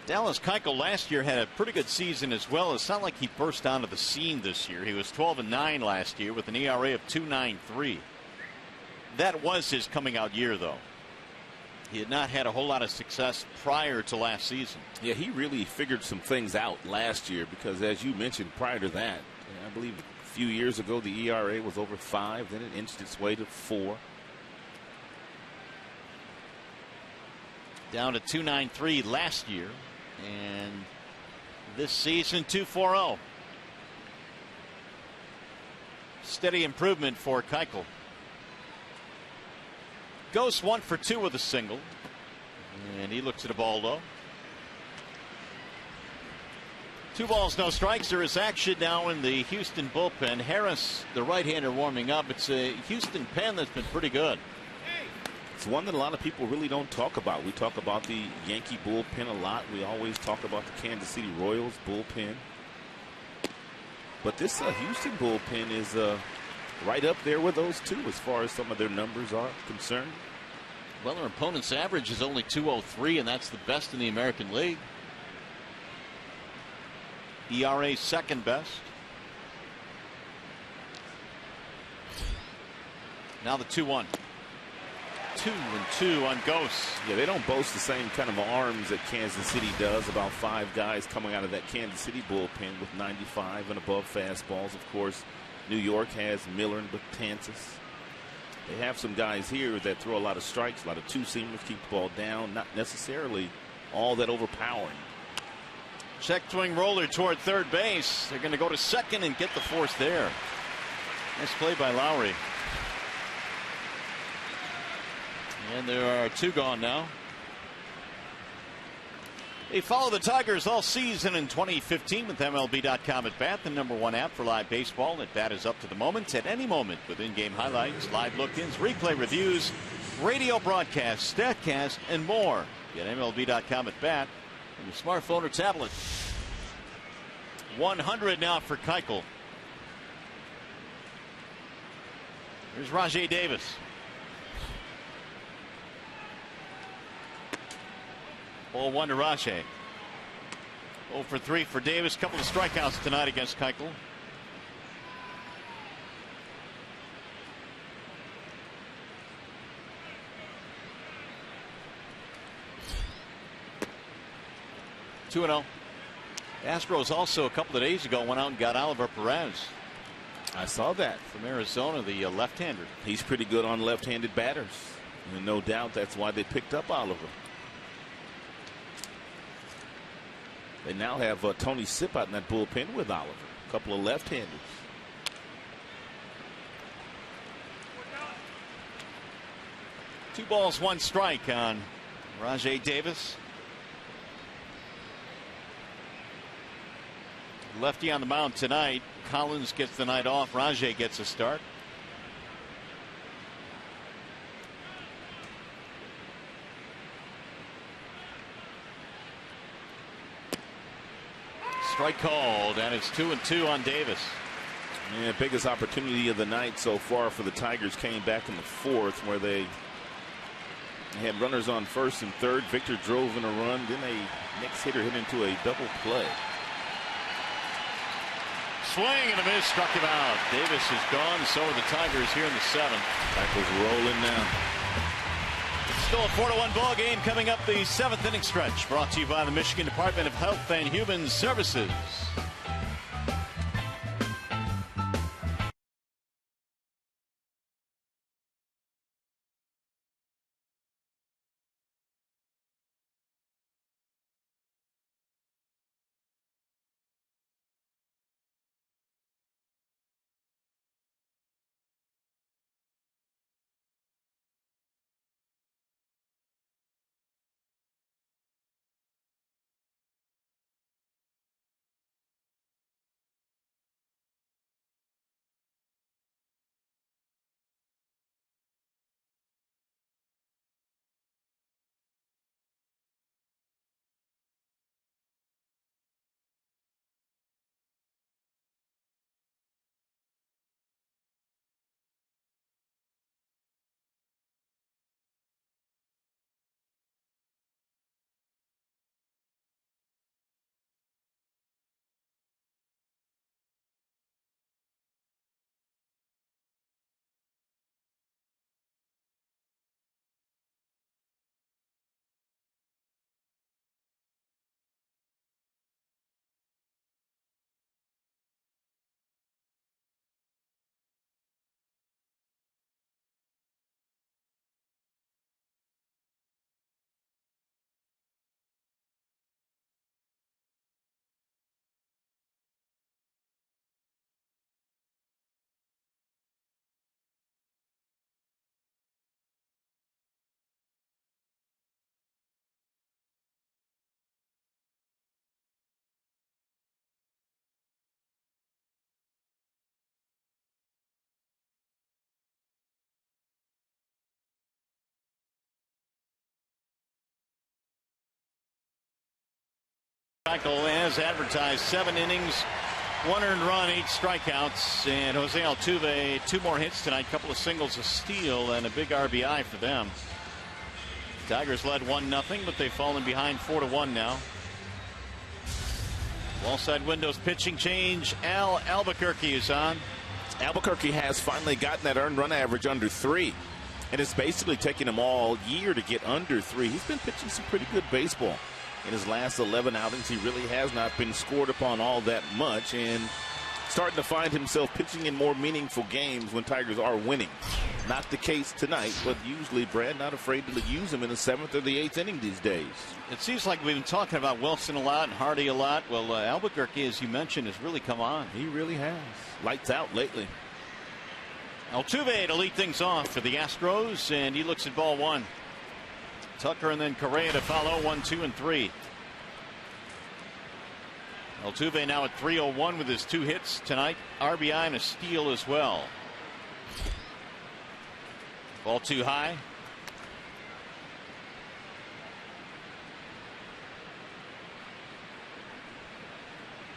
Dallas Keuchel last year had a pretty good season as well. It's not like he burst onto the scene this year. He was 12-9 last year with an ERA of 2.93. That was his coming out year, though. He had not had a whole lot of success prior to last season. Yeah, he really figured some things out last year because, as you mentioned, prior to that, I believe a few years ago the ERA was over 5. Then it inched its way to 4. Down to 2.93 last year. And this season 2.40. Steady improvement for Keuchel. Ghost 1 for 2 with a single. And he looks at a ball low. 2 balls, no strikes. There is action now in the Houston bullpen. Harris, the right-hander, warming up. It's a Houston pen that's been pretty good. It's one that a lot of people really don't talk about. We talk about the Yankee bullpen a lot. We always talk about the Kansas City Royals bullpen. But this Houston bullpen is right up there with those two as far as some of their numbers are concerned. Well, their opponent's average is only .203, and that's the best in the American League. ERA second best. Now the 2-1. 2-2 on Ghosts. Yeah, they don't boast the same kind of arms that Kansas City does. About 5 guys coming out of that Kansas City bullpen with 95 and above fastballs. Of course, New York has Miller and Betances. They have some guys here that throw a lot of strikes, a lot of two-seamers, keep the ball down, not necessarily all that overpowering. Check swing roller toward third base. They're going to go to second and get the force there. Nice play by Lowry. And there are 2 gone now. They follow the Tigers all season in 2015 with MLB.com at Bat, the #1 app for live baseball. At Bat is up to the moment, at any moment, with in-game highlights, live look-ins, replay reviews, radio broadcasts, StatCast, and more. Get MLB.com at Bat on your smartphone or tablet. 100 now for Keuchel. Here's Rajai Davis. 0-1 to Rajai. 0 for 3 for Davis. Couple of strikeouts tonight against Keuchel. (2-0). Astros also a couple of days ago went out and got Oliver Perez. I saw that. From Arizona, the left-hander. He's pretty good on left-handed batters. And no doubt that's why they picked up Oliver. They now have Tony Sipp out in that bullpen with Oliver. A couple of left-handers. Two balls, 1 strike on Rajai Davis. Lefty on the mound tonight. Collins gets the night off. Rajai gets a start. Strike called, and it's 2-2 on Davis. Yeah, biggest opportunity of the night so far for the Tigers came back in the 4th, where they had runners on first and third. Victor drove in a run. Then a next hitter hit into a double play. Swing and a miss, struck him out. Davis is gone. So are the Tigers here in the 7th. Tigers rolling now. Still a 4-1 ball game coming up the 7th inning stretch. Brought to you by the Michigan Department of Health and Human Services. Cycle as advertised, 7 innings, 1 earned run, 8 strikeouts, and Jose Altuve 2 more hits tonight, couple of singles, a steal, and a big RBI for them. Tigers led 1-0, but they've fallen behind 4-1 now. Wallside windows pitching change. Al Albuquerque is on. Albuquerque has finally gotten that earned run average under 3. And it's basically taken him all year to get under 3. He's been pitching some pretty good baseball. In his last 11 outings, he really has not been scored upon all that much. And starting to find himself pitching in more meaningful games when Tigers are winning. Not the case tonight, but usually, Brad, not afraid to use him in the 7th or the 8th inning these days. It seems like we've been talking about Wilson a lot and Hardy a lot. Well, Albuquerque, as you mentioned, has really come on. He really has. Lights out lately. Altuve to lead things off for the Astros, and he looks at ball 1. Tucker and then Correa to follow, 1, 2, and 3. Altuve now at 301 with his 2 hits tonight. RBI and a steal as well. Ball too high.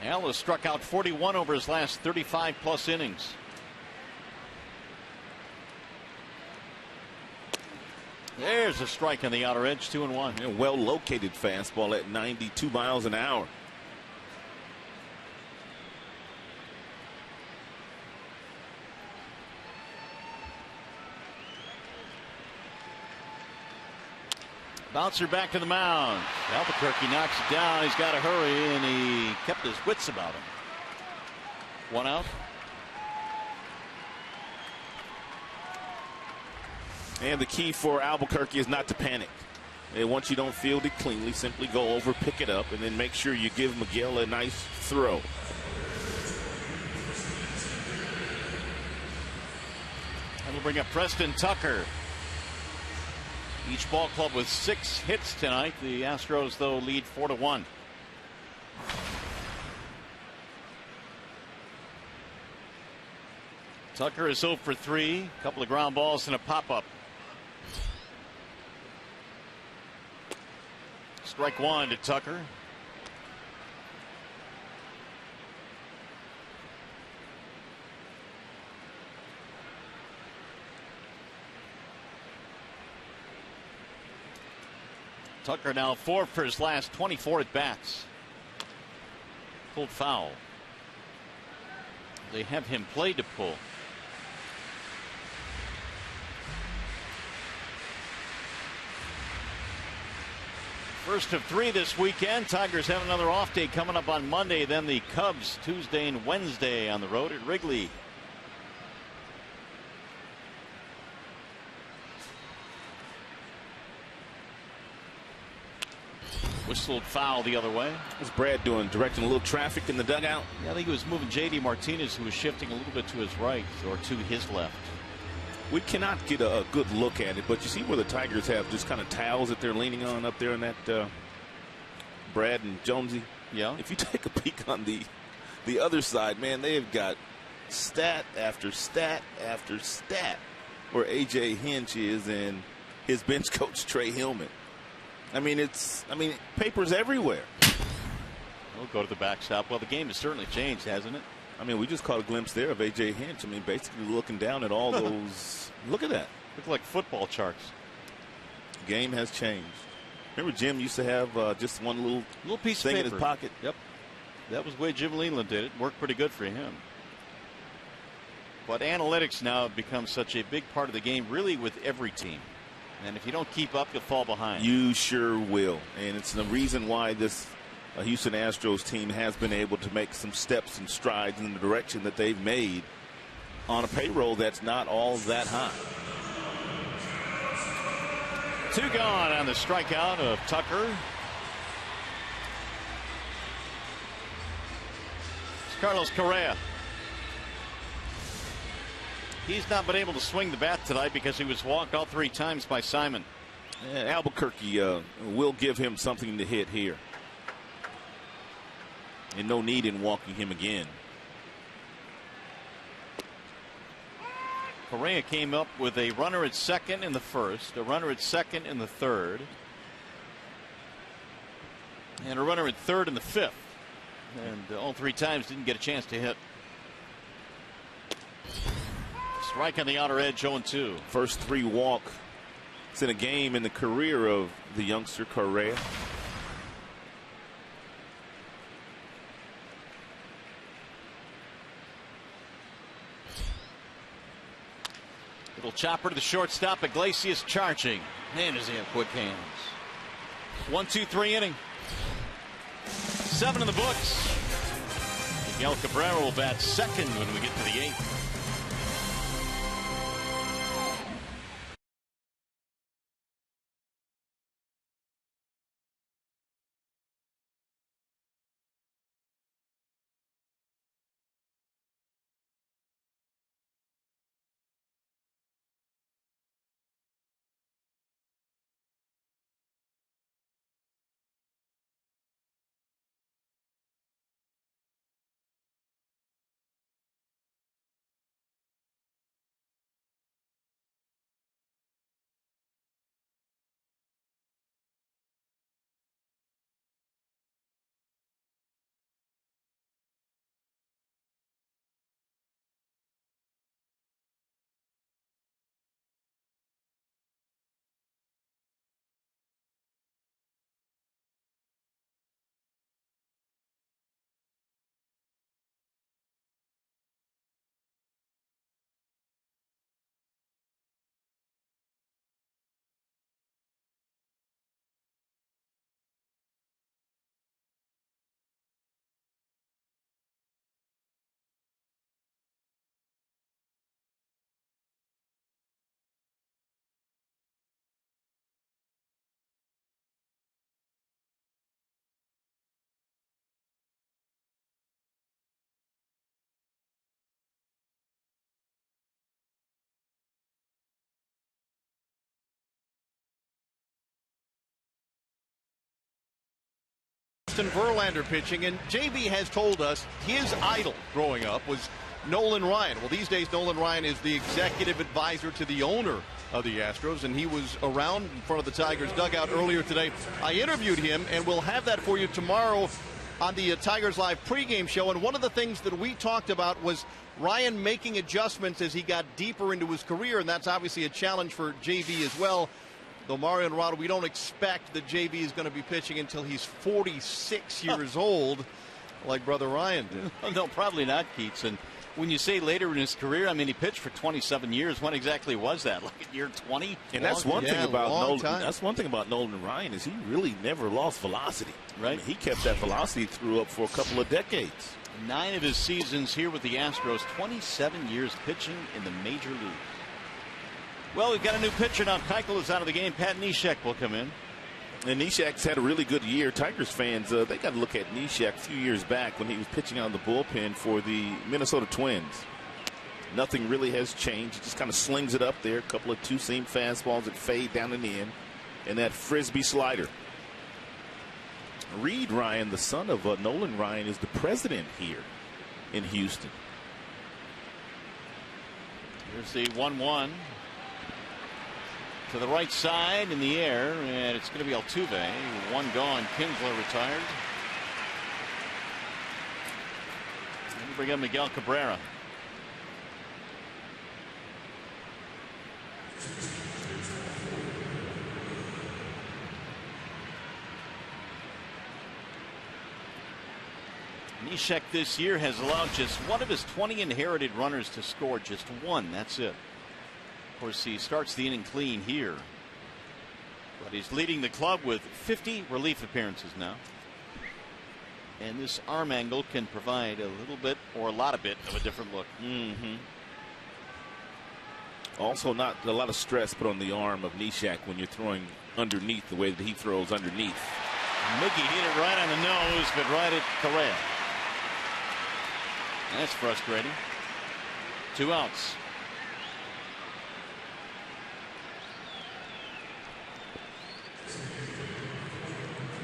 Al has struck out 41 over his last 35+ innings. There's a strike on the outer edge, 2-1. A well located fastball at 92 miles an hour. Bouncer back to the mound. Albuquerque knocks it down. He's got to hurry, and he kept his wits about him. 1 out. And the key for Albuquerque is not to panic. And once you don't field it cleanly, simply go over, pick it up, and then make sure you give Miguel a nice throw. That'll bring up Preston Tucker. Each ball club with 6 hits tonight. The Astros, though, lead 4-1. Tucker is 0 for 3. A couple of ground balls and a pop-up. Strike 1 to Tucker. Tucker now 4 for his last 24 at bats. Pulled foul. They have him played to pull. First of 3 this weekend. Tigers have another off day coming up on Monday. Then the Cubs Tuesday and Wednesday on the road at Wrigley. Whistled foul the other way. What's Brad doing? Directing a little traffic in the dugout? Yeah, I think he was moving J.D. Martinez, who was shifting a little bit to his right or to his left. We cannot get a good look at it, but you see where the Tigers have just kind of towels that they're leaning on up there in that Brad and Jonesy. Yeah. If you take a peek on the other side, man, they've got stat after stat after stat where A.J. Hinch is and his bench coach Trey Hillman. I mean, papers everywhere. We'll go to the backstop. Well, the game has certainly changed, hasn't it? I mean, we just caught a glimpse there of A.J. Hinch. I mean, basically looking down at all those. Look at that. Look like football charts. Game has changed. Remember, Jim used to have just one little piece thing of in paper his pocket. Yep. That was the way Jim Leland did it. Worked pretty good for him. But analytics now have become such a big part of the game, really, with every team. And if you don't keep up, you'll fall behind. You sure will. And it's the reason why this Houston Astros team has been able to make some steps and strides in the direction that they've made on a payroll that's not all that high. 2 gone on the strikeout of Tucker. It's Carlos Correa. He's not been able to swing the bat tonight because he was walked all 3 times by Simon. Albuquerque will give him something to hit here. And no need in walking him again. Correa came up with a runner at second in the first, a runner at second in the third. And a runner at third in the fifth. And all three times didn't get a chance to hit. Strike on the outer edge, 0-2. First 3 walks in a game in the career of the youngster Correa. Little chopper to the shortstop. Iglesias charging. Man, does he have quick hands. 1-2-3 inning. 7 in the books. Miguel Cabrera will bat second when we get to the 8th. Verlander pitching, and JB has told us his idol growing up was Nolan Ryan. Well, these days Nolan Ryan is the executive advisor to the owner of the Astros, and he was around in front of the Tigers dugout earlier today. I interviewed him, and we'll have that for you tomorrow on the Tigers Live pregame show. And one of the things that we talked about was Ryan making adjustments as he got deeper into his career, and that's obviously a challenge for JB as well. Though Mario and Rado, we don't expect that JB is going to be pitching until he's 46 years old, like brother Ryan did. No, probably not, Keats. And when you say later in his career, I mean, he pitched for 27 years. When exactly was that? Like at year 20? And that's one thing about Nolan. That's one thing about Nolan Ryan is he really never lost velocity. Right. I mean, he kept that velocity through up for a couple of decades. 9 of his seasons here with the Astros. 27 years pitching in the major league. Well, we've got a new pitcher now. Keuchel is out of the game. Pat Neshek will come in. And Neshek's had a really good year. Tigers fans, they got to look at Neshek a few years back when he was pitching out of the bullpen for the Minnesota Twins. Nothing really has changed. He just kind of slings it up there. A couple of two-seam fastballs that fade down in the end. And that frisbee slider. Reed Ryan, the son of Nolan Ryan, is the president here in Houston. Here's the 1-1. To the right side in the air, and it's going to be Altuve. 1 gone. Kinsler retired. And bring in Miguel Cabrera. Neshek this year has allowed just one of his 20 inherited runners to score. Just one. That's it. Of course, he starts the inning clean here, but he's leading the club with 50 relief appearances now. And this arm angle can provide a little bit or a lot of a different look. Also, not a lot of stress put on the arm of Neshek when you're throwing underneath the way that he throws underneath. Mickey hit it right on the nose, but right at Correa. That's frustrating. 2 outs.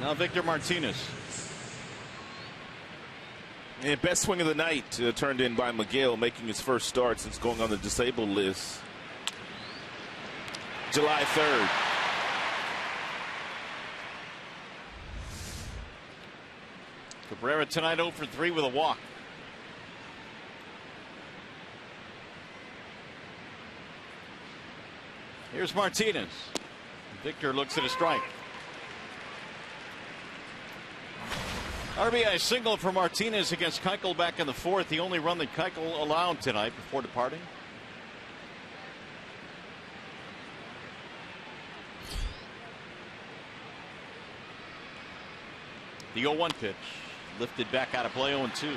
Now Victor Martinez. And best swing of the night turned in by Miguel, making his first start since going on the disabled list July 3rd. Cabrera tonight 0 for 3 with a walk. Here's Martinez. Victor looks at a strike. RBI single for Martinez against Keuchel back in the 4th. The only run that Keuchel allowed tonight before departing. The 0-1 pitch. Lifted back out of play, 0-2.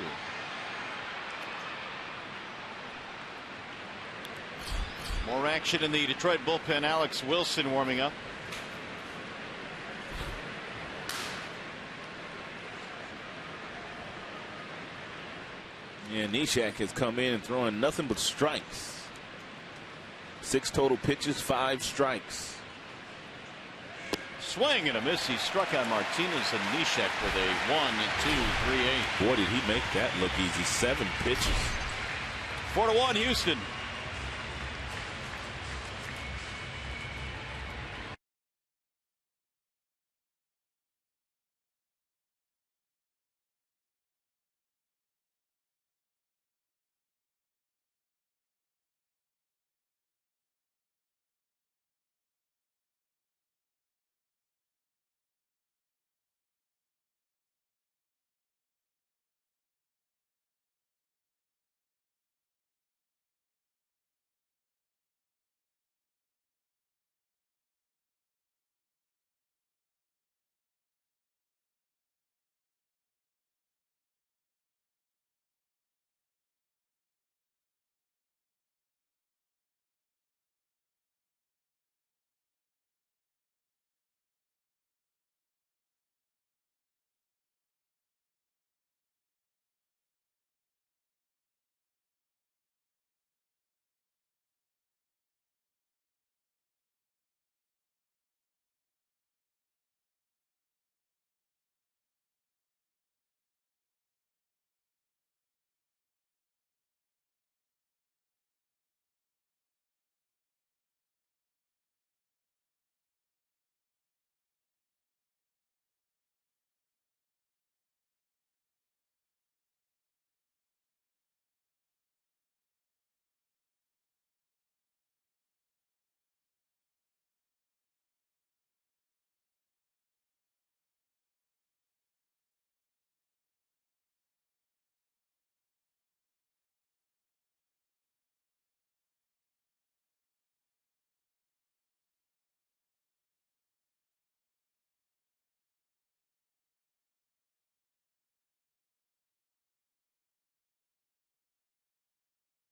More action in the Detroit bullpen. Alex Wilson warming up. Yeah, Neshek has come in and throwing nothing but strikes. 6 total pitches, 5 strikes. Swing and a miss. He struck out Martinez and Neshek with a 1-2-3-8. Boy, did he make that look easy. 7 pitches. 4-1 Houston.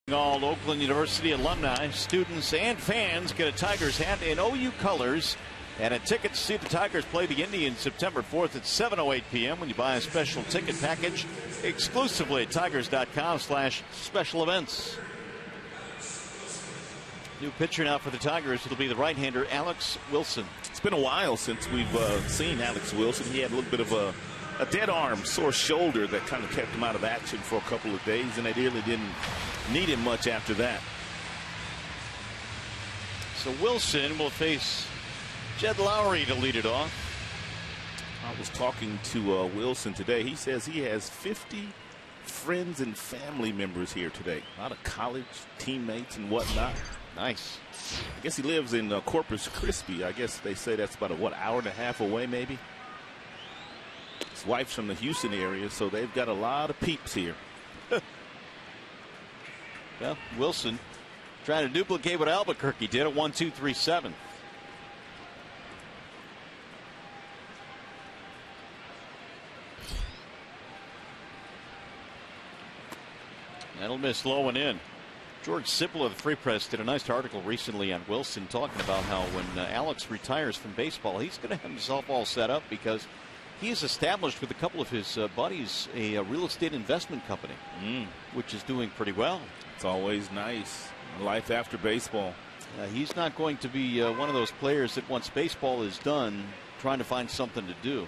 All Oakland University alumni, students, and fans get a Tigers hat in OU colors and a ticket to see the Tigers play the Indians September 4th at 7:08 p.m. when you buy a special ticket package exclusively at tigers.com/special events. New pitcher now for the Tigers. It'll be the right-hander Alex Wilson. It's been a while since we've seen Alex Wilson. He had a little bit of a dead arm, sore shoulder that kind of kept him out of action for a couple of days, and they really didn't need him much after that. So Wilson will face Jed Lowry to lead it off. I was talking to Wilson today. He says he has 50 friends and family members here today. A lot of college teammates and whatnot. Nice. I guess he lives in Corpus Christi. I guess they say that's about a, hour and a half away maybe. His wife's from the Houston area, so they've got a lot of peeps here. Well, Wilson trying to duplicate what Albuquerque did at 1-2-3-7. That'll miss low and in. George Sipple of the Free Press did a nice article recently on Wilson talking about how when Alex retires from baseball, he's going to have himself all set up because he has established with a couple of his buddies a real estate investment company, which is doing pretty well. It's always nice. Life after baseball. He's not going to be one of those players that once baseball is done, trying to find something to do.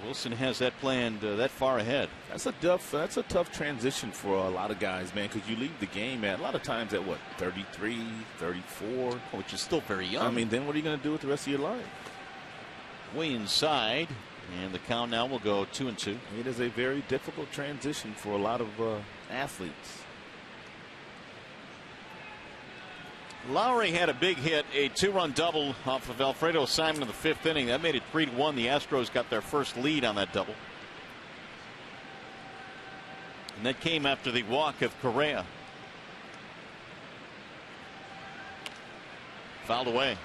Wilson has that planned that far ahead. That's a tough transition for a lot of guys, man, because you leave the game at a lot of times at what, 33, 34, which is still very young. I mean, then what are you going to do with the rest of your life? Way inside. And the count now will go 2-2. It is a very difficult transition for a lot of athletes. Lowry had a big hit, a 2-run double off of Alfredo Simon in the 5th inning. That made it 3-1. The Astros got their first lead on that double. And that came after the walk of Correa. Fouled away.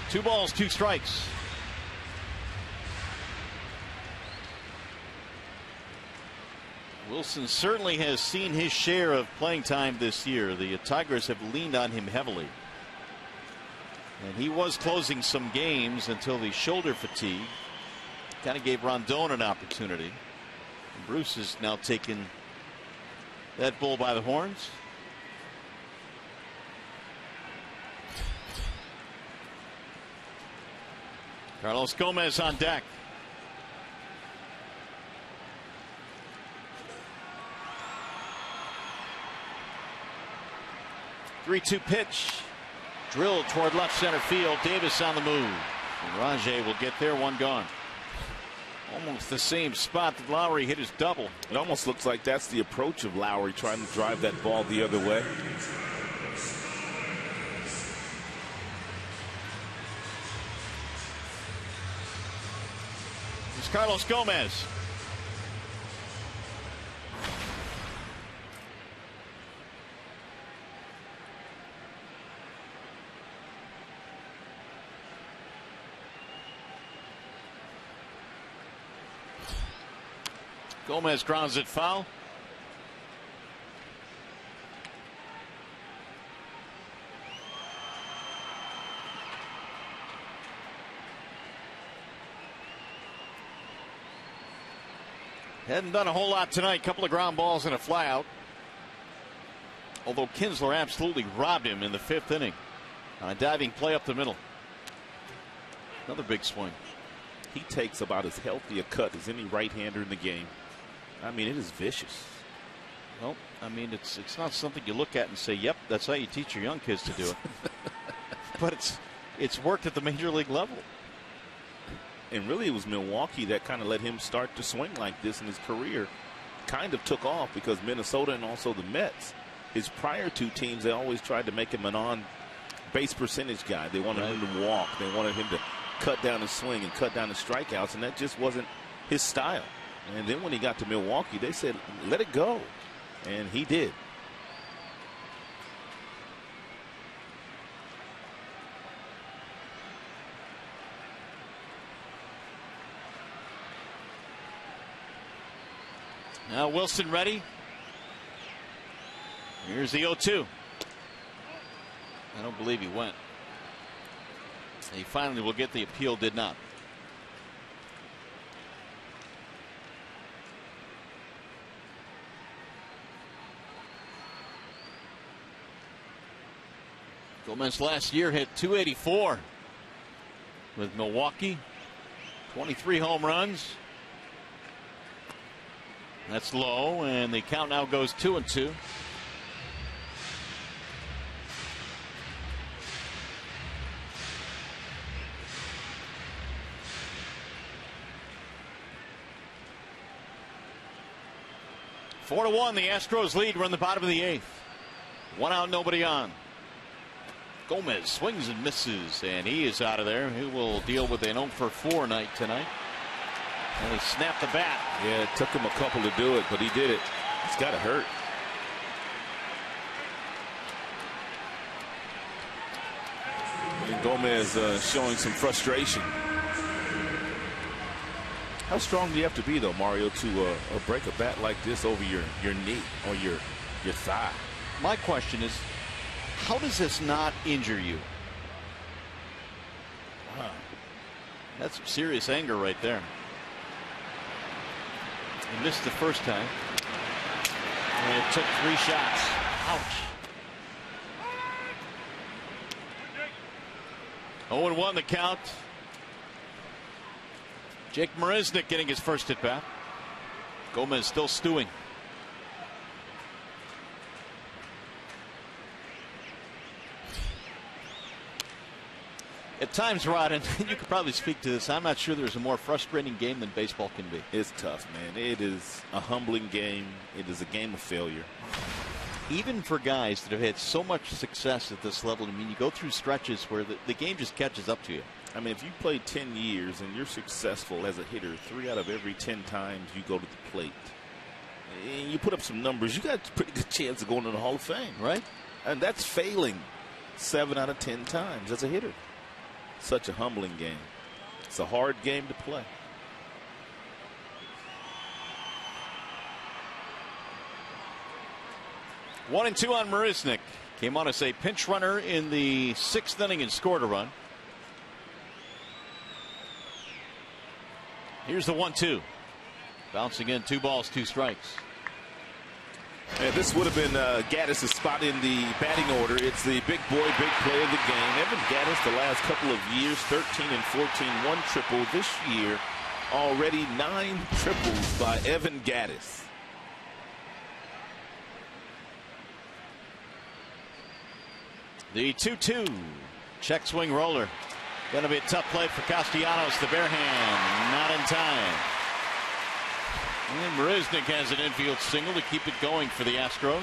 Two balls, two strikes. Wilson certainly has seen his share of playing time this year. The Tigers have leaned on him heavily. And he was closing some games until the shoulder fatigue kind of gave Rondon an opportunity. And Bruce has now taken that bull by the horns. Carlos Gomez on deck. Three-two pitch. Drilled toward left center field. Davis on the move. And Rajay will get there. One gone. Almost the same spot that Lowry hit his double. It almost looks like that's the approach of Lowry, trying to drive that ball the other way. It's Carlos Gomez. Gomez grounds it foul. Hadn't done a whole lot tonight. Couple of ground balls and a flyout. Although Kinsler absolutely robbed him in the 5th inning on a diving play up the middle. Another big swing. He takes about as healthy a cut as any right-hander in the game. I mean, it is vicious. Well, I mean, it's not something you look at and say, yep, that's how you teach your young kids to do it. But it's worked at the major league level. And really, it was Milwaukee that kind of let him start to swing like this in his career. Kind of took off because Minnesota and also the Mets, his prior two teams, they always tried to make him an on-base percentage guy. They wanted him to walk. They wanted him to cut down his swing and cut down his strikeouts, and that just wasn't his style. And then when he got to Milwaukee, they said, let it go. And he did. Now Wilson ready. Here's the 0-2. I don't believe he went. He finally will get the appeal, did not. Gomez last year hit .284 with Milwaukee. 23 home runs. That's low, and the count now goes 2-2. Four to 1, the Astros lead. We're in the bottom of the 8th. One out, nobody on. Gomez swings and misses, and he is out of there. He will deal with an 0-for-4 night tonight. And he snapped the bat. Yeah, it took him a couple to do it, but he did it. It's got to hurt. And Gomez showing some frustration. How strong do you have to be, though, Mario, to break a bat like this over your knee or your thigh? My question is, how does this not injure you? Wow. That's some serious anger right there. He missed the first time. And it took 3 shots. Ouch. 0-1 the count. Jake Marisnick getting his first at bat. Gomez still stewing. At times, Rod, and you could probably speak to this, I'm not sure there's a more frustrating game than baseball can be. It's tough, man. It is a humbling game. It is a game of failure. Even for guys that have had so much success at this level, I mean, you go through stretches where the game just catches up to you. I mean, if you play 10 years and you're successful as a hitter 3 out of every 10 times you go to the plate, and you put up some numbers, you got a pretty good chance of going to the Hall of Fame. Right. And that's failing 7 out of 10 times as a hitter. Such a humbling game. It's a hard game to play. One and two on Marisnick. Came on as a pinch runner in the 6th inning and scored a run. Here's the 1-2. Bouncing in, 2 balls, 2 strikes. And this would have been Gaddis' spot in the batting order. It's the big boy, big play of the game. Evan Gaddis, the last couple of years, 13 and 14, 1 triple. This year, already 9 triples by Evan Gaddis. The 2-2. Check swing roller. Going to be a tough play for Castellanos. The bare hand, not in time. And Marisnick has an infield single to keep it going for the Astros.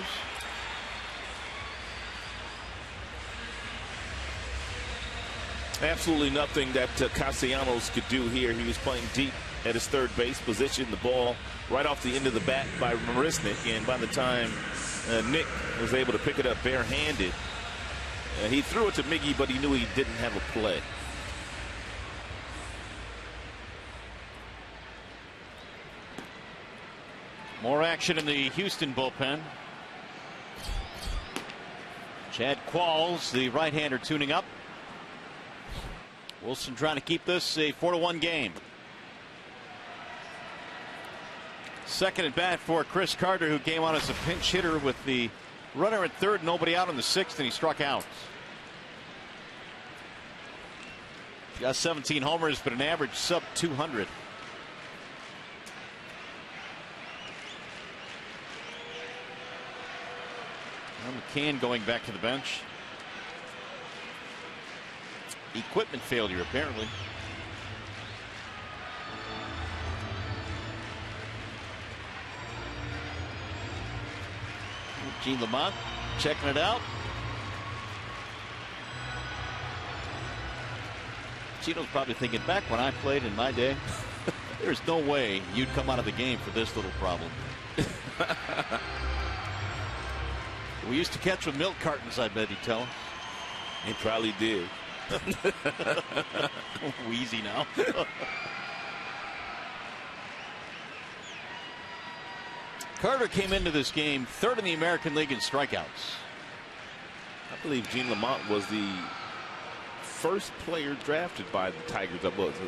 Absolutely nothing that Castellanos could do here. He was playing deep at his third base position. The ball right off the end of the bat by Marisnick. And by the time Nick was able to pick it up barehanded, he threw it to Miggy, but he knew he didn't have a play. More action in the Houston bullpen. Chad Qualls, the right-hander, tuning up. Wilson trying to keep this a 4-1 game. Second at bat for Chris Carter, who came on as a pinch hitter with the runner at third, nobody out in the 6th, and he struck out. Got 17 homers, but an average sub 200. McCann going back to the bench. Equipment failure, apparently. Gene Lamont checking it out. Gino's probably thinking, back when I played in my day, there's no way you'd come out of the game for this little problem. We used to catch with milk cartons, I bet he'd tell us. He probably did. Wheezy now. Carter came into this game 3rd in the American League in strikeouts. I believe Gene Lamont was the first player drafted by the Tigers.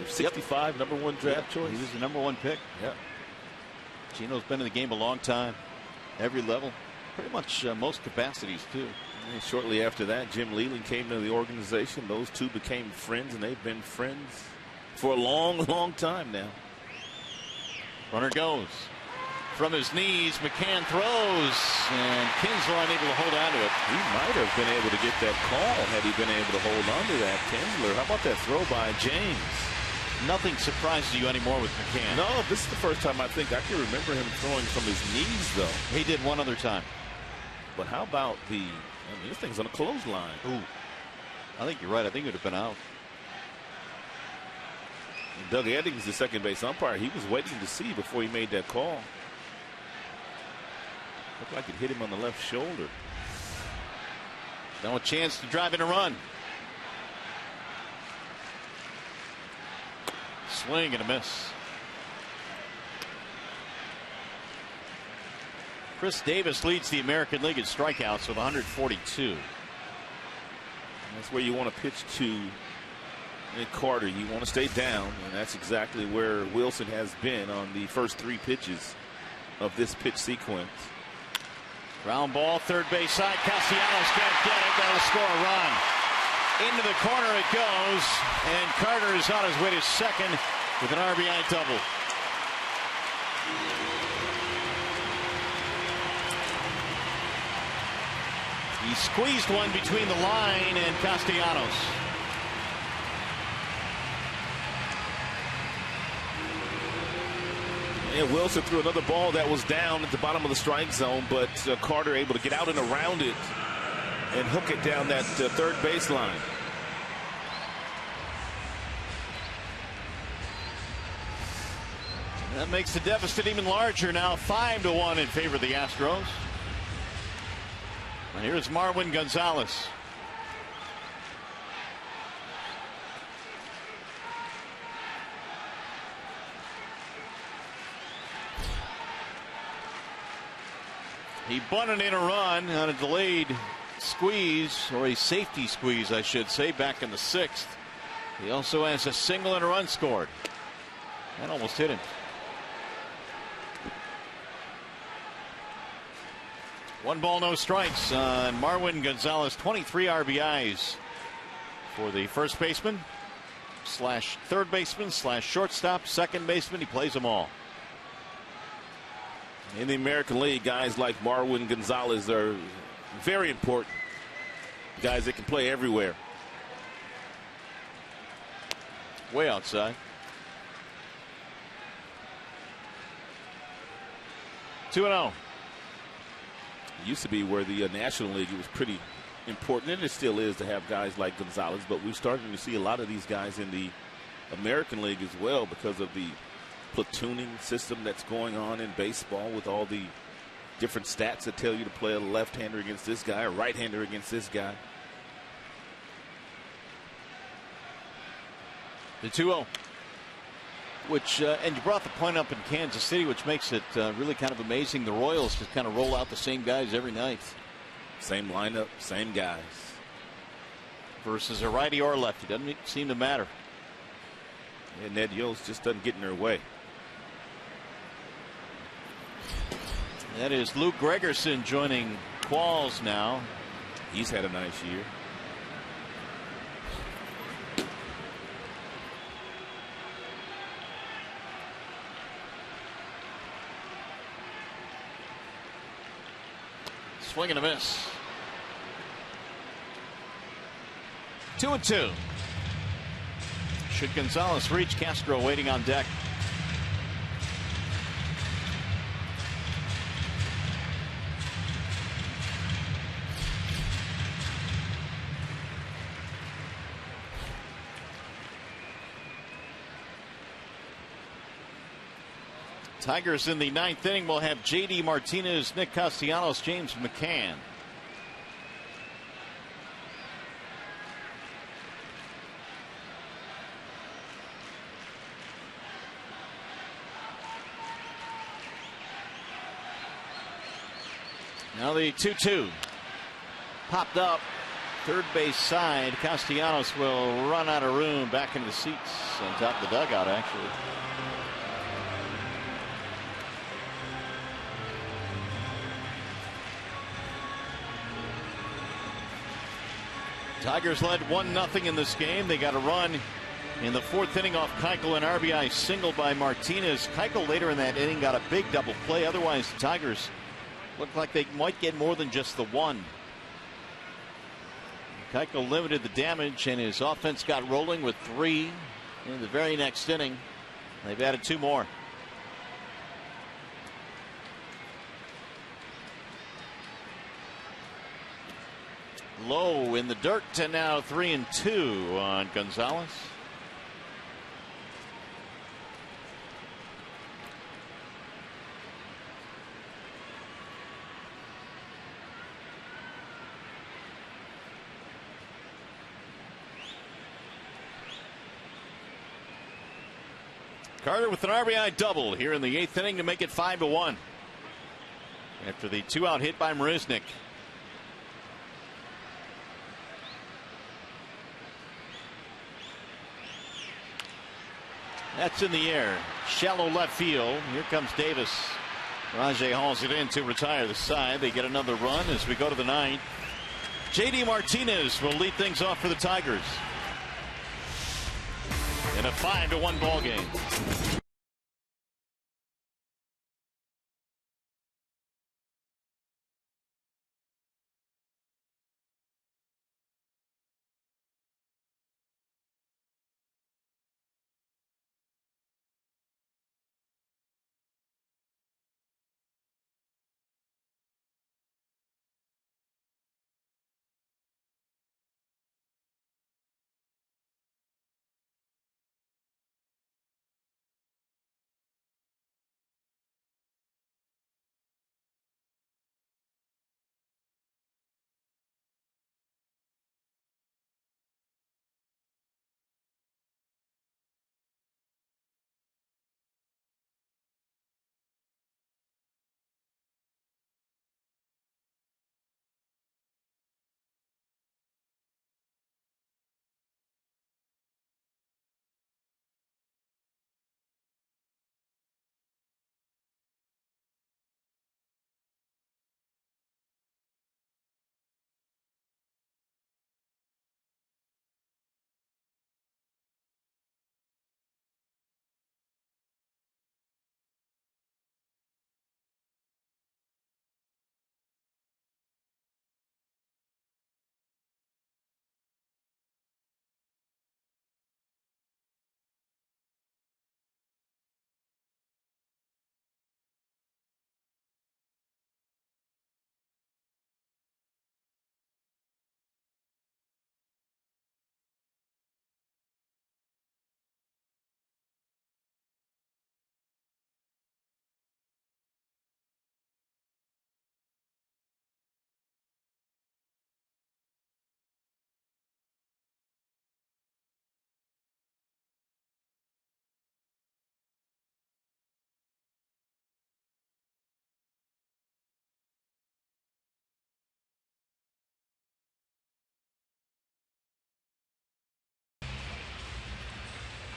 65, number 1 draft choice. He was the number 1 pick. Yeah. Gino's been in the game a long time. Every level. Pretty much most capacities, too. And shortly after that, Jim Leland came to the organization. Those two became friends, and they've been friends for a long, long time now. Runner goes. From his knees, McCann throws, and Kinsler unable to hold on to it. He might have been able to get that call had he been able to hold on to that. Kinsler, how about that throw by James? Nothing surprises you anymore with McCann. No, this is the first time I think I can remember him throwing from his knees, though. He did one other time. But how about this thing's on a clothesline. Ooh. I think you're right. I think it would have been out. Doug Eddings, the second base umpire, he was waiting to see before he made that call. Looked like it hit him on the left shoulder. Now a chance to drive in a run. Swing and a miss. Chris Davis leads the American League in strikeouts with 142. That's where you want to pitch to Carter. You want to stay down, and that's exactly where Wilson has been on the first 3 pitches of this pitch sequence. Ground ball, third base side. Castellanos can't get it. That'll score a run. Into the corner it goes, and Carter is on his way to second with an RBI double. He squeezed one between the line and Castellanos. And Wilson threw another ball that was down at the bottom of the strike zone, but Carter able to get out and around it and hook it down that third baseline. That makes the deficit even larger now, 5-1 in favor of the Astros. And here's Marwin Gonzalez. He bunted in a run on a delayed squeeze, or a safety squeeze, I should say, back in the 6th. He also has a single and a run scored. That almost hit him. One ball, no strikes on Marwin Gonzalez. 23 RBIs for the first baseman slash third baseman slash shortstop, second baseman. He plays them all. In the American League, guys like Marwin Gonzalez are very important. Guys that can play everywhere. Way outside. 2-0. It used to be where the National League, it was pretty important, and it still is, to have guys like Gonzalez, but we're starting to see a lot of these guys in the American League as well because of the platooning system that's going on in baseball, with all the different stats that tell you to play a left-hander against this guy, a right-hander against this guy. The 2-0. Which, and you brought the point up in Kansas City, which makes it really kind of amazing. The Royals just kind of roll out the same guys every night. Same lineup, same guys. Versus a righty or a lefty. Doesn't seem to matter. And Ned Yost just doesn't get in their way. That is Luke Gregerson joining Qualls now. He's had a nice year. Swing and a miss. 2-2. Should Gonzalez reach? Castro waiting on deck. Tigers in the 9th inning will have J.D. Martinez, Nick Castellanos, James McCann. Now the 2-2 popped up third base side. Castellanos will run out of room back into the seats on top of the dugout, actually. Tigers led 1-0 in this game. They got a run in the 4th inning off Keuchel, an RBI single by Martinez. Keuchel later in that inning got a big double play. Otherwise, the Tigers looked like they might get more than just the one. Keuchel limited the damage, and his offense got rolling with 3 in the very next inning. They've added 2 more. Low in the dirt, and now 3-2 on Gonzalez. Carter with an RBI double here in the 8th inning to make it 5-1 after the 2-out hit by Marisnick. That's in the air. Shallow left field. Here comes Davis. Rajay hauls it in to retire the side. They get another run as we go to the 9th. J.D. Martinez will lead things off for the Tigers in a 5-1 ball game.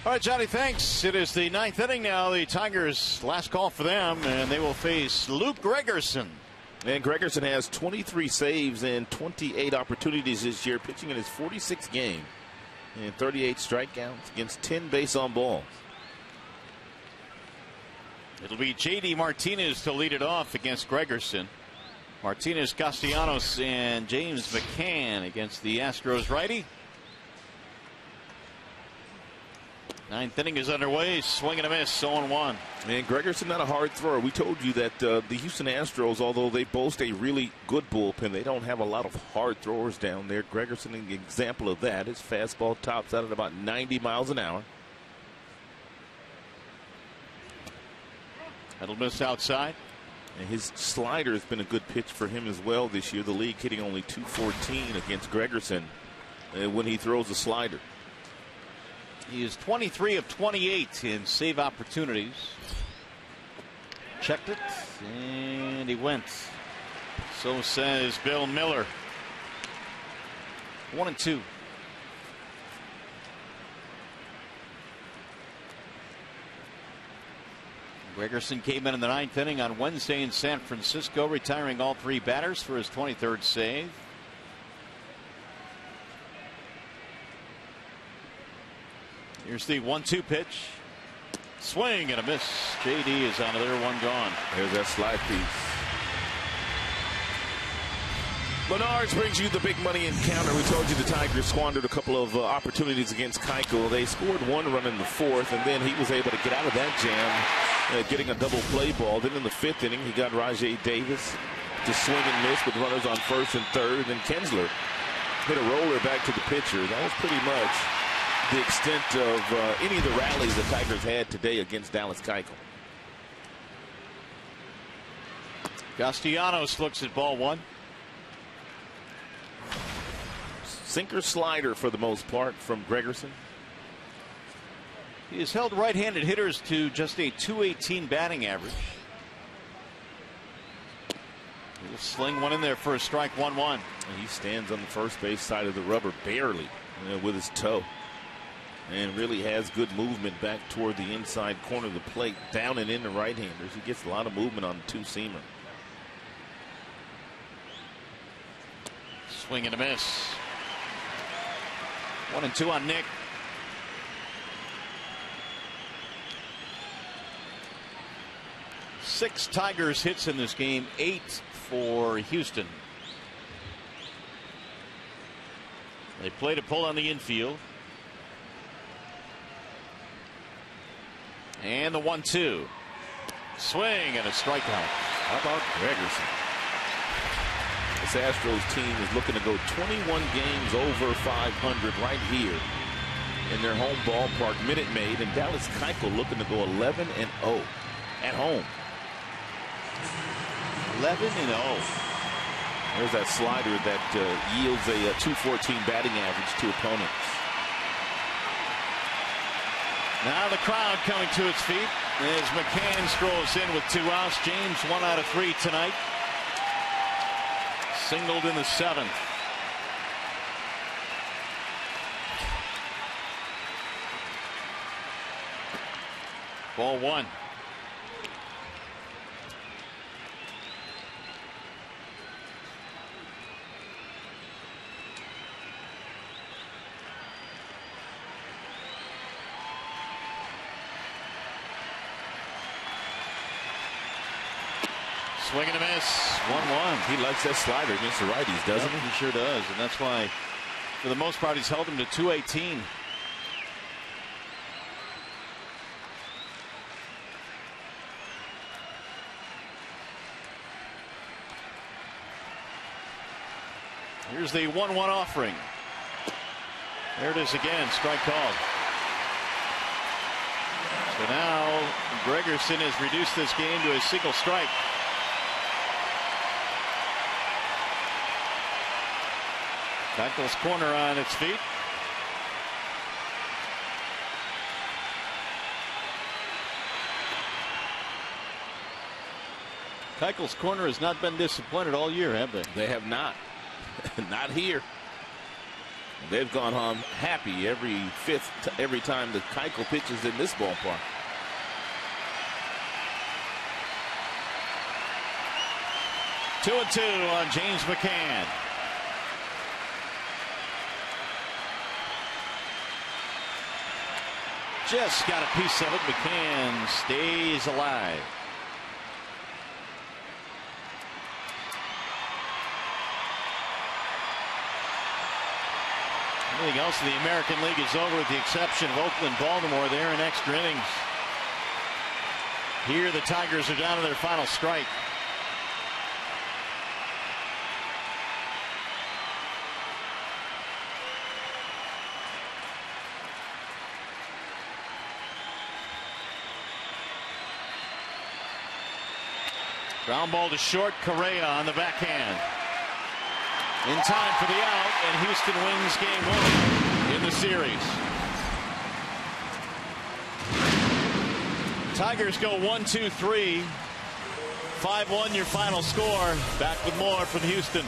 All right, Johnny, thanks. It is the 9th inning now. The Tigers' last call for them, and they will face Luke Gregerson. And Gregerson has 23 saves and 28 opportunities this year, pitching in his 46th game and 38 strikeouts against 10 base on balls. It'll be J.D. Martinez to lead it off against Gregerson. Martinez, Castellanos, and James McCann against the Astros righty. 9th inning is underway. Swing and a miss, 0-1. And Gregerson not a hard thrower. We told you that the Houston Astros, although they boast a really good bullpen, they don't have a lot of hard throwers down there. Gregerson, an example of that. His fastball tops out at about 90 miles an hour. That'll miss outside. And his slider has been a good pitch for him as well this year. The league hitting only .214 against Gregerson when he throws a slider. He is 23 of 28 in save opportunities. Checked it, and he went. So says Bill Miller. 1-2. Gregerson came in the 9th inning on Wednesday in San Francisco, retiring all 3 batters for his 23rd save. Here's the 1-2 pitch. Swing and a miss. J.D. is out of there, 1 gone. There's that slide piece. Menards brings you the big money encounter. We told you the Tigers squandered a couple of opportunities against Keuchel. They scored 1 run in the 4th, and then he was able to get out of that jam, getting a double play ball. Then in the 5th inning, he got Rajai Davis to swing and miss with runners on 1st and 3rd. And then Kinsler hit a roller back to the pitcher. That was pretty much the extent of any of the rallies the Tigers had today against Dallas Keuchel. Castellanos looks at ball 1. Sinker slider for the most part from Gregerson. He has held right-handed hitters to just a .218 batting average. He'll sling one in there for a strike, 1-1. And he stands on the first base side of the rubber barely with his toe. And really has good movement back toward the inside corner of the plate, down and in the right-handers. He gets a lot of movement on the 2-seamer. Swing and a miss. 1-2 on Nick. Six Tigers hits in this game, 8 for Houston. They play to pull on the infield. And the 1-2. Swing and a strikeout. How about Gregerson? This Astros team is looking to go 21 games over 500 right here in their home ballpark, Minute Maid, and Dallas Keuchel looking to go 11-0 at home. 11-0. There's that slider that yields a .214 batting average to opponents. Now the crowd coming to its feet as McCann strolls in with 2 outs. James 1 out of 3 tonight. Singled in the 7th. Ball 1. Swing and a miss. 1-1. He likes that slider against the righties, doesn't he? He sure does, and that's why, for the most part, he's held him to .218. Here's the 1-1 offering. There it is again. Strike called. So now Gregerson has reduced this game to a single strike. Keuchel's corner on its feet. Keuchel's corner has not been disappointed all year, have they? They have not. Not here. They've gone home happy every time the Keuchel pitches in this ballpark. Two and two on James McCann. Just got a piece of it. McCann stays alive. Everything else in the American League is over with the exception of Oakland, Baltimore. They're in extra innings. Here the Tigers are down to their final strike. Ground ball to short. Correa on the backhand. In time for the out, and Houston wins game one in the series. Tigers go 1-2-3. 5-1 your final score. Back with more from Houston.